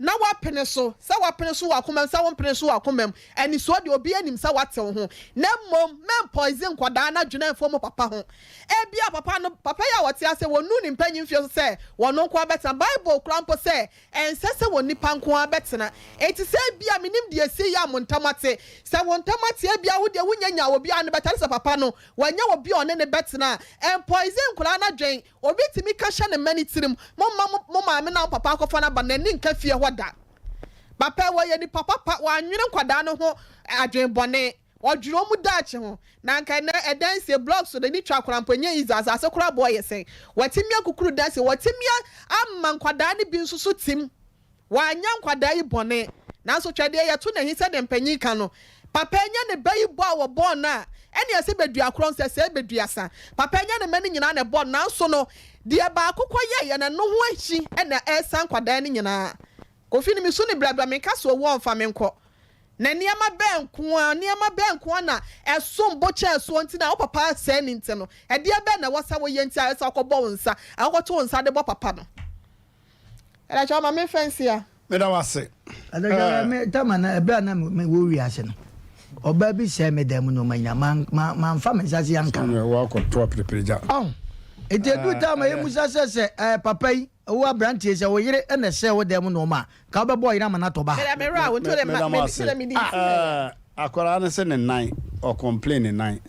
na wapene so sa wapene so wakoma sa wonpene so wakoma ani so de obi anim sa watew ho na mom men poison kwada na dwena fo mo papa ho e bia papa no papa ya wote ase wonu ni mpanyin fie so se wono kwa beta bible krampo se ense se woni panko abetena enti se bia minim de esi ya montamate se wontamate bia wo de wunyanya obi an betare se papa no wanya obi one ne betena en poison kwada na dwen obi timi ka hye ne mani tirim mo maame na papa akofa na ba na ni nka fie hoda papa wo ye ni papa wa nwene kwada no ho adwen bone odwuro mu daache ho na nka na edanse blog so de ni twa kwaramponye izaza ase kura boy yesen watimi akukuru danse watimi amma kwada ne bi nsusu tim wanya kwada yi bone na so twade ye to na hisa de mpanyi ka no papa nya ne bayi bo a wo bo na ene ase bedua kron se bedua sa papa nya ne mani nyina ne bo na so no de ba akukọ ye na no ho ahi ena esan kwada ne nyina kofi ni mi so ne blabla me ka so wo mfa me nko na niama benko na esom boche eso nti na papa se ni nti no e de be na wasa wo ye nti a esa akọbọ wonsa akọto wonsa de bo papa no era cha ma me fancy a me da wase adaga me tama na ebe na me wo wi ase no oba bi se me dem no manya man fa me sase yanka wa ko to prepereja etedu tama ye musa se papa yi wo abrantie se wo yire na se wo dem no ma ka obebo yire amana to ba me ra wo to le me di akwara na se ne nan o complain ne nan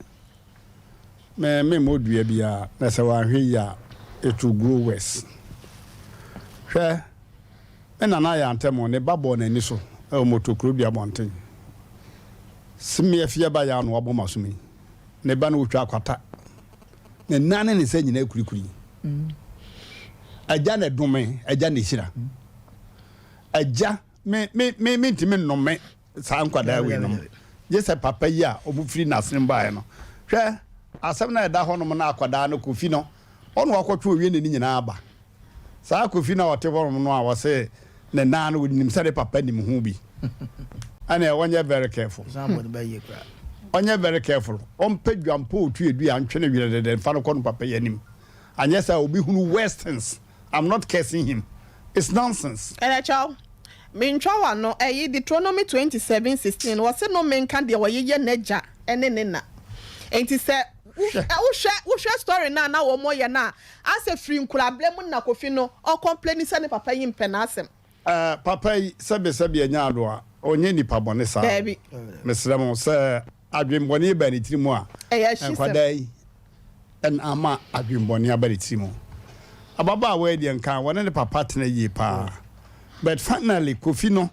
me modua bia na se wa hwe ya etu grow west hwe na ya antemo ne babo na ni so e motokro bia bonten simi afia ba ya no aboma sumi ne ba na wotwa akwata ne nane ne se nyina kurikuri aja na dume aja ne hira aja me ntimi nnome sa nkwada we no je se papa yi a obufiri na asem bae no hwe asem na eda ho no na akwada no kofi no ono akotwe owie ne nyina aba sa kofi na wote bo no a wo se ne nane wo nim se papa nim hu bi ana wonye very careful somebody ba ye kra onye very careful on pedwampo otu edu ya ntwe ne wiere de fa no kono papa yanim anya sa obi hunu westerns. I'm not cursing him. It's nonsense. Child. Mintrawa no Deuteronomy 27:16 was no men can de ye neja ene nena. Enti se wo share story na wo moye na ase free nkura blem na kofi no o complain se ne papa yi mpenasem. Papa yi sebe anya ado a onye nipa bone sa. Baby. Mesremo se adwembone ba ni tirimu a. Nkwadai en ama adwembone ba ni tirimu. Ababa we de nka wona ne papa tena yi pa. But finally Kofi no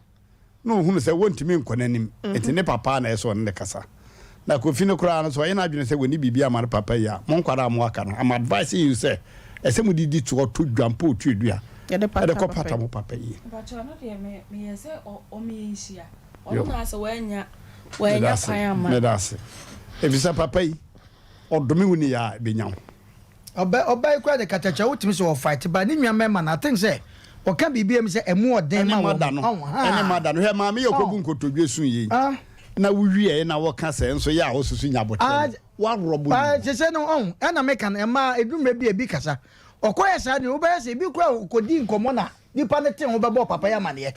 hunu se wontimi nkonanim. Eti ne papa na eso ne kasa. Na Kofi no kura no so ye na adwene se woni bibia ma papa ya. Mon kwara mo aka no. I'm advising you say ese mu didi to dwampo otu edua. Ya de pata mo papa yi. But no de me yese o mi hia. O na se wanya pan ama. Me dase. Evisa papa yi odome woni ya benyawo. Oba ikwa de katacha wutimi so fight ba ni nwa mema na think say o ka bibia mi say emu oden ma wo ene mada no he ma me yokobu nkotodwe sun yi na wuwie na wo ka say nso ya wo susu nya bote wa robo se se no na me kan ema edumre bi ebi kasa okoye sa ni wo ba say bi kura okodi nkomo na nipa ne ten wo be bo papa ya mane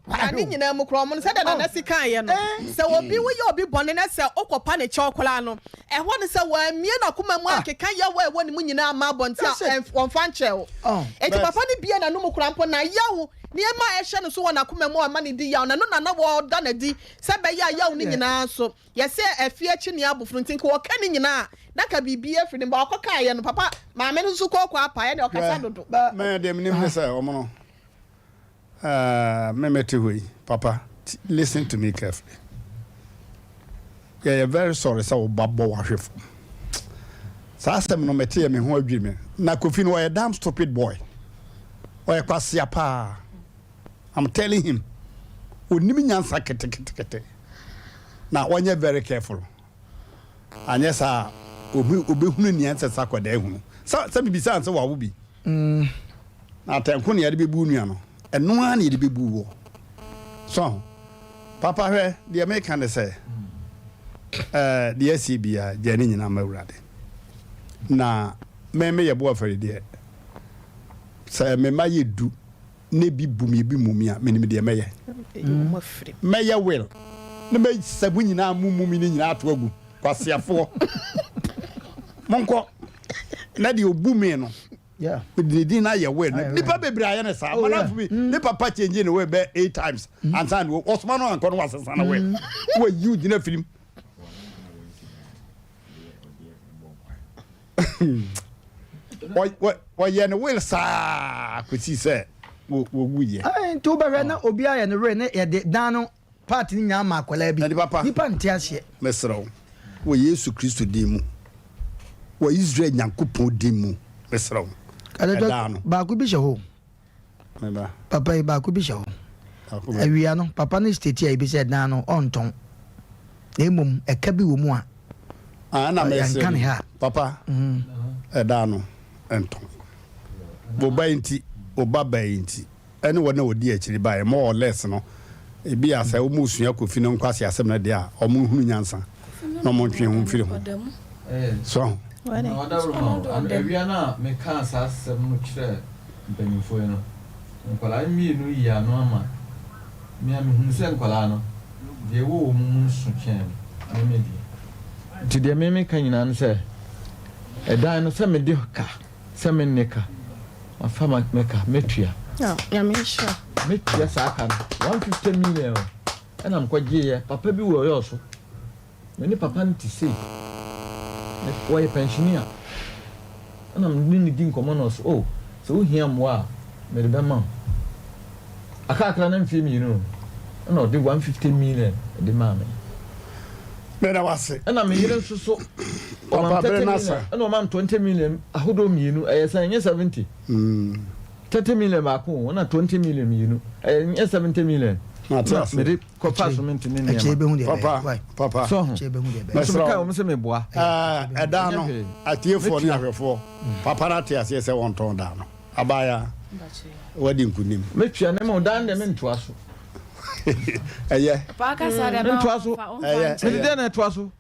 ani nyina mu kro mo se da na sika ye no se obi wo ye obi bone na se okopa ne chokola no e ho ne se wa mie na kuma mu akeka ye wa ewo ne mu nyina ama bonti on fan chew eti papa ne bia na no mu krampo na yawo ne ma e hye no so wona kuma mu ama ne di yawo na no na wo da na di se be ya yawo ne nyina so ye se afie chi ne abofru ntinka wo ka ne nyina na ka bibia firi ne ba okoka ye no papa ma me no so kokwa apa ye ne okasa dodo me dem nim ne se omo no Memetehui, Papa, listen to me carefully. Yeah, you're very sorry, so Babo Washif. So I said, no matter me who agreement. Na Kofi no a damn stupid boy. Or a Kwasiapa. I'm telling him. Unimian sakete. Now, when you're very careful. And yes, Ubi Huni answer Sakwa Dehun. So, some be saying so what will be. Now, Tankuni had to be Buniano. And no one need to be boo. So, Papa, where the American say, the SCB, Jenny and I'm now, may a boy for it, dear. Say, may my do ne bi bumi bi mumia menim de meye meye will ne me sabu nyina mumumi ni nyina ato agu kwasiafo monko na de obumi no yeah di na ye will nipa bebre aye ne sa mana fu mi ne papa change ne we be 8 times and san Osman no anko no wasesa na we we you di na film why ye ne will sa kwesi se wo guye to be na obi aye ne re ne ye de dan no part ni nya ma akola bi nipa nte ase mesro wo Yesu Kristo di mu wo Israel nyankopon di mu mesro ba ku bi sheho papa ba ku bi sheho awia no papa no state ya bi said na no onton na emum eka bi wo mu a na me say papa eda no enton bo bainti obabainti ene wona odi akiri bae more or less no ebi asa wo musua kofi no nkwase asem na de a omo hunu nyansa no mo ntwe ho mfiri ho so awia na me kan sa asem no kire mpanimfo no nkwala mi no yi ano ama me hunu se nkwala no de wo mu nsu chen me di ti de me kan nyina no se edan no se me de ka se me neka afama meka metua ya me sure metua sa aka 150 million and am kwaje papa bi wo yo so me ni papa nti sei me wo pensioner and am ni din komonos oh so hia moa me de bema aka na mfi mi no no de 150 million de mama Mena wase. Ana me yire nso Papa Brenasa. Ana o man 20 million ahodo mienu eyesan nye 70. 30 million ba ko na 20 million mienu nye 70 million. Na me de ko passment ni ne. Papa. So chebe hu de be. So ka o se me boa. Eda no atiefo ni ahwefo. Papa na te ase se won ton da no. Abaya. Wadi nkunim. Metua na me dan de me ntoa so. Papa ka sa de ba. Me de na ntoa so.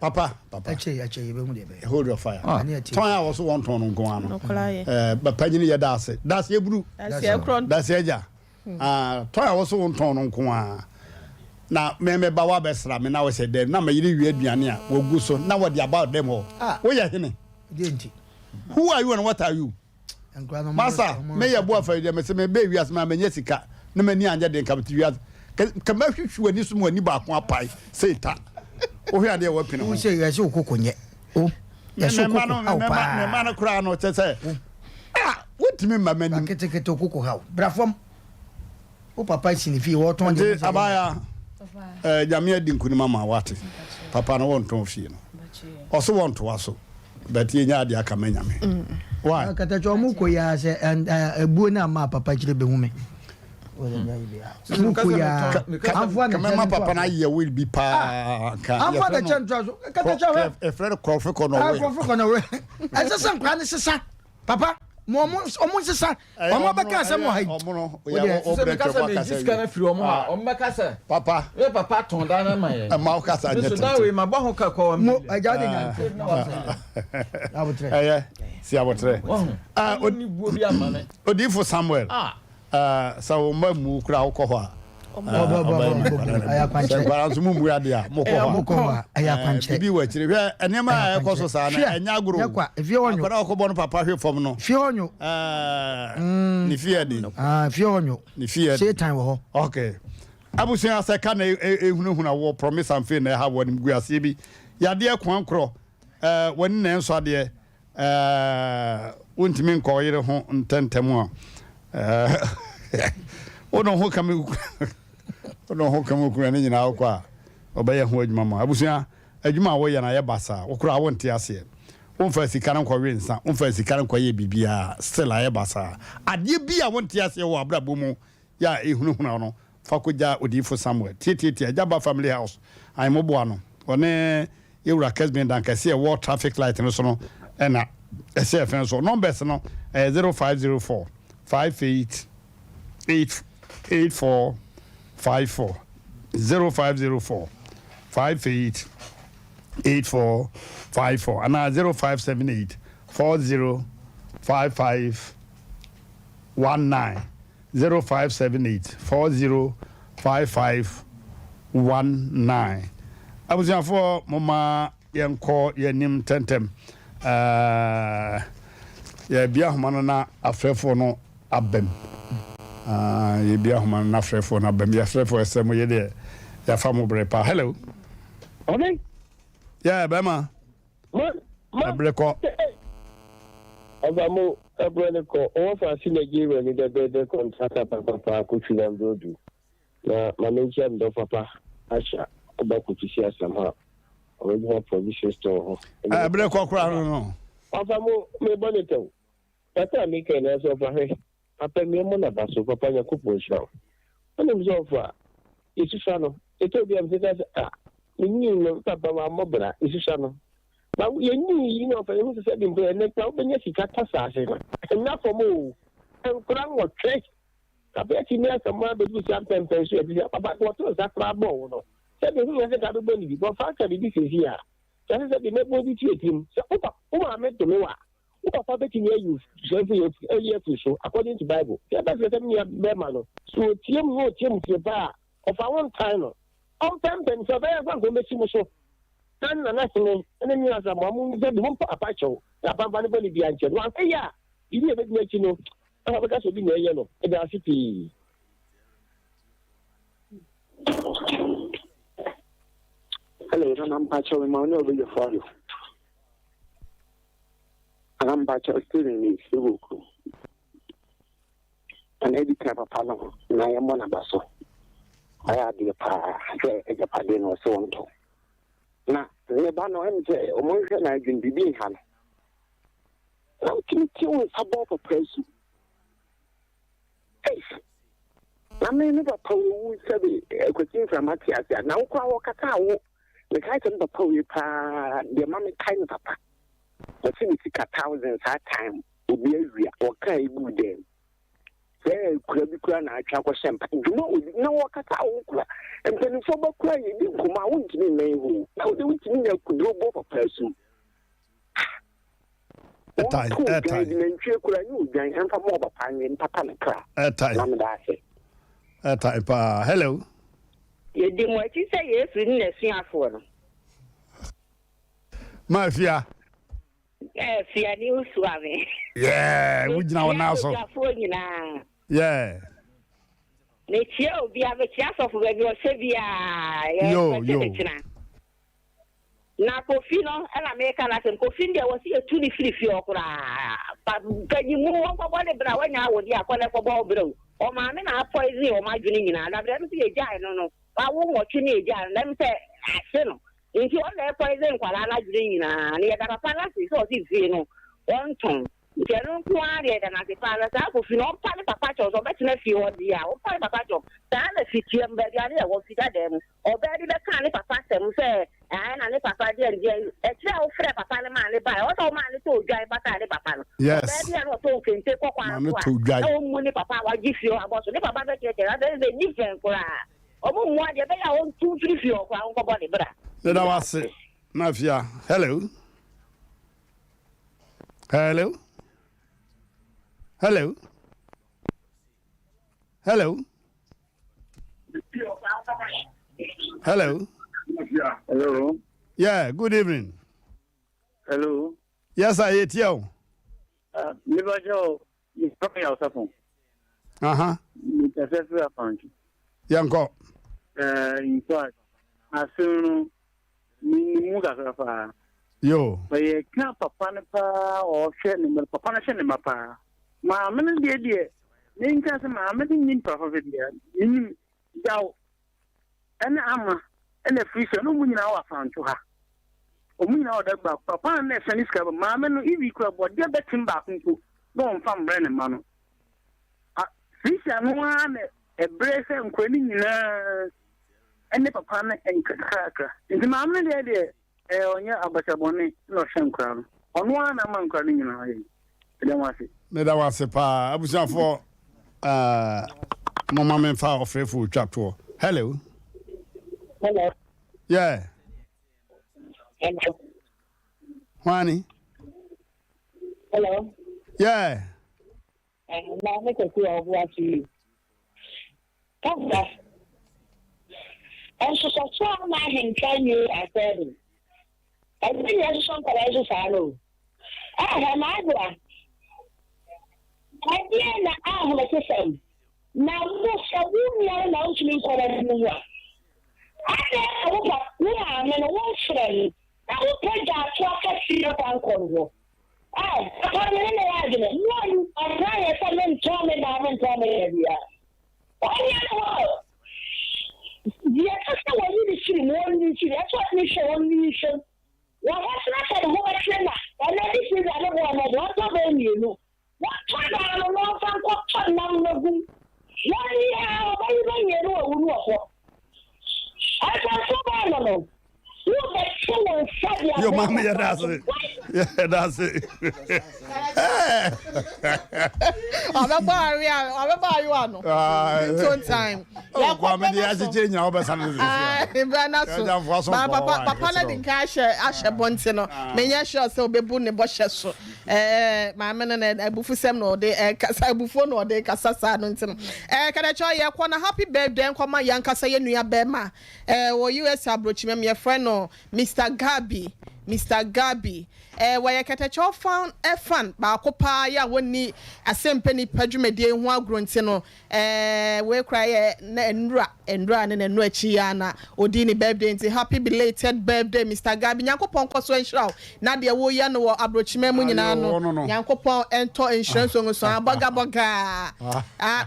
Papa. Ache be hu de be. Hold your fire. Ton ya wo so won ton no nko ano. Ba panyini ye dase. Dase eburu. Dase ekron. Dase eja. Ton ya wo so won ton no nko a. Na me ba wa besra me na wo se dem na me yiri wi aduane a wo gu so na wo de about them ho. Wo ye hene. Who are you and what are you? Masa, me ya bo afa de me se me be wi asma me nya sika. Na mani anja de nkabti wi kama hwehwe ani so mu ani ba ko apai seta. O hwe ade wo pina. Wo se ya se okokonye. O ya se okoko. Me ma na kura no che se. Wotimi ma mani. Ketekete okoko ha. Brafom. O papa sinifi wo ton de. Abaya. Jamia di nkuni mama wate. Papa no won ton fie no. Oso won to aso. But ye nya ade aka manyame. Why? Katacho mu ko ya se ebuo na ma papa kire be hu me. Kama papa na ye will be pa ka am for the chantro katacho a friend Crawford kono we Crawford kono we asa san kwa ne sesa papa mo sesa omo beka asem mo hai omo ya obre to baka se diska firi omo ha omo beka se papa we papa ton da na maye ma o ka sa nyete so da we ma bo ho ka ko mo aja de nyante abotre si abotre oni buo bi amane odifo Samuel so mamu kura ukohwa aya kwanche bara nso mu ade a mokohwa aya kwanche bi wa chire hwe enema ekoso sa na enya aguro yakwa efie onyo akora okobo no papa hwe fom no fie onyo ni fie di fie onyo ni fie setan wo ho okay abusun aseka na ehunahuna wo promise am fe na ha wo nim guase bi yade kwankro woni na enso ade wontimi nkoyire ho ntentemu a ono ho kam ku na nyina akwa obaye ho adwuma ma abusua adwuma wo ye na ye basa wokura wonte ase wonfa sika na nkwa wensa wonfa sika na nkwa ye bibia still aye basa ade bia wonte ase wo abrabo mu ya ehunahuna no fakoja odifo Samuel titi ajaba family house ai mobo ano one ewura kesben dan kase wo traffic light no so no na SFN so numbers no 0504 588454 0504 588454 and 0578 4055 0578 405519. Abusiafo mama yenko yenim tentem ya bia homa na afrefo no abem ya bia homa na afrefo no abem ya afrefo esem ye de ya famu brepa. Hello. Okay. Yeah, Bema. Breko. Abamo Abreneko, all for Nigeria in the contract papa could do. Na manager ndo papa Asha Obakutia somehow. Original provision store. Breko no. Abamo me bonito. Tata make an answer for her. Papa me mona baso papa yakupo show. When him so it's a it will be a you papa mobile, it's a but you know, for you to set him to a neck, when you see Catassa, and not for more. And Crown or Trek. I bet you near some one, but you sometimes about what was that trouble. Said the who has a double body, but factory this is here. That is that the neighbor treat him. So, I met the Noah. Papa betting you, earlier to show, according to Bible. Yeah, that's the same year, Bermano. So, Tim wrote Tim to the bar of our own time. All time, and so very well go make him so. And nothing, and then you have a mom, the one for a patcho, the Bambaniboli behind you. One, yeah, you didn't make you know. I have a gas of being a yellow, and the city. Hello, I'm Pacho, and I'm over your father. And I'm Pacho, still in the book. And every type of panel, and I am one of us. I had the Japan or so on. Now, the Bano and the emotion I can be being had. Now, can you kill about a person? Hey, I may never pull a question from Matias. Now, Kawakatao, the kind of the poet, the mammy kind of papa. The thing is, thousands at time will be or carry good then. There could be crown. I travel champagne. You know, no Wakata, and then for the cry, you didn't come out to me, maybe. Now, the witch me could do both a person. And for more and Papa. Hello. You didn't what you say, yes, we didn't see our phone. Mafia. Yes, you knew Swami. Yeah, we now so. Yeah. Next year, we have a chance of regular Sevilla. Yo. Now, Cofino, and American, and Cofindia was here to the free but can you move on for what about when I would have for Bob Bro? Or my men are poisoning or my drinking, and I've never seen a giant. No, I won't watch you, Jan. Let me say, Axel. If you want their poison, while I like drinking, and you got a palace, so it's, you know, one tongue. If you don't quiet and at the palace, I will feel no part of a patch or better if you want the hour, part of a patch of that. If you am very idea, what you got them, or very the kind of a pastor who say, and I papa dear, a child friend, papa, man, by what all man to drive back at the papa. Yes, they are not talking, take one to drive. No money, papa, will give you about the papa, there is a different cry. Or more, they are on 2, 3 feet of our body, brother. Then I was it. Mafia. Hello. Hello. Hello. Hello. Hello. Hello. Yeah, good evening. Hello. Yes, I hate you. Never show you talking yourself. Uh-huh. Yanko. In fact, as soon Yo. But you can't papa or share papa share papa. My man, dear, name can't my man in profit there. In Dow and Amma and a fish, no money now I found to her. Oh, me now that papa and the Chinese cover, mamma, if you could, but get back him back into go from Brennan Mano. Fish and one a brace and quitting and the papa and cracker. In the mamma, the idea. On your Abachabone, no sham crown. On one among crying in our That was a pa. I was for Mamma and Far of Faithful chapter. Hello. Hello. Yeah. Hello. Juani. Hello. Yeah. and now make a clear of what you. And so my hand can you at them. And then there's some paralysis. I have my one. I didn't have a system. Now, most of you are allowed to be called. I don't know what I'm in a one friend. I will pay that to a few of Congo. I can't remember the argument. No, I'm trying to tell me, I haven't told me area. The extra one you see more than you see. That's what we show on the issue. Well, that's not a whole trainer. And that is another one of what of you know. What time I don't know from what time I'm not good. 1 year, maybe you know who was. I can't so bad. Your mama, yeah, that's it. Yeah, that's it. I'm a bar, you are time. Oh, Kwame, I see change our best. Papa didn't cash Asha Bontino. Many shots so be boon and bushes. My men and a buffusem or de Casabufon or de Casasa. Can I try a happy birthday and come my young Casaya Bema? Or US approach me, your friend. Mr. Gabi, where Catacho found a fan, Bacopa, ya woni Asem Mpe Nipa Jumede, one gruntino, we cry and run and Chiana, Odini birthday, happy belated birthday, Mr. Gabi, Yanko Ponko Swenshaw, Nadia Woyan or Abrochmemunano, Yanko Pon and to insurance on Baga,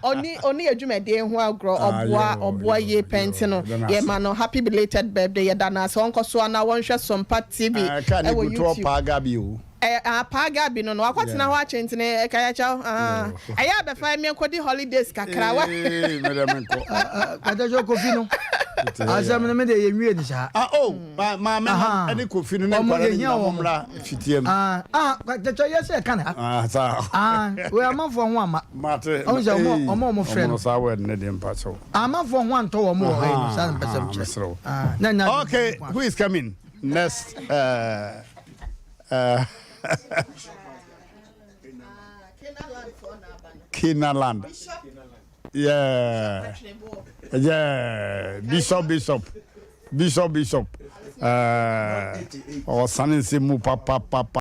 only a Jumede, one grow or boy ye pentino, ye man, happy belated birthday, Yadana, so Uncle Swana, one shot some pat TV. Can you go to Pagabi? Pagabi no what's now watching today Kayacho I have a 5 million holidays Kakrawa Kadajo Kofino Asem me dey wi ni sha ma any Kofino na kwara fitiem Kadajo yes kana sa we amafo ho ama mate omo friend sa word ne dem pa so amafo ho anto wo mo ho sa mpesem okay who is coming next Kinaland. Yeah. Bishop. Or son in Simu Papa.